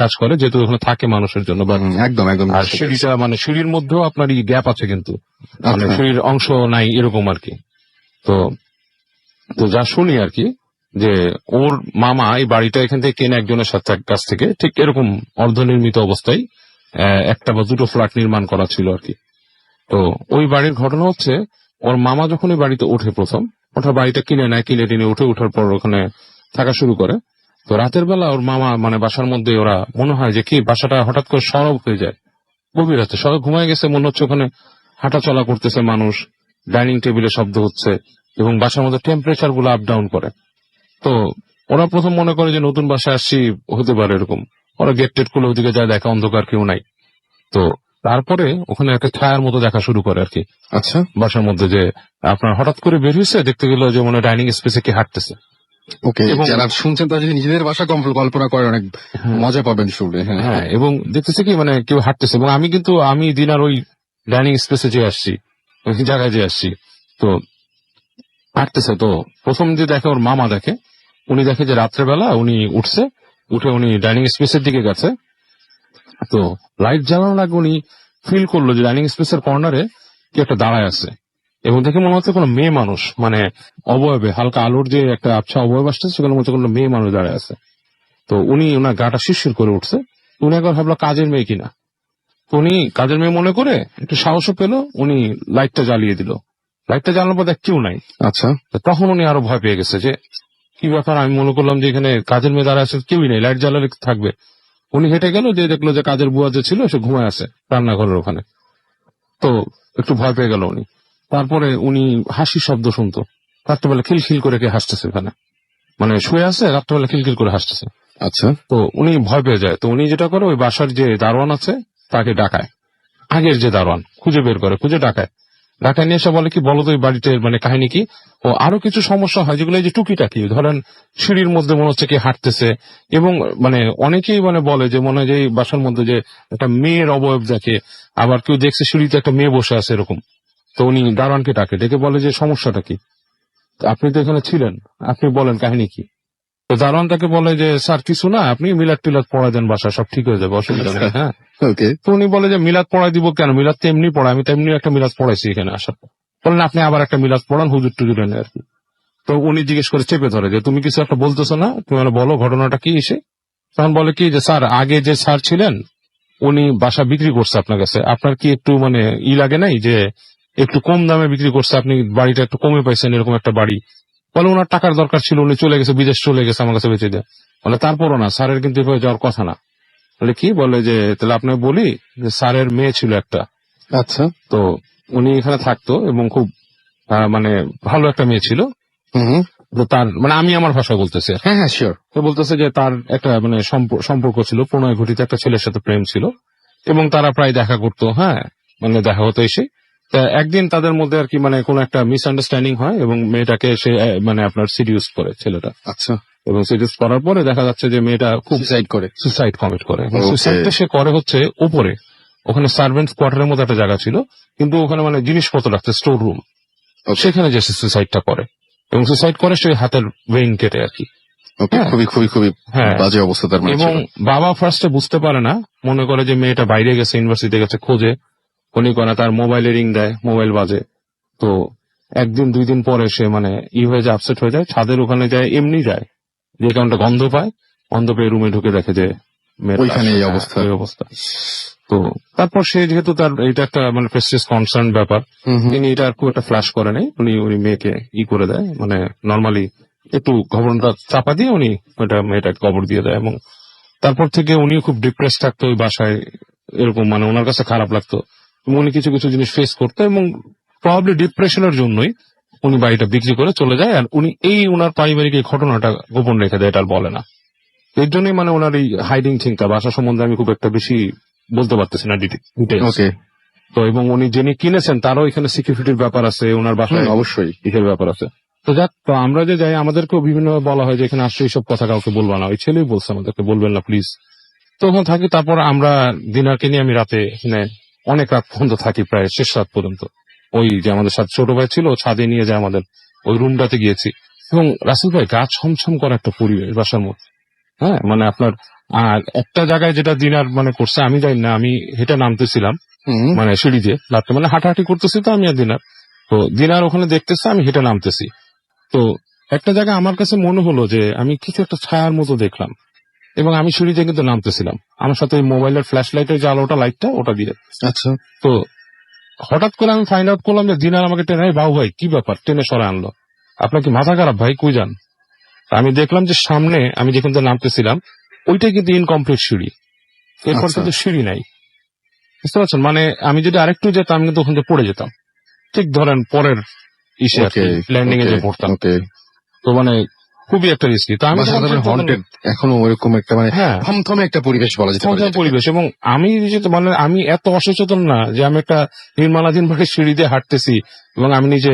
কাজ করে, যেহেতু ওখানে থাকে মানুষের জন্য। বা একদম একদম। আর সিঁড়িটা মানে সিঁড়ির মধ্যেও আপনার গ্যাপ আছে, কিন্তু মানে আচ্ছা। সিঁড়ির অংশ নাই এরকম আর কি। তো তো যা শুনি আর কি, যে ওর মামা এই বাড়িটা এখান থেকে কেনে একজনের সাথে কাছ থেকে, ঠিক এরকম অর্ধনির্মিত অবস্থায় একটা বা দুটো ফ্ল্যাট নির্মাণ করা ছিল আর কি। তো ওই বাড়ির ঘটনা হচ্ছে, ওর মামা যখন ওই বাড়িতে ওঠে প্রথম, ওঠার বাড়িটা কিনে নেয়, কিনে টিনে ওঠার পর ওখানে থাকা শুরু করে। তো রাতের বেলা ওর মামা মানে বাসার মধ্যে ওরা মনে হয় যে কি বাসাটা হঠাৎ করে সরব হয়ে যায়। গভীর রাতে সবাই ঘুমায় গেছে, মনে হচ্ছে ওখানে হাঁটা চলা করতেছে মানুষ, ডাইনিং টেবিলে শব্দ হচ্ছে, এবং বাসার মধ্যে টেম্পারেচার গুলো আপ ডাউন করে। তো ওরা প্রথম মনে করে যে নতুন বাসায় আসছি, হতে পারে এরকম। ওরা গেট টেট খুলে ওদিকে যায়, দেখা অন্ধকার, কেউ নাই। তো তারপরে ওখানে একটা ছায়ার মতো দেখা শুরু করে আর কি আচ্ছা। বাসার মধ্যে, যে আপনার হঠাৎ করে বের হয়েছে, দেখতে গেল যে মনে ডাইনিং স্পেসে কি হাঁটতেছে। ওকে, এবং- যারা শুনছেন তারা যদি নিজেদের ভাষা কল্পনা করে অনেক মজা পাবেন শুনলে। হ্যাঁ হ্যাঁ, এবং দেখতেছে কি মানে কেউ হাঁটতেছে, এবং আমি দিনার ওই ডাইনিং স্পেসে যে আসছি, ওই জায়গায় যে আসছি, তো হাঁটতেছে। তো প্রথম যে দেখে ওর মামা দেখে, উনি দেখে যে রাত্রেবেলা উনি উঠছে, উঠে উনি ডাইনিং স্পেসের দিকে গেছে। তো লাইট জ্বালানোর আগে উনি ফিল করলো যে ডাইনিং স্পেসের কর্নারে কি একটা দাঁড়ায় আছে, এবং দেখে মনে হচ্ছে কোনো মেয়ে মানুষ, মানে অবয়বে হালকা আলোর যে একটা আবছা অবয়ব আসছে, সেখানে মনে হচ্ছে কোনো মেয়ে মানুষ দাঁড়ায় আছে। তো উনি ওনার গাটা শিরশির করে উঠছে। উনি একবার ভাবলো কাজের মেয়ে কিনা। তো উনি কাজের মেয়ে মনে করে একটু সাহসও পেল, উনি লাইটটা জ্বালিয়ে দিল। লাইটটা জ্বালানোর পর দেখ কেউ নাই। আচ্ছা। তো তখন উনি আরো ভয় পেয়ে গেছে যে কি ব্যাপার, আমি মনে করলাম যে এখানে কাজের মেয়ে দাঁড়ায় আছে, কেউই নেই, লাইট জ্বালালে থাকবে। উনি হেঁটে গেল, যে দেখলো যে কাজের বুয়া যে ছিল সে ঘুমায় আছে রান্নাঘরের ওখানে। তো একটু ভয় পেয়ে গেল উনি। তারপরে উনি হাসির শব্দ শুনতো, রাত্রেবেলা খিলখিল করে কে হাসতেছে ওখানে, মানে শুয়ে আছে, রাত্রেবেলা খিলখিল করে হাসতেছে। আচ্ছা। তো উনি ভয় পেয়ে যায়। তো উনি যেটা করে, ওই বাসার যে দারোয়ান আছে তাকে ডাকায়, আগের যে দারোয়ান খুঁজে বের করে, খুঁজে ডাকায় নিয়ে এসে বলে কি বলো তো এই বাড়িতে মানে কাহিনী কি। ও আরো কিছু সমস্যা হয়, যেগুলো এই যে টুকিটাকি, ধরেন সিঁড়ির মধ্যে মনে হচ্ছে কি হাঁটতেছে, এবং মানে অনেকেই মানে বলে যে মনে হয় যে এই বাসার মধ্যে যে একটা মেয়ের অবয়ব দেখে, আবার কেউ দেখছে সিঁড়িতে একটা মেয়ে বসে আছে এরকম। তো উনি দারোয়ানকে ডেকে বলে যে সমস্যাটা কি, তো আপনি তো এখানে ছিলেন, আপনি বলেন কাহিনী কি। তো দারোয়ান তাকে বলে যে স্যার কিছু না, আপনি মিলাদ টিলাদ পড়ায় দেন, বাসা সব ঠিক হয়ে যাবে, অসুবিধা নেই। হ্যাঁ। ওকে। তো উনি বলে যে মিলাদ পড়াই দিব কেন, মিলাদ তো এমনি পড়ায়, আমি তো এমনি একটা মিলাদ পড়াইছি এখানে আসার পর। বলেন আপনি আবার একটা মিলাদ পড়ান, হুজুর টুজুর এনে আর কি। তো উনি জিজ্ঞেস করে চেপে ধরে যে তুমি কিছু একটা বলতেছো না, তুমি মানে বলো ঘটনাটা কি এসে। তখন বলে কি যে স্যার আগে যে স্যার ছিলেন উনি বাসা বিক্রি করছে আপনার কাছে, আপনার কি একটু মানে লাগে নাই যে একটু কম দামে বিক্রি করছে, আপনি বাড়িটা একটু কমে পাইছেন এরকম একটা বাড়ি। বলে ওনার টাকার দরকার ছিল, উনি চলে গেছে, বিদেশ চলে গেছে, আমার কাছে বেঁচে দেয়। বলে তারপরও না, স্যারের কিন্তু এভাবে যাওয়ার কথা না। বলে কি, বলে যে তাহলে আপনাকে বলি যে স্যারের মেয়ে ছিল একটা। আচ্ছা। তো উনি এখানে থাকতো, এবং খুব মানে ভালো একটা মেয়ে ছিল। হুম। তো তার মানে আমি আমার ভাষায় বলতেছি, হ্যাঁ হ্যাঁ শিওর। তো বলতেছে যে তার একটা মানে সম্পর্ক ছিল, প্রণয় ঘটিত একটা ছেলের সাথে প্রেম ছিল, এবং তারা প্রায় দেখা করতো। হ্যাঁ, মানে দেখা হতো এসে। তা একদিন তাদের মধ্যে আর কি মানে কোন একটা মিসআন্ডারস্ট্যান্ডিং হয়, এবং মেয়েটাকে সে মানে আপনার সিডিউস করে ছেলেটা। আচ্ছা। এবং সিডিউস করার পরে দেখা যাচ্ছে যে মেয়েটা খুব সুসাইড কমিট করে। সুসাইডটা সে করে হচ্ছে উপরে, ওখানে সার্ভেন্টস কোয়ার্টারের মতো একটা জায়গা ছিল, কিন্তু ওখানে মানে জিনিসপত্র রাখছে, স্টোর রুম, সেখানে যে সে সুসাইডটা করে, এবং সুসাইড করে সে হাতের ভেইন কেটে আর কি। ওকে, খুবই খুবই খুবই হ্যাঁ। বাজে অবস্থা তার মানে এবং ছিল। বাবা ফার্স্টে বুঝতে পারে না, মনে করে যে মেয়েটা বাইরে গেছে, ইউনিভার্সিটিতে গেছে, খোঁজে, উনি করে তার মোবাইলে রিং দেয়, মোবাইল বাজে। তো একদিন দুই দিন পরে সে মানে হয়ে যায়, আপসেট হয়ে যায়, ছাদের ওখানে যায়, এমনি যায়, যে কারণটা গন্ধ পায়, গন্ধ পেয়ে রুমে ঢুকে দেখে যে মেয়েটা ওইখানে এই অবস্থা। এই অবস্থা। তো তারপর সে যেহেতু তার এটা একটা মানে প্রেস্টিজ কনসার্ন ব্যাপার, তিনি এটা আর খুব একটা ফ্ল্যাশ করে নেই, উনি মেয়েকে করে দেয়, মানে নর্মালি একটু খবরটা চাপা দিয়ে উনি ওইটা মেয়েটাকে কবর দিয়ে দেয়। এবং তারপর থেকে উনি খুব ডিপ্রেস থাকতো ওই বাসায়, এরকম মানে ওনার কাছে খারাপ লাগতো, উনি কিছু কিছু জিনিস ফেস করতো, এবং প্রবাবলি ডিপ্রেশনের জন্যই উনি বাড়িটা বিক্রি করে চলে যায়। আর উনি এই ওনার পারিবারিক এই ঘটনাটা গোপন রেখে দেয়, এটা আর বলে না। এর জন্যই মানে ওনার এই হাইডিং থিংটা, বাসা সম্বন্ধে আমি খুব একটা বেশি বলতে পারতেছি না ডিটেইলস। ওকে। তো এবং উনি যিনি কিনেছেন তারও এখানে সিকিউরিটির ব্যাপার আছে, ওনার বাসায় অবশ্যই ইসের ব্যাপার আছে। তো যাক, তো আমরা যে যাই আমাদেরকেও বিভিন্ন বলা হয় যে এখানে আসলে এইসব কথা কাউকে বলবা না, ওই ছেলেই বলছে আমাদেরকে বলবেন না প্লিজ। তো ওখানে থাকি, তারপর আমরা দিনারকে নিয়ে আমি রাতে এখানে অনেক রাত পর্যন্ত থাকি, প্রায় শেষ রাত পর্যন্ত। ওই যে আমাদের সাথে ছোট ভাই ছিল, ও ছাদে নিয়ে যায় আমাদের, ওই রুমটাতে গিয়েছি। এবং রাসেল ভাই গা ছমছম করা একটা পরিবেশ বাসার মধ্যে। হ্যাঁ, মানে আপনার আর একটা জায়গায় যেটা দিনার মানে করছে আমি জানি না, আমি হেঁটে নামতেছিলাম মানে সিঁড়ি দিয়ে লাফতে, মানে হাঁটাহাঁটি করতেছি তো আমি আর দিনার, তো দিনার ওখানে দেখতেছে আমি হেঁটে নামতেছি। তো একটা জায়গায় আমার কাছে মনে হলো যে আমি কিছু একটা ছায়ার মতো দেখলাম, এবং আমি সিঁড়িতে কিন্তু নামতেছিলাম আমার সাথে ওই মোবাইলের ফ্ল্যাশ লাইটের যে আলোটা লাইটটা ওটা দিয়ে। আচ্ছা, তো হঠাৎ করে আমি ফাইন্ড আউট করলাম যে দিনার আমাকে টেনে, বাবু ভাই কি ব্যাপার, টেনে সরে আনলো, আপনার কি মাথা খারাপ ভাই, কই যান? আমি দেখলাম যে সামনে আমি যেখান থেকে নামতেছিলাম ওইটাই কিন্তু ইনকমপ্লিট সিঁড়ি, এরপর আচ্ছা। কিন্তু সিঁড়ি নাই, বুঝতে পারছেন? মানে আমি যদি আরেকটু যেতাম আমি কিন্তু ওখান থেকে পড়ে যেতাম, ঠিক ধরেন পরের ইসে ল্যান্ডিং এ যে পড়তাম। তো মানে খুবই একটা রিস্কি। তো আমি হন্টেড এখনো ওরকম একটা মানে হ্যাঁ থমথমে একটা পরিবেশ বলা যেতে পারে। পরিবেশ, এবং আমি মানে আমি এত অসচেতন না যে আমি একটা নির্মাণাধীন ভাবে সিঁড়ি দিয়ে হাঁটতেছি এবং আমি নিজে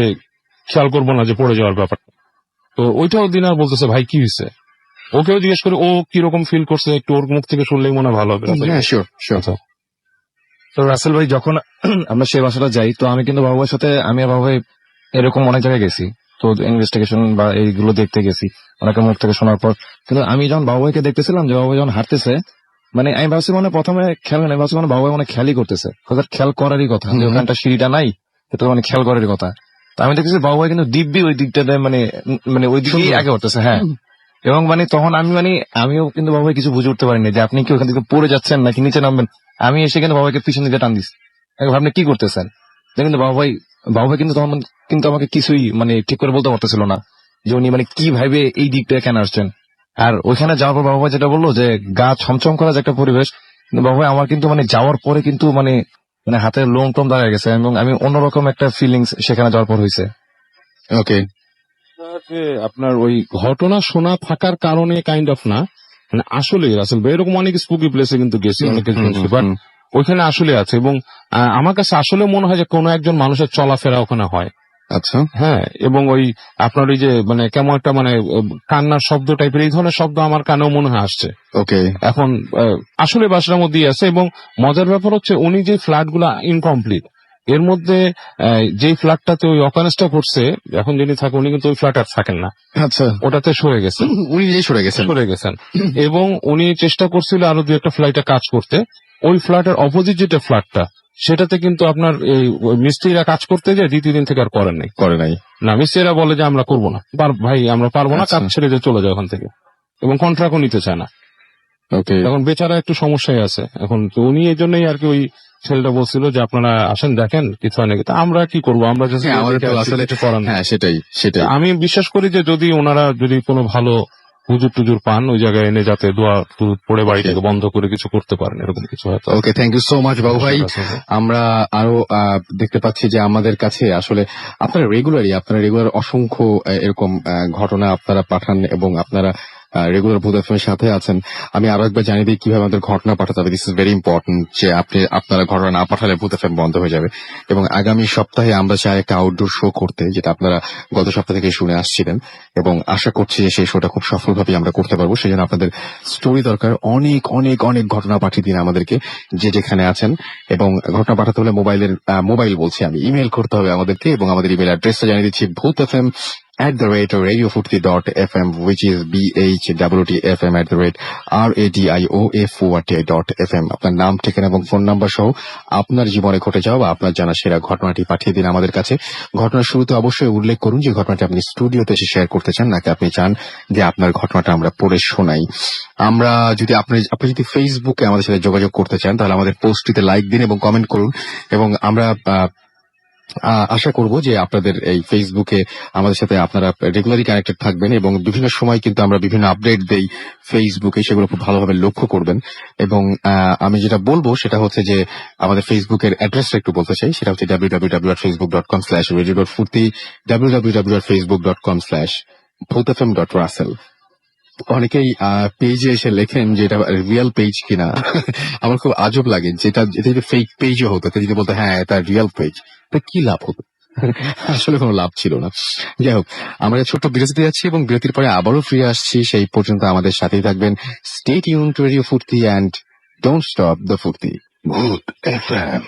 খেয়াল করবো না যে পড়ে যাওয়ার ব্যাপারটা। তো ওইটাও দিনার বলতেছে ভাই কি হয়েছে, ওকেও জিজ্ঞেস করে ও কিরকম ফিল করছে, একটু ওর মুখ থেকে শুনলেই মনে হয় ভালো হবে। হ্যাঁ, শিওর শিওর। তো রাসেল ভাই যখন আমরা সেই বাসাটা যাই, তো আমি কিন্তু বাবু ভাইয়ের সাথে, আমি আর বাবু ভাই এরকম অনেক জায়গায় গেছি, তো ইনভেস্টিগেশন বা এইগুলো দেখতে গেছি অনেকের মুখ থেকে শোনার পর। কিন্তু আমি যখন বাবু ভাইকে দেখতেছিলাম যে বাবু ভাই যখন হাঁটতেছে, মানে আমি ভাবছি মানে প্রথমে খেয়াল নেই, ভাবছি মানে বাবু ভাই মানে খেয়ালই করতেছে, খেয়াল করারই কথা, যে ওখানটা সিঁড়িটা নাই, এটা মানে খেয়াল করারই কথা। তো আমি দেখতেছি বাবু ভাই কিন্তু দিব্যি ওই দিকটাতে মানে মানে ওই দিকেই আগে করতেছে। হ্যাঁ, এবং মানে তখন আমি মানে আমিও কিন্তু বাবু ভাই কিছু বুঝে উঠতে পারিনি যে আপনি কি ওখান থেকে পড়ে যাচ্ছেন নাকি নিচে নামবেন। আমি এসে কিন্তু বাবু ভাইকে পিছন দিকে টান দিচ্ছি, আপনি কি করতেছেন। কিন্তু বাবু ভাই কিন্তু তখন কিন্তু আমাকে কিছুই মানে ঠিক করে বলতে পারতেছিল না যে উনি মানে কি ভাবে এই দিকটা কেন আসছেন। আর ওইখানে যাওয়ার পর বাবু ভাই যেটা বললো যে গা ছমছম করা যে একটা পরিবেশ, কিন্তু বাবু ভাই আমার কিন্তু মানে যাওয়ার পরে কিন্তু মানে মানে হাতের লোম টোম দাঁড়িয়ে গেছে, এবং আমি অন্যরকম একটা ফিলিংস সেখানে যাওয়ার পর হয়েছে। ওকে, আপনার ওই ঘটনা শোনা থাকার কারণে কাইন্ড অফ না, মানে আসলে রাসেল ভাই এরকম অনেক স্পুকি প্লেসে কিন্তু গেছি, অনেক কিছু শুনছি, বাট ওইখানে আসলে আছে। এবং আমার কাছে আসলে মনে হয় যে কোনো একজন মানুষের চলাফেরা ওখানে হয়। আচ্ছা, হ্যাঁ, এবং ওই আপনার ওই যে মানে কেমন একটা মানে কান্নার শব্দ টাইপের এই ধরনের শব্দ আমার কানেও মনে হয় আসছে। ওকে, এখন আসলে বাসার মধ্যেই আছে। এবং মজার ব্যাপার হচ্ছে উনি যে ফ্ল্যাট গুলা ইনকমপ্লিট, এর মধ্যে যে ফ্ল্যাটটাতে ওই অকারেন্সটা ঘটছে, এখন যিনি থাকে উনি কিন্তু ওই ফ্ল্যাট আর থাকেন না, আচ্ছা, ওটাতে সরে গেছেন, উনি নিজেই সরে গেছেন। এবং উনি চেষ্টা করছিল আরো দু একটা ফ্ল্যাটে কাজ করতে, ওই ফ্ল্যাটের অপোজিট যেটা ফ্ল্যাটটা সেটাতে কিন্তু আপনার এই মিস্ত্রিরা কাজ করতে যায় দ্বিতীয় দিন থেকে আর করে নাই না, মিস্ত্রিরা বলে যে আমরা করবো না, ভাই আমরা পারবো না, কাজ ছেড়ে দিয়ে চলে যায় ওখান থেকে, এবং কন্ট্রাক্টও নিতে চায় না। ওকে, এখন বেচারা একটু সমস্যায় আছে এখন। তো উনি এই জন্যই আর কি ওই ছেলেটা বলছিল যে আপনারা আসেন দেখেন কিছু হয় নাকি। তা আমরা কি করবো, আমরা সেটাই। আমি বিশ্বাস করি যে যদি ওনারা যদি কোনো ভালো হুজুর টুজুর পান ওই জায়গায় এনে যাতে দোয়া পড়ে বাড়িটাকে বন্ধ করে কিছু করতে পারেন, এরকম কিছু হয়তো। ওকে, থ্যাংক ইউ সো মাচ বাবু ভাই। আমরা আরো দেখতে পাচ্ছি যে আমাদের কাছে আসলে আপনারা রেগুলার অসংখ্য এরকম ঘটনা আপনারা পাঠান, এবং আপনারা রেগুলার ভূত এফএম এর সাথে আছেন। আমি আরো একবার জানিয়ে দিই কিভাবে আমাদের ঘটনা পাঠাতে হবে। দিস ইজ ভেরি ইম্পর্টেন্ট যে আপনারা ঘটনা না পাঠালে ভূত এফএম বন্ধ হয়ে যাবে। এবং আগামী সপ্তাহে আমরা চাই একটা আউটডোর শো করতে, যেটা আপনারা গত সপ্তাহ থেকে শুনে আসছিলেন, এবং আশা করছি যে সেই শোটা খুব সফলভাবে আমরা করতে পারবো। সেই জন্য আপনাদের স্টোরি দরকার, অনেক অনেক অনেক ঘটনা পাঠিয়ে দিন আমাদেরকে যে যেখানে আছেন। এবং ঘটনা পাঠাতে হলে ইমেল করতে হবে আমাদেরকে, এবং আমাদের ইমেল অ্যাড্রেসটা জানিয়ে দিচ্ছি bhutfm@radiofurti.fm, which is bhwtfm@radiofurt.fm। আপনার নাম, ঠিকানা এবং ফোন নাম্বার সহ আপনার জীবনে ঘটে যাওয়া বা আপনার জানা সেরা ঘটনাটি পাঠিয়ে দিন আমাদের কাছে। ঘটনার শুরুতে অবশ্যই উল্লেখ করুন যে ঘটনাটি আপনি স্টুডিওতে এসে শেয়ার করতে চান, নাকি আপনি চান যে আপনার ঘটনাটা আমরা পড়ে শোনাই। আমরা যদি আপনি যদি ফেসবুকে আমাদের সাথে যোগাযোগ করতে চান তাহলে আমাদের পোস্টটিতে লাইক দিন এবং কমেন্ট করুন, এবং আমরা আশা করব যে আপনাদের এই ফেসবুকে আমাদের সাথে আপনারা রেগুলারলি কানেক্টেড থাকবেন, এবং বিভিন্ন সময় কিন্তু আমরা বিভিন্ন আপডেট দেই ফেসবুকে, সেগুলো খুব ভালোভাবে লক্ষ্য করবেন। এবং আমি যেটা বলবো সেটা হচ্ছে যে আমাদের ফেসবুকের অ্যাড্রেসটা একটু বলতে চাই, সেটা হচ্ছে www.facebook.com/radio.furti, www.facebook.com/bhutfm.russell। অনেকেই পেজে এসে লেখেন যে এটা রিয়েল পেজ কিনা। আমার খুব আজব লাগে, যেটা যদি ফেক পেজও হতো, যদি বলতো হ্যাঁ এটা রিয়েল পেজ, তা কি লাভ হতো? আসলে কোনো লাভ ছিল না। যাই হোক, আমরা ছোট্ট বিরতিতে যাচ্ছি এবং বিরতির পরে আবারও ফিরে আসছি। সেই পর্যন্ত আমাদের সাথেই থাকবেন। স্টে টিউন টু রেডিও ফুর্তি অ্যান্ড ডোন্ট স্টপ দ্য ফুর্তি। Bhoot FM.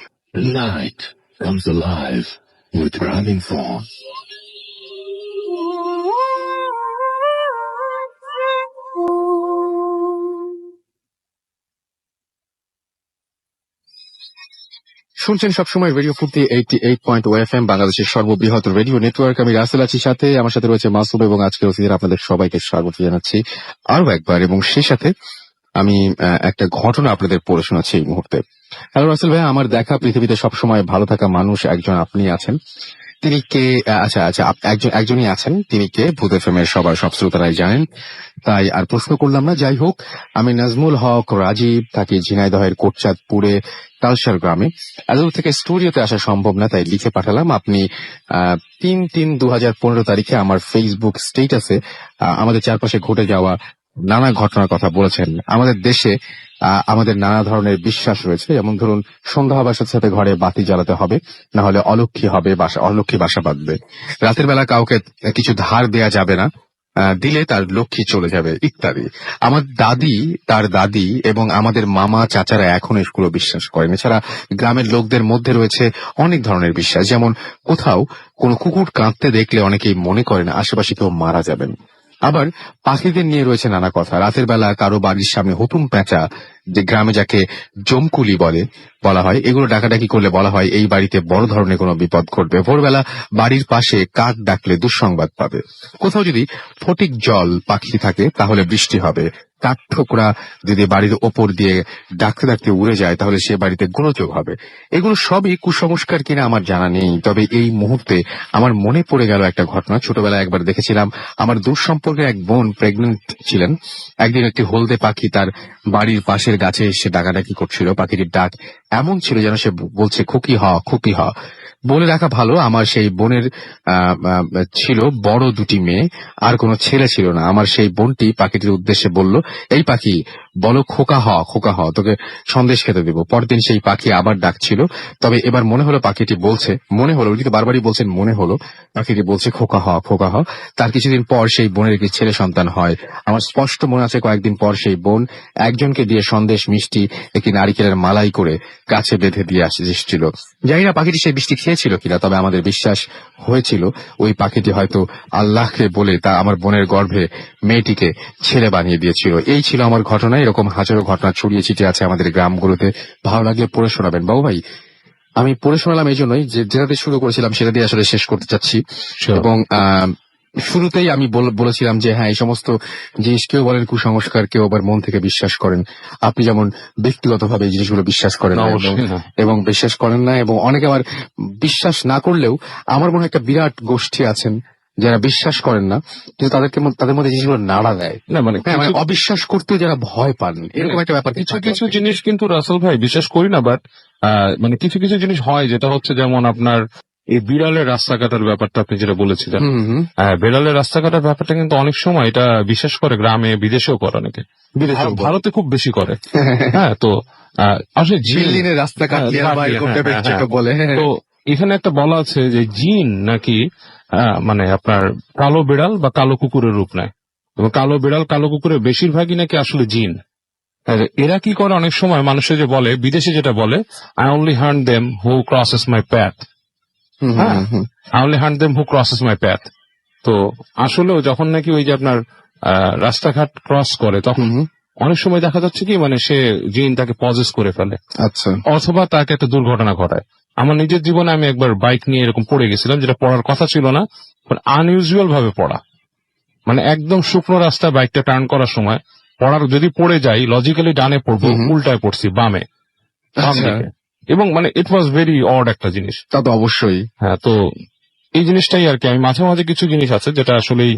Night comes alive we're thriving for. শুনছেন সবসময় রেডিও ফুর্তি 88.0 FM, বাংলাদেশের সর্ববৃহৎ রেডিও নেটওয়ার্ক। আমি রাসেল আছি সাথে, আমার সাথে রয়েছে মাসুদ, এবং আজকের অতিথিরা আপনাদের সবাইকে স্বাগত জানাচ্ছি আরো একবার। এবং সেই সাথে আমি একটা ঘটনা আপনাদের পড়ে শোনাচ্ছি এই মুহূর্তে। হ্যালো রাসেল ভাই, আমার দেখা পৃথিবীতে সবসময় ভালো থাকা মানুষ একজন আপনি আছেন। তিনি কে? আচ্ছা, একজনই আছেন। তিনি কে? ভূত এফএম এর সবার সব শ্রোতারাই জানেন, তাই আর প্রশ্ন করলাম না। যাই হোক, আমি নাজমুল হক রাজীব, থাকি ঝিনাইদহের কোটচাঁদপুরে তালসার গ্রামে। এত থেকে স্টুডিওতে আসা সম্ভব না, তাই লিখে পাঠালাম। আপনি 3/3/2015 তারিখে আমার ফেসবুক স্টেটাসে আমাদের চারপাশে ঘটে যাওয়া নানা ঘটনার কথা বলেছেন। আমাদের দেশে আমাদের নানা ধরনের বিশ্বাস রয়েছে, যেমন ধরুন সন্ধ্যা হবার সাথে সাথে ঘরে বাতি জ্বালাতে হবে, না হলে অলক্ষ্মী বাসা বাঁধবে। রাতের বেলা কাউকে কিছু ধার দেয়া যাবে না, দিলে তার লক্ষ্মী চলে যাবে, ইত্যাদি। আমার দাদি, তার দাদি এবং আমাদের মামা চাচারা এখন এগুলো বিশ্বাস করেন। এছাড়া গ্রামের লোকদের মধ্যে রয়েছে অনেক ধরনের বিশ্বাস, যেমন কোথাও কোনো কুকুর কাঁদতে দেখলে অনেকেই মনে করেন আশেপাশে কেউ মারা যাবেন। আবার পাখিদের নিয়ে রয়েছে নানা কথা। রাতের বেলা কারো বাড়ির সামনে হুতুম পেঁচা, যে গ্রামে যাকে জমকুলি বলা হয়, এগুলো ডাকাডাকি করলে বলা হয় এই বাড়িতে বড় ধরনের কোনো বিপদ ঘটবে। ভোরবেলা বাড়ির পাশে কাক ডাকলে দুঃসংবাদ পাবে। কোথাও যদি ফটিক জল পাখি থাকে তাহলে বৃষ্টি হবে। কাঠঠোকরা যদি বাড়ির ওপর দিয়ে ডাকতে ডাকতে উড়ে যায় তাহলে সে বাড়িতে গোলযোগ হবে। এগুলো সবই কুসংস্কার কিনা আমার জানা নেই, তবে এই মুহূর্তে আমার মনে পড়ে গেল একটা ঘটনা। ছোটবেলায় একবার দেখেছিলাম, আমার দূর সম্পর্কের এক বোন প্রেগনেন্ট ছিলেন। একদিন একটি হলদে পাখি তার বাড়ির পাশের গাছে এসে ডাকাডাকি করছিল। পাখিটির ডাক এমন ছিল যেন সে বলছে খুকি হ, খুকি হ। বলে রাখা ভালো, আমার সেই বোনের ছিল বড় দুটি মেয়ে, আর কোনো ছেলে ছিল না। আমার সেই বোনটি পাখিটির উদ্দেশ্যে বলল, এই পাখি বলো খোকা হ, খোকা হ, তোকে সন্দেশ খেতে দেবো। পরদিন সেই পাখি আবার ডাকছিল, তবে এবার মনে হলো পাখিটি বলছে, মনে হলো, উনি তো বারবারই বলছেন মনে হলো, পাখিটি বলছে খোকা হ, খোকা হ। তার কিছুদিন পর সেই বোনের একটি ছেলে সন্তান হয়। আমার স্পষ্ট মনে আছে, কয়েকদিন পর সেই বোন একজনকে দিয়ে সন্দেশ, মিষ্টি, একটি নারিকেলের মালাই করে গাছে বেঁধে দিয়ে এসেছিল। জানি না পাখিটি সেই বৃষ্টি খেয়েছিল কিনা, তবে আমাদের বিশ্বাস হয়েছিল ওই পাখিটি হয়তো আল্লাহকে বলে তা আমার বোনের গর্ভে মেয়েটিকে ছেলে বানিয়ে দিয়েছিল। এই ছিল আমার ঘটনা। এরকম হাজারো ঘটনা ছড়িয়ে ছিটিয়ে আছে আমাদের গ্রামগুলোতে। ভালো লাগলে পড়ে শোনাবেন বাবু ভাই। আমি পড়ে শোনালাম এই জন্যই যে যেটা দিয়ে শুরু করেছিলাম সেটা দিয়ে আসলে শেষ করতে চাচ্ছি। এবং শুরুতেই আমি বলেছিলাম যে হ্যাঁ, এই সমস্ত জিনিস কেউ বলেন কুসংস্কার, কেউ আবার মন থেকে বিশ্বাস করেন। আপনি যেমন ব্যক্তিগতভাবে এই জিনিসগুলো বিশ্বাস করেন না এবং বিশ্বাস করেন না, এবং অনেকে আবার বিশ্বাস না করলেও আমার মনে হয় একটা বিরাট গোষ্ঠী আছেন যারা বিশ্বাস করেন না, কিন্তু তাদের মধ্যে জিনিসগুলো নাড়া দেয় না, মানে অবিশ্বাস করতে যারা ভয় পান, এরকম একটা ব্যাপার। কিছু কিছু জিনিস কিন্তু রাসেল ভাই বিশ্বাস করি না, বাট মানে কিছু কিছু জিনিস হয়, যেটা হচ্ছে যেমন আপনার এই বিড়ালের রাস্তা কাটার ব্যাপারটা আপনি যেটা বলেছিলেন, বিড়ালের রাস্তা কাটার ব্যাপারটা কিন্তু অনেক সময় এটা বিশ্বাস করে, গ্রামে বিদেশেও করে অনেকে, ভারতে খুব বেশি করে। হ্যাঁ, তো আসলে জিনের রাস্তা কাটলে বলে। তো এখানে একটা বলা আছে যে জিন নাকি মানে আপনার কালো বিড়াল বা কালো কুকুরের রূপ নেয়, এবং কালো বিড়াল কালো কুকুরের বেশিরভাগই নাকি আসলে জিন। এরা কি করে, অনেক সময় মানুষে যে বলে, বিদেশে যেটা বলে, I only hunt them who crosses my path. I only hunt them who crosses my path. তো আসলেও যখন নাকি ওই যে আপনার রাস্তাঘাট ক্রস করে, তখন অনেক সময় দেখা যাচ্ছে কি, মানে সে জিন তাকে পজেস করে ফেলে, আচ্ছা, অথবা তাকে একটা দুর্ঘটনা ঘটায়। আমার নিজের জীবনে আমি একবার বাইক নিয়ে এরকম পড়ে গেছিলাম, যেটা পড়ার কথা ছিল না, আনইউজুয়াল ভাবে পড়া। মানে একদম শুকনো রাস্তা বাইকটা টার্ন করার সময় যদি পড়ে যাই, লজিক্যালি ডানে পড়বো, উল্টায় পড়ছি বামে, এবং মানে ইট ওয়াজ ভেরি অড একটা জিনিস। তা তো অবশ্যই। হ্যাঁ, তো এই জিনিসটাই আর কি। আমি মাঝে মাঝে কিছু জিনিস আছে যেটা আসলেই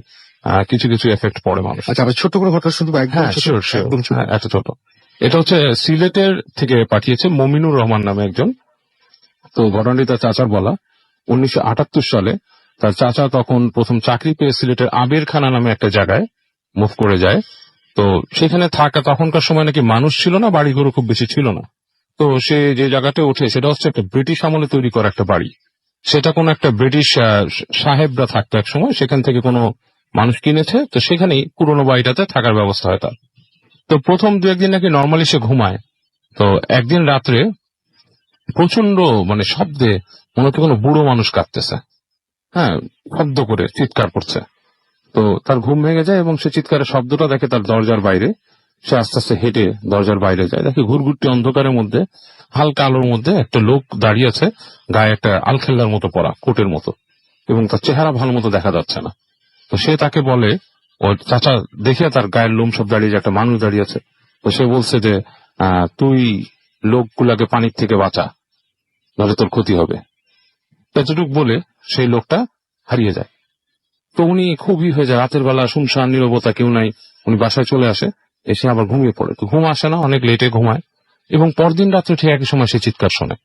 কিছু কিছু এফেক্ট পড়ে মানুষ। আচ্ছা, আমি ছোট্ট করে ঘটনা শুনতে পাই? এত ছোট। এটা হচ্ছে সিলেটের থেকে পাঠিয়েছে মমিনুর রহমান নামে একজন। তো ঘটনাটি তার চাচার বলা। 1978 সালে তার চাচা তখন প্রথম চাকরি পেয়ে সিলেটের আবেরখানা নামে একটা জায়গায় মুভ করে যায়। তো সেখানে থাকা, তখনকার সময় নাকি মানুষ ছিল না, বাড়িঘরও খুব বেশি ছিল না। তো সে যে জায়গাটা ওঠে সেটা হচ্ছে একটা ব্রিটিশ আমলে তৈরি করা একটা বাড়ি। সেটা কোনো একটা ব্রিটিশ সাহেবরা থাকতো এক সময়, সেখান থেকে কোনো মানুষ কিনেছে, তো সেখানেই পুরোনো বাড়িটাতে থাকার ব্যবস্থা হয় তার। তো প্রথম 2-1 দিন নাকি নর্মালি সে ঘুমায়। তো একদিন রাত্রে প্রচন্ড মানে শব্দে মনে হচ্ছে কোনো বুড়ো মানুষ কাঁদতেছে, হ্যাঁ, শব্দ করে চিৎকার করছে। তো তার ঘুম ভেঙে যায় এবং সে চিৎকারের শব্দটা দেখে তার দরজার বাইরে। সে আস্তে আস্তে হেঁটে দরজার বাইরে যায়, দেখে ঘুরঘুরটি অন্ধকারের মধ্যে হালকা আলোর মধ্যে একটা লোক দাঁড়িয়ে আছে, গায়ে একটা আলখেল্লার মতো পরা কোটের মতো, এবং তার চেহারা ভালো মতো দেখা যাচ্ছে না। তো সে তাকে বলে, ও চাচা দেখে তার গায়ের লোম সব দাঁড়িয়ে, একটা মানুষ দাঁড়িয়ে আছে। তো সে বলছে যে তুই লোকগুলাকে পানির থেকে বাঁচা, নাহলে তোর ক্ষতি হবে। এতটুকু বলে সেই লোকটা হারিয়ে যায়। তো উনি খুবই হয়ে যায়, রাতের বেলা শুনশান নীরবতা, কেউ নাই। উনি বাসায় চলে আসে, এসে আবার ঘুমিয়ে পড়ে। তো ঘুম আসে না, অনেক লেটে ঘুমায়, এবং পরদিন রাত্রে ঠিক একই সময় সে চিৎকার শোনে।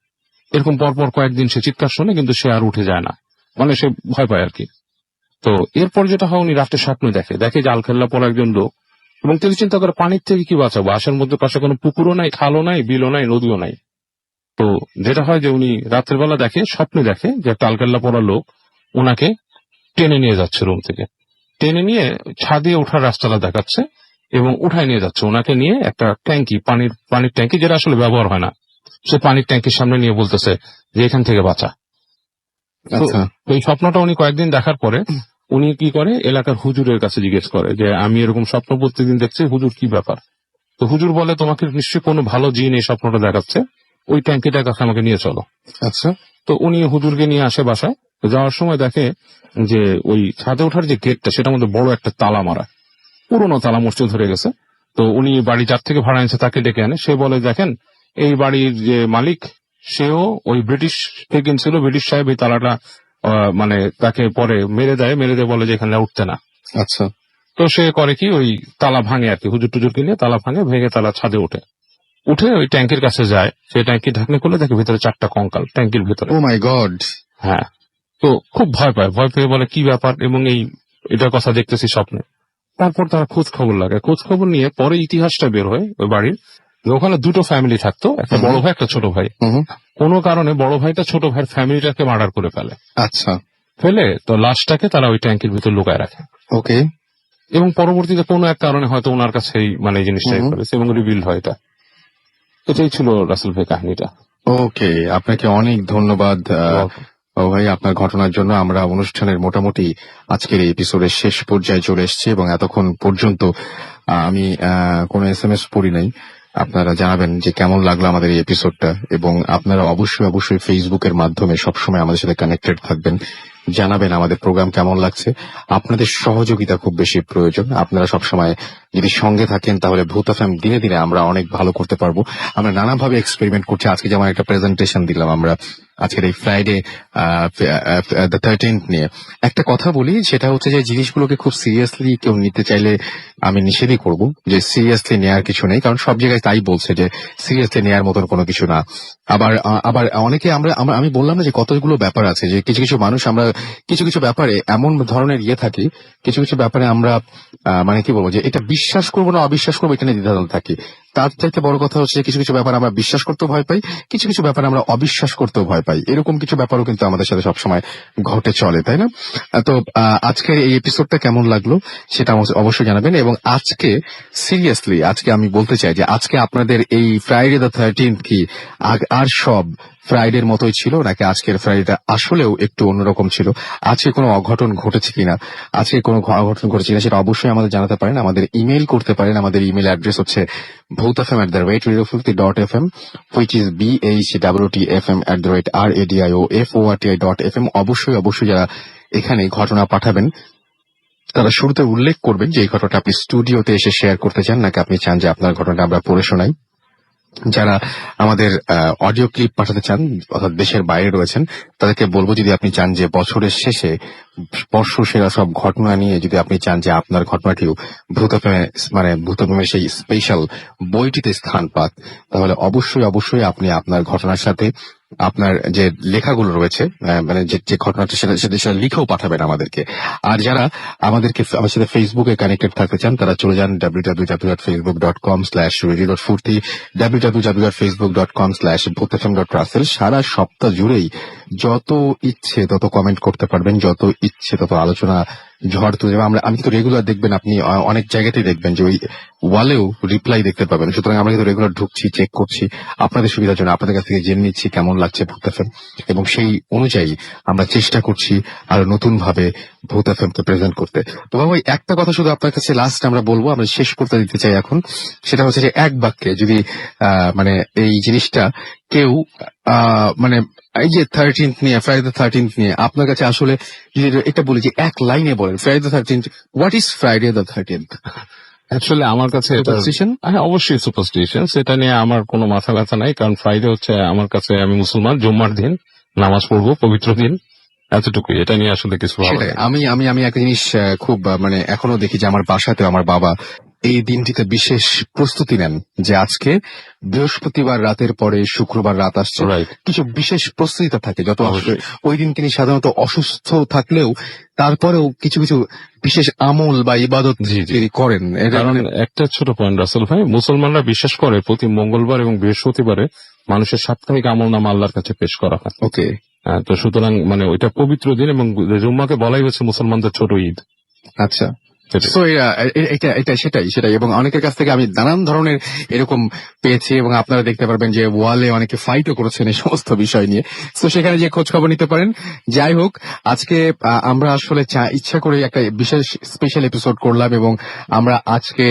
এরকম পরপর কয়েকদিন সে চিৎকার শোনে, কিন্তু সে আর উঠে যায় না, মানে সে ভয় পায় আর কি। তো এরপর যেটা হয়, উনি রাত্রে স্বপ্ন দেখে যে আলখেল্লা পড়া একজন লোক, এবং তিনি চিন্তা করে পানির থেকে কি বাঁচাবো, আশের মধ্যে পাশে কোনো পুকুরও নাই, খালও নাই, বিলও নাই, নদীও নাই। তো যেটা হয় যে উনি রাতের বেলা স্বপ্নে দেখে যে একটা আলখেল্লা পড়া লোক ওনাকে টেনে নিয়ে যাচ্ছে, রুম থেকে টেনে নিয়ে ছাদে ওঠার রাস্তাটা দেখাচ্ছে, এবং উঠায় নিয়ে যাচ্ছে। ওনাকে নিয়ে একটা ট্যাঙ্কি, পানির ট্যাঙ্কি, যেটা আসলে ব্যবহার হয় না, সে পানির ট্যাঙ্কির সামনে নিয়ে বলতেছে যে এখান থেকে বাঁচা। তো এই স্বপ্নটা উনি কয়েকদিন দেখার পরে উনি কি করে, এলাকার হুজুরের কাছে জিজ্ঞেস করে যে আমি এরকম স্বপ্ন প্রত্যেকদিন দেখছি, হুজুর কি ব্যাপার। তো হুজুর বলে, তোমাকে নিশ্চয়ই কোনো ভালো জিন এই স্বপ্নটা দেখাচ্ছে, ওই ট্যাঙ্কিটার কাছে আমাকে নিয়ে চলো। আচ্ছা, তো উনি হুজুরকে নিয়ে আসে বাসায়। যাওয়ার সময় দেখে যে ওই ছাদে ওঠার যে গেটটা, সেটার মধ্যে বড় একটা তালা মারা, পুরোনো তালা মসজিদ ধরে গেছে। তো উনি বাড়ি যার থেকে ভাড়া এনেছে তাকে ডেকে আনে। সে বলে, দেখেন এই বাড়ির যে মালিক, সেও ওই ব্রিটিশ থেকে ছিল, ব্রিটিশ সাহেব এই তালাটা মানে তাকে পরে মেরে দেয় বলে যে এখানে উঠতে না। আচ্ছা, তো সে করে কি, ওই তালা ভাঙে আর কি, হুজুর টুজুরকে নিয়ে তালা ভেঙে তালা ছাদে উঠে ওই ট্যাঙ্কির কাছে যায়। সেই ট্যাঙ্কি ঢাকনি খুলে দেখে ভিতরে 4টা কঙ্কাল ট্যাঙ্কির ভিতরে। ও মাই গড! হ্যাঁ, তো খুব ভয় পেয়ে বলে কি ব্যাপার, এবং এটার কথা দেখতেছি স্বপ্নে। তারপর তারা খোঁজ খবর নিয়ে পরে ইতিহাসটা বের হয় ওই বাড়ির, ওখানে 2টো ফ্যামিলি থাকতো, একটা বড় ভাই, একটা ছোট ভাই। কোনো কারণে বড় ভাইটা ছোট ভাইয়ের ফ্যামিলিটাকে মার্ডার করে ফেলে। আচ্ছা, ফেলে তো লাশটাকে তারা ওই ট্যাঙ্কির ভিতর লুকায় রাখে। ওকে, এবং পরবর্তীতে কোনো এক কারণে হয়তো ওনার কাছে মানে এই জিনিসটাই করেছে, এবং রিভিল হয় এটা। এটাই ছিল রাসেল ভাই কাহিনীটা। ওকে, আপনাকে অনেক ধন্যবাদ ও ভাই আপনার ঘটনার জন্য। আমরা অনুষ্ঠানের মোটামুটি আজকের এই এপিসোডের শেষ পর্যায়ে চলে এসেছি, এবং এতক্ষণ পর্যন্ত আমি কোনো SMS পড়ি নাই। আপনারা জানাবেন যে কেমন লাগলো আমাদের এই এপিসোডটা, এবং আপনারা অবশ্যই ফেসবুকের মাধ্যমে সবসময় আমাদের সাথে কানেক্টেড থাকবেন, জানাবেন আমাদের প্রোগ্রাম কেমন লাগছে। আপনাদের সহযোগিতা খুব বেশি প্রয়োজন। আপনারা সবসময় যদি সঙ্গে থাকেন, তাহলে ভূত এফএম দিনে দিনে আমরা অনেক ভালো করতে পারবো। আমরা নানাভাবে এক্সপেরিমেন্ট করছি। আজকে যেমন একটা প্রেজেন্টেশন দিলাম আমরা আজকের এই ফ্রাইডে দ্য 13th নিয়ে। একটা কথা বলি, সেটা হচ্ছে যে জিনিসগুলোকে খুব সিরিয়াসলি কেউ নিতে চাইলে আমি নিষেধই করব, যে সিরিয়াসলি নেওয়ার কিছু নেই, কারণ সব জায়গায় তাই বলছে যে সিরিয়াসলি নেওয়ার মতন কোনো কিছু না। আবার অনেকে আমি বললাম না যে কতগুলো ব্যাপার আছে, যে কিছু কিছু মানুষ আমরা কিছু ব্যাপারে এমন ধরনের থাকি, কিছু ব্যাপারে আমরা মানে কি বলবো, যে এটা বিশ্বাস করবো না অবিশ্বাস করবো, এটা নিয়ে দ্বিধাদ্বন্দ্ব থাকি। তার চাইতে বড় কথা হচ্ছে কিছু ব্যাপার আমরা বিশ্বাস করতেও ভয় পাই, কিছু ব্যাপার আমরা অবিশ্বাস করতেও ভয় পাই। এরকম কিছু ব্যাপারও কিন্তু আমাদের সাথে সবসময় ঘটে চলে, তাই না? তো আজকের এই এপিসোডটা কেমন লাগলো সেটা অবশ্যই জানাবেন। এবং আজকে সিরিয়াসলি আমি বলতে চাই যে আজকে আপনাদের এই ফ্রাইডে দ্য 13th কি আর সব ফ্রাইডের মতোই ছিল, নাকি আজকের ফ্রাইডেটা আসলেও একটু অন্যরকম ছিল? আজকে কোনো অঘটন ঘটেছে কিনা, সেটা অবশ্যই আমাদের জানাতে পারেন। আমাদের ইমেল করতে পারেন। আমাদের ইমেল অ্যাড্রেস হচ্ছে bhutfm@radiofilthy.fm, which is BHWTFM@radiofort.fm। অবশ্যই যারা এখানে ঘটনা পাঠাবেন, তারা শুরুতে উল্লেখ করবেন যে এই ঘটনাটা আপনি স্টুডিওতে এসে শেয়ার করতে চান, নাকি আপনি চান যে আপনার ঘটনাটা আমরা পড়ে শোনাই। যারা আমাদের অডিও ক্লিপ পাঠাতে চান, অর্থাৎ দেশের বাইরে রয়েছেন, তাদেরকে বলবো, যদি আপনি চান যে বছরের শেষে বর্ষসেরা সব ঘটনা নিয়ে যদি আপনি চান যে আপনার ঘটনাটিও ভূতপ্রেমের সেই স্পেশাল বইটিতে স্থান পাক, তাহলে অবশ্যই আপনি আপনার ঘটনার সাথে আপনার যে লেখাগুলো রয়েছে, মানে যে ঘটনাটা সেটা লিখেও পাঠাবেন আমাদেরকে। আর যারা আমার সাথে ফেসবুকে কানেক্টেড থাকতে চান, তারা চলে যান www.facebook.com/radio.furti, www.facebook.com/bhutfm.russell। সারা সপ্তাহ জুড়েই যত ইচ্ছে তত কমেন্ট করতে পারবেন, যত ইচ্ছে তত আলোচনা ঝড় তুলে আমি কিন্তু রেগুলার দেখবেন আপনি অনেক জায়গাতেই দেখবেন যে ওই ওয়ালেও রিপ্লাই দেখতে পাবেন। সুতরাং আমরা কিন্তু রেগুলার ঢুকছি, চেক করছি আপনাদের সুবিধার জন্য, আপনাদের কাছ থেকে জেনে নিচ্ছি কেমন লাগছে ভূত এফএম, এবং সেই অনুযায়ী আমরা চেষ্টা করছি আরো নতুন ভাবে ভূত এফএম কে প্রেজেন্ট করতে। তো বাবা একটা কথা শুধু আপনার কাছে লাস্ট আমরা বলবো, আমরা শেষ করতে দিতে চাই এখন, সেটা হচ্ছে যে এক বাক্যে যদি মানে এই জিনিসটা কেউ মানে এই যে 13th নিয়ে, ফ্রাইডে দ্য 13th নিয়ে আপনার কাছে আসলে যদি এটা বলি যে এক লাইনে বলেন, Friday the 13th, what is Friday the 13th? Actually আমার কাছে এটা Superstition? হ্যাঁ অবশ্যই সুপারস্টিশন, সেটা নিয়ে আমার কোনো মাথা ব্যথা নাই, কারণ ফ্রাইডে হচ্ছে আমার কাছে, আমি মুসলমান, জুম্মার দিন নামাজ পড়বো, পবিত্র দিন, এতটুকুই। এটা নিয়ে আসলে কিছু ভালো সেটাই লাগে না। আমি একটা জিনিস খুব মানে এখনো দেখি যে আমার বাসাতে আমার বাবা এই দিনটিতে বিশেষ প্রস্তুতি নেন যে আজকে বৃহস্পতিবার রাতের পরে শুক্রবার রাত আসছে, Right. কিছু বিশেষ প্রস্তুতিটা থাকে যত অবশ্যই। ওই দিন তিনি সাধারণত অসুস্থ থাকলেও তারপরেও কিছু কিছু বিশেষ আমল বা ইবাদত জি, জি। তিনি করেন। এটা কারণ একটা ছোট পয়েন্ট রাসেল ভাই, মুসলমানরা বিশ্বাস করে প্রতি মঙ্গলবার এবং বৃহস্পতিবারে মানুষের সাপ্তাহিক আমল নামা আল্লাহর কাছে পেশ করা হয়। ওকে, তো সুতরাং মানে ওইটা পবিত্র দিন, এবং জুম্মাকে বলাই হচ্ছে মুসলমানদের ছোট ঈদ। আচ্ছা। সেটাই। So, এটা সেটাই এবং অনেকের কাছ থেকে আমি নানান ধরনের এরকম পেয়েছি, এবং আপনারা দেখতে পারবেন যে ওয়ালে অনেকে ফাইটও করেছেন এই সমস্ত বিষয় নিয়ে। তো সেখানে যে খোঁজ খবর নিতে পারেন। যাই হোক, আজকে আমরা আসলে ইচ্ছা করে একটা বিশেষ স্পেশাল এপিসোড করলাম, এবং আমরা আজকে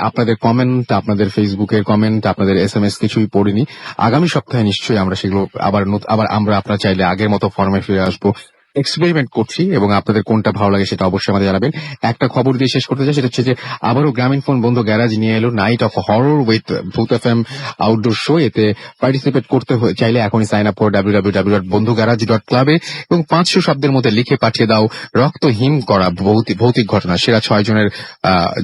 আপনাদের কমেন্ট, আপনাদের ফেসবুকের কমেন্ট, আপনাদের SMS কিছুই পড়িনি। আগামী সপ্তাহে নিশ্চয়ই আমরা সেগুলো আবার আমরা আপনারা চাইলে আগের মতো ফর্মে ফিরে আসবো। এক্সপেরিমেন্ট করছি, এবং আপনাদের কোনটা ভালো লাগে সেটা অবশ্যই আমাদের জানাবেন। একটা খবর দিয়ে শেষ করতে চাই, সেটা হচ্ছে যে আবারও গ্রামীণ ফোন বন্ধু গ্যারাজ নিয়ে এলো নাইট অফ হরর উইথ ভূত এফএম আউটডোর শো। এতে পার্টিসিপেট করতে চাইলে এখনই সাইন আপ করো www.bondhugarage.club এবং 500 শব্দের মধ্যে লিখে পাঠিয়ে দাও রক্ত হিম করা ভৌতিক ঘটনা। সেরা 6 জনের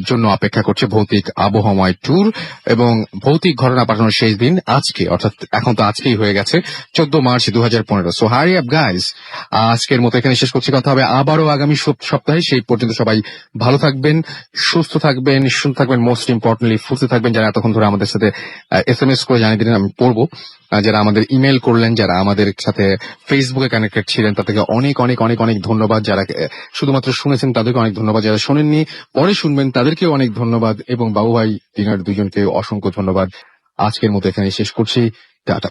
জন্য অপেক্ষা করছে ভৌতিক আবহাওয়ায় ট্যুর, এবং ভৌতিক ঘটনা পাঠানোর শেষ দিন আজকে, অর্থাৎ এখন তো আজকেই হয়ে গেছে 14 March 2015। So hurry up guys, আজকের মতো এখানে শেষ করছি। কথা হবে আবারও আগামী সপ্তাহে। সেই পর্যন্ত সবাই ভালো থাকবেন, সুস্থ থাকবেন, শুনতে থাকবেন, মোস্ট ইম্পর্টেন্টলি ফুর্তি থাকবেন। যারা এতক্ষণ ধরে আমাদের সাথে SMS করে জানিয়ে দিলেন, আমি পড়বো। যারা আমাদের ইমেল করলেন, যারা আমাদের সাথে ফেসবুকে কানেক্টেড ছিলেন, তাদেরকে অনেক অনেক অনেক অনেক ধন্যবাদ। যারা শুধুমাত্র শুনেছেন তাদেরকে অনেক ধন্যবাদ, যারা শোনেননি পরে শুনবেন তাদেরকেও অনেক ধন্যবাদ, এবং বাবু ভাই ডিনার দুজনকে অসংখ্য ধন্যবাদ। আজকের মতো এখানে শেষ করছি। টাটা।